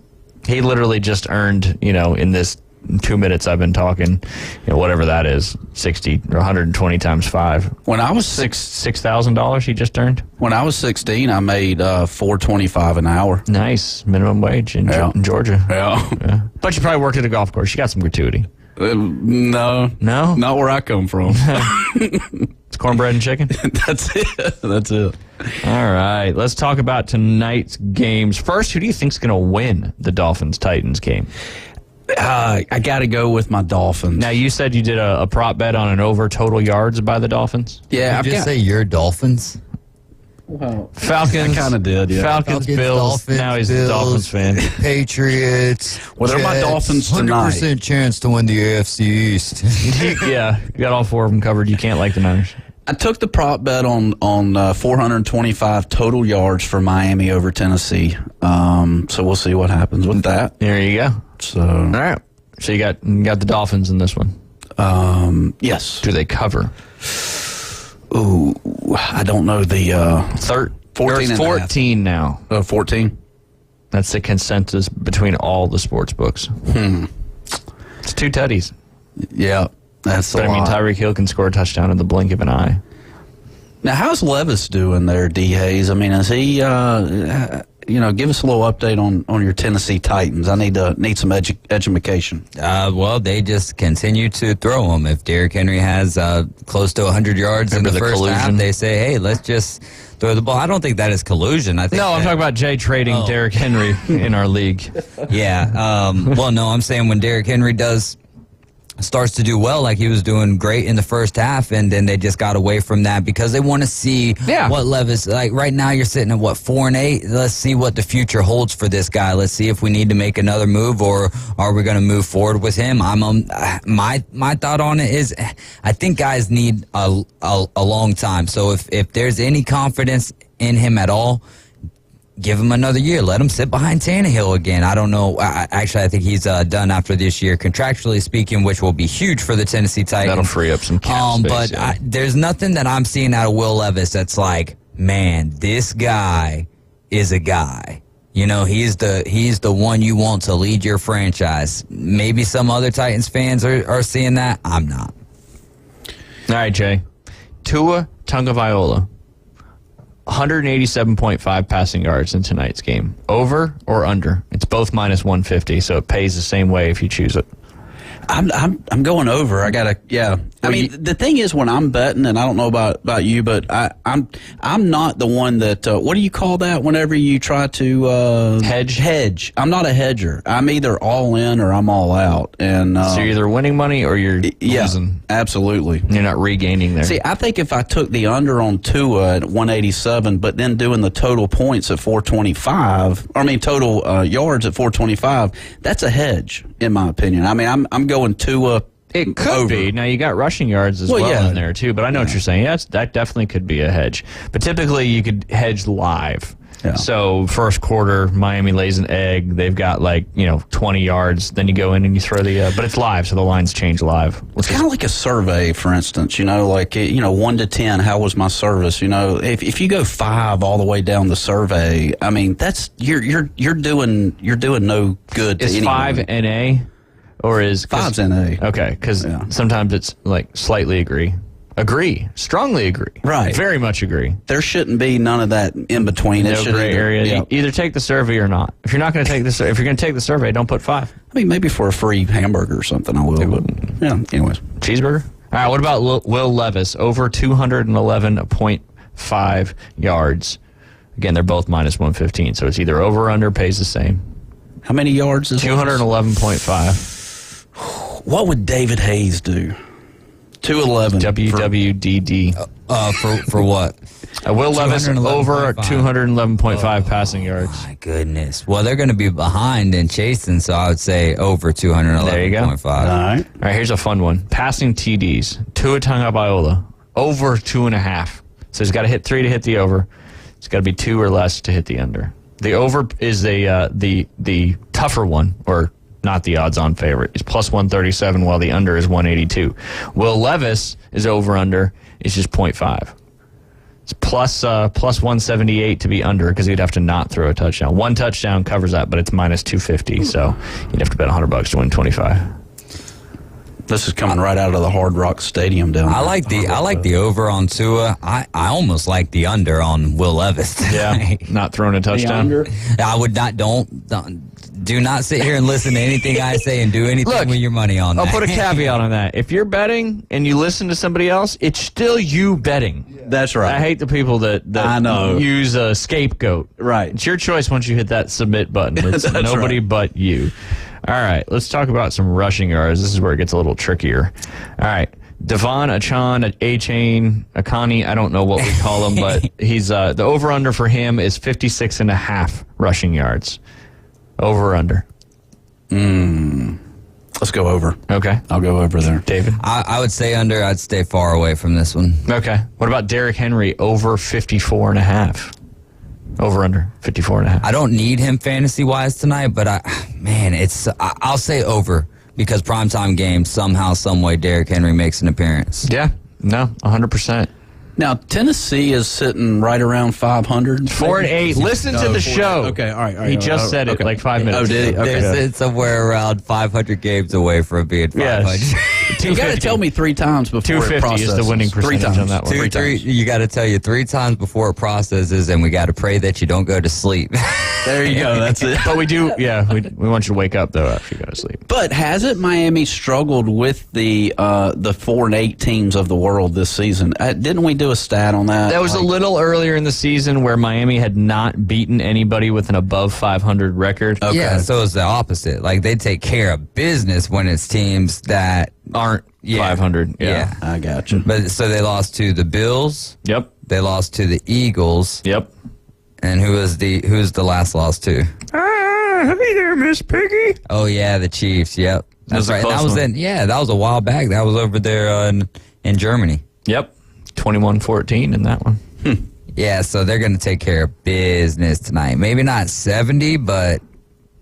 He literally just earned, in this 2 minutes I've been talking, whatever that is, 60 or 120 times 5. When I was $6,000 he just earned. When I was 16, I made $4.25 an hour. Nice, minimum wage in Georgia. Yeah. But you probably worked at a golf course. You got some gratuity. No, not where I come from. It's cornbread and chicken. That's it. All right, let's talk about tonight's games. First, who do you think's going to win the Dolphins-Titans game? I got to go with my Dolphins. Now, you said you did a prop bet on an over total yards by the Dolphins? Yeah. Did you just say your Dolphins? Well, Falcons. I kind of did, yeah. Falcons, Bills. Dolphins, now he's Bills, a Dolphins fan. Patriots. Well, they're my Dolphins tonight. 100% chance to win the AFC East. Yeah, you got all 4 of them covered. You can't like the Niners. I took the prop bet on 425 total yards for Miami over Tennessee. So we'll see what happens with that. There you go. So all right. So you got the Dolphins in this one. Yes. Do they cover? Ooh, I don't know the 14 now. 14. That's the consensus between all the sports books. It's 2 tutties. Yeah, that's a lot. But I mean, Tyreek Hill can score a touchdown in the blink of an eye. Now, how's Levis doing there, D. Hayes? I mean, is he? Give us a little update on your Tennessee Titans. I need some education. Well, they just continue to throw them. If Derrick Henry has close to 100 yards in the first half, they say, hey, let's just throw the ball. I don't think that is collusion. I think I'm talking about Jay trading Derrick Henry in our league. Yeah. Well, no, I'm saying when Derrick Henry starts to do well, like he was doing great in the first half, and then they just got away from that because they want to see what Levis, like right now you're sitting at 4-8. Let's see what the future holds for this guy. Let's see if we need to make another move, or are we going to move forward with him? My thought on it is I think guys need a long time. So if there's any confidence in him at all, give him another year. Let him sit behind Tannehill again. I don't know. I think he's done after this year, contractually speaking, which will be huge for the Tennessee Titans. That'll free up some cap space. But there's nothing that I'm seeing out of Will Levis that's like, man, this guy is a guy. You know, he's the one you want to lead your franchise. Maybe some other Titans fans are seeing that. I'm not. All right, Jay. Tua Tagovailoa, 187.5 passing yards in tonight's game. Over or under? It's both minus 150, so it pays the same way if you choose it. I'm going over. I gotta, yeah. I mean, the thing is, when I'm betting, and I don't know about you, but I'm not the one that. What do you call that? Whenever you try to hedge. I'm not a hedger. I'm either all in or I'm all out. And so you're either winning money or you're losing. Absolutely. You're not regaining there. See, I think if I took the under on Tua at 187, but then doing the total points at 425, total yards at 425, that's a hedge in my opinion. I mean, I'm going Tua. It could be. Now, you got rushing yards as well in there, too, but I know what you're saying. That definitely could be a hedge. But typically, you could hedge live. Yeah. So, first quarter, Miami lays an egg. They've got, 20 yards. Then you go in and you throw but it's live, so the lines change live. It's kind of like a survey, for instance. 1 to 10, how was my service? If you go 5 all the way down the survey, I mean, that's you're doing no good to anyone. Is 5 NA? Or is 5's NA? Okay, because sometimes it's slightly agree, strongly agree, right? Very much agree. There shouldn't be none of that in between. No gray area. Either take the survey or not. If you're not going to take the survey, don't put 5. I mean, maybe for a free hamburger or something, I will. But anyways, cheeseburger. All right. What about Will Levis over 211.5 yards? Again, they're both minus 115, so it's either over or under. Pays the same. How many yards is 211.5? What would David Hayes do? 211. WWDD. For what? Will Levis over 211.5 passing yards. Oh, my goodness. Well, they're going to be behind and chasing, so I would say over 211.5. There you go. All right, here's a fun one. Passing TDs. Tua Tagovailoa over 2.5. So he's got to hit 3 to hit the over. It's got to be 2 or less to hit the under. The over is the tougher one, or not the odds-on favorite. It's plus 137, while the under is 182. Will Levis is over-under. It's just 0.5. It's plus 178 to be under, because he'd have to not throw a touchdown. One touchdown covers that, but it's minus 250, so you'd have to bet $100 to win 25. This is coming right out of the Hard Rock Stadium down there. I like the over on Tua. I almost like the under on Will Levis tonight. Yeah, not throwing a touchdown. The under? I would not. Do not sit here and listen to anything I say and do anything with your money on that. I'll put a caveat on that. If you're betting and you listen to somebody else, it's still you betting. Yeah. That's right. I hate the people that I know. use a scapegoat. Right. It's your choice once you hit that submit button. It's nobody but you. All right, let's talk about some rushing yards. This is where it gets a little trickier. All right, Devon Achane, I don't know what we call him, but he's the over-under for him is 56.5 rushing yards. Over or under? Let's go over. Okay. I'll go over there. David? I would say under. I'd stay far away from this one. Okay. What about Derrick Henry over 54.5? Over under 54.5. I don't need him fantasy-wise tonight, but I'll say over, because primetime game, somehow, someway, Derrick Henry makes an appearance. Yeah. No, 100%. Now, Tennessee is sitting right around 500. 4-8. Listen to the show. Okay, all right. He just said it like 5 minutes. Oh, did he? Okay. They're sitting somewhere around 500 games away from being 500. Yes. You got to tell me 3 times before it 250 processes. is the winning percentage 3 times. on that one. You got to tell you 3 times before it processes, and we got to pray that you don't go to sleep. There you go. That's it. But we do, we want you to wake up, though, after you go to sleep. But hasn't Miami struggled with the 4-8 teams of the world this season? Didn't we do a stat on that? That was a little earlier in the season where Miami had not beaten anybody with an above 500 record. Okay. Yeah, so it's the opposite. Like, they take care of business when it's teams that aren't 500. Yeah, I got you. But so they lost to the Bills. Yep. They lost to the Eagles. Yep. And who's the last loss to? Hey there, Miss Piggy. Oh yeah, the Chiefs. Yep. That's right. That was that was a while back. That was over there in Germany. Yep. 21-14 in that one. Yeah, so they're going to take care of business tonight. Maybe not 70, but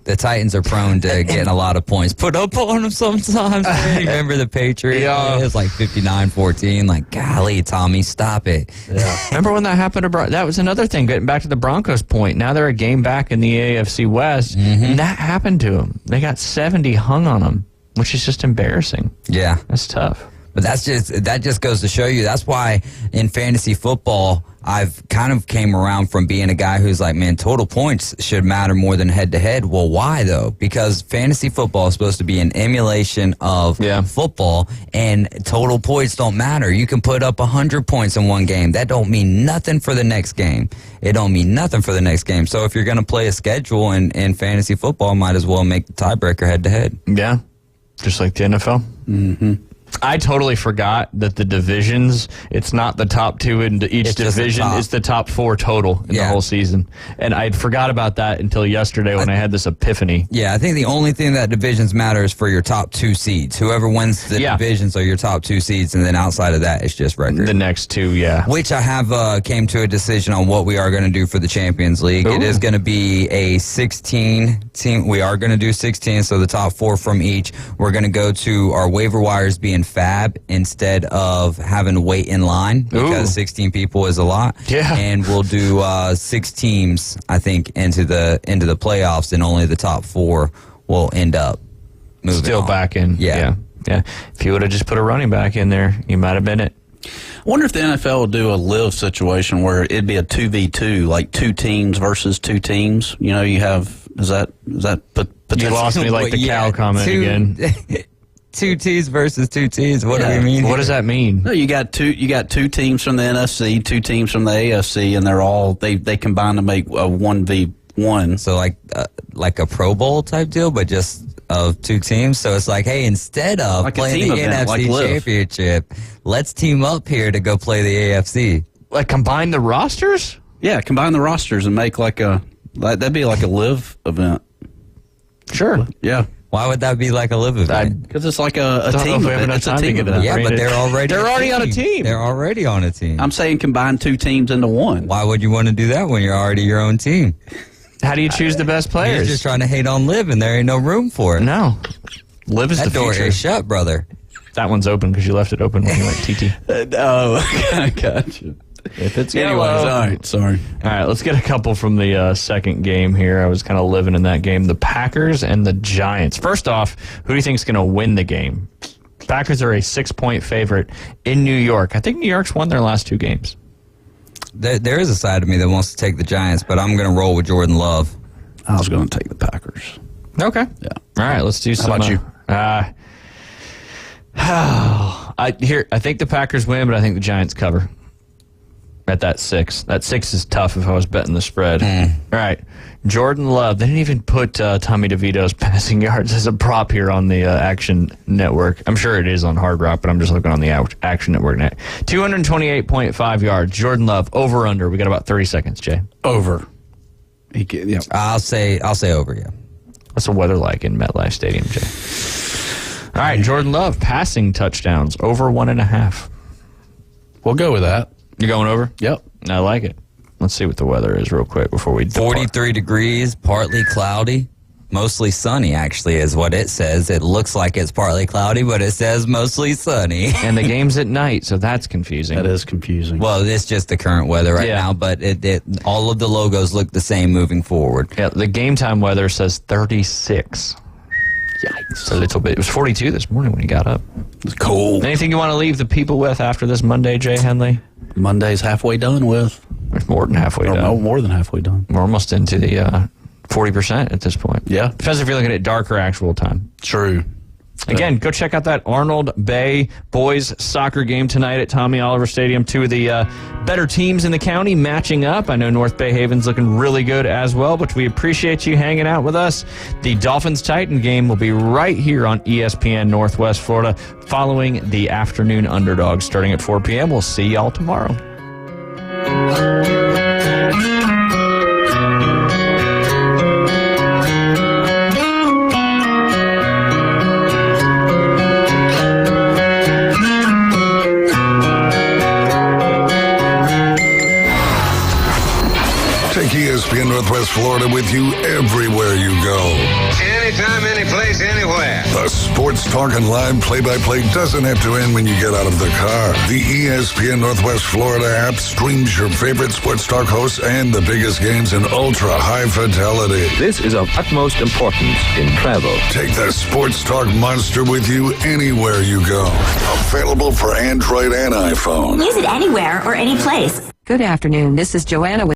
The Titans are prone to getting a lot of points put up on them sometimes. Remember the Patriots? Yeah. It was like 59-14. Like, golly, Tommy, stop it. Yeah. Remember when that happened to that was another thing, getting back to the Broncos point. Now they're a game back in the AFC West, and that happened to them. They got 70 hung on them, which is just embarrassing. Yeah. That's tough. But that just goes to show you. That's why in fantasy football, I've kind of came around from being a guy who's like, man, total points should matter more than head-to-head. Well, why, though? Because fantasy football is supposed to be an emulation of football, and total points don't matter. You can put up 100 points in one game. That don't mean nothing for the next game. It don't mean nothing for the next game. So if you're going to play a schedule in fantasy football, might as well make the tiebreaker head-to-head. Yeah, just like the NFL. Mm-hmm. I totally forgot that the divisions, it's not the top two in each division, it's the top four total in the whole season. And I forgot about that until yesterday when I had this epiphany. Yeah, I think the only thing that divisions matter is for your top two seeds. Whoever wins the divisions are your top two seeds, and then outside of that, it's just record. The next two, yeah. Which I have came to a decision on what we are going to do for the Champions League. Ooh. It is going to be a 16 team. We are going to do 16, so the top four from each. We're going to go to our waiver wires being fab instead of having to wait in line because 16 people is a lot. Yeah. And we'll do 6 teams, I think, into the playoffs, and only the top 4 will end up moving still on. Back in. Yeah. If you would have just put a running back in there, you might have been it. I wonder if the NFL will do a live situation where it'd be a 2v2, like 2 teams versus 2 teams. You know, you have, is that You lost me like the cow comment again. 2 T's versus 2 T's. What do we mean? What does that mean? No, you got two teams from the NFC, 2 teams from the AFC, and they're all they combine to make a 1v1. So like a Pro Bowl type deal, but just of 2 teams. So it's like, hey, instead of like playing the event, NFC Championship, let's team up here to go play the AFC. Like combine the rosters? Yeah, combine the rosters and make that'd be like a live event. Sure. Yeah. Why would that be like a live event? Because it's like a team event. It's a team event. Yeah, but they're already on a team. They're already on a team. I'm saying combine 2 teams into one. Why would you want to do that when you're already your own team? How do you choose the best players? You're just trying to hate on Liv, and there ain't no room for it. No. Liv is that the door future. is shut, brother. That one's open because you left it open when you went TT. I got you. If it's Anyways, all right, sorry. All right, let's get a couple from the second game here. I was kind of living in that game. The Packers and the Giants. First off, who do you think is going to win the game? Packers are a 6-point favorite in New York. I think New York's won their last 2 games. There is a side of me that wants to take the Giants, but I'm going to roll with Jordan Love. I was going to take the Packers. Okay. Yeah. All right, let's do some. How about you? I think the Packers win, but I think the Giants cover at that 6. That 6 is tough if I was betting the spread. All right. Jordan Love. They didn't even put Tommy DeVito's passing yards as a prop here on the Action Network. I'm sure it is on Hard Rock, but I'm just looking on the Action Network net. 228.5 yards. Jordan Love, over, under. We got about 30 seconds, Jay. Over. Yeah. I'll say over, yeah. What's the weather like in MetLife Stadium, Jay? All right, Jordan Love, passing touchdowns, over 1.5. We'll go with that. You going over? Yep. I like it. Let's see what the weather is real quick before we depart. 43 degrees, partly cloudy, mostly sunny, actually, is what it says. It looks like it's partly cloudy, but it says mostly sunny. And the game's at night, so that's confusing. That is confusing. Well, it's just the current weather right now, but all of the logos look the same moving forward. Yeah, the game time weather says 36. Yikes. It's a little bit. It was 42 this morning when he got up. It's cold. Anything you want to leave the people with after this Monday, Jay Henley? Monday's halfway done with. It's more than halfway done. No, more than halfway done. We're almost into the 40% at this point. Yeah. Depends if you're looking at dark or actual time. True. Again, go check out that Arnold Bay boys soccer game tonight at Tommy Oliver Stadium. 2 of the better teams in the county matching up. I know North Bay Haven's looking really good as well, but we appreciate you hanging out with us. The Dolphins-Titan game will be right here on ESPN Northwest Florida following the afternoon underdog starting at 4 p.m. We'll see y'all tomorrow. Take ESPN Northwest Florida with you everywhere you go. Anytime, anyplace, anywhere. The Sports Talk and live play-by-play doesn't have to end when you get out of the car. The ESPN Northwest Florida app streams your favorite Sports Talk hosts and the biggest games in ultra-high fidelity. This is of utmost importance in travel. Take the Sports Talk monster with you anywhere you go. Available for Android and iPhone. Use it anywhere or any place. Good afternoon. This is Joanna with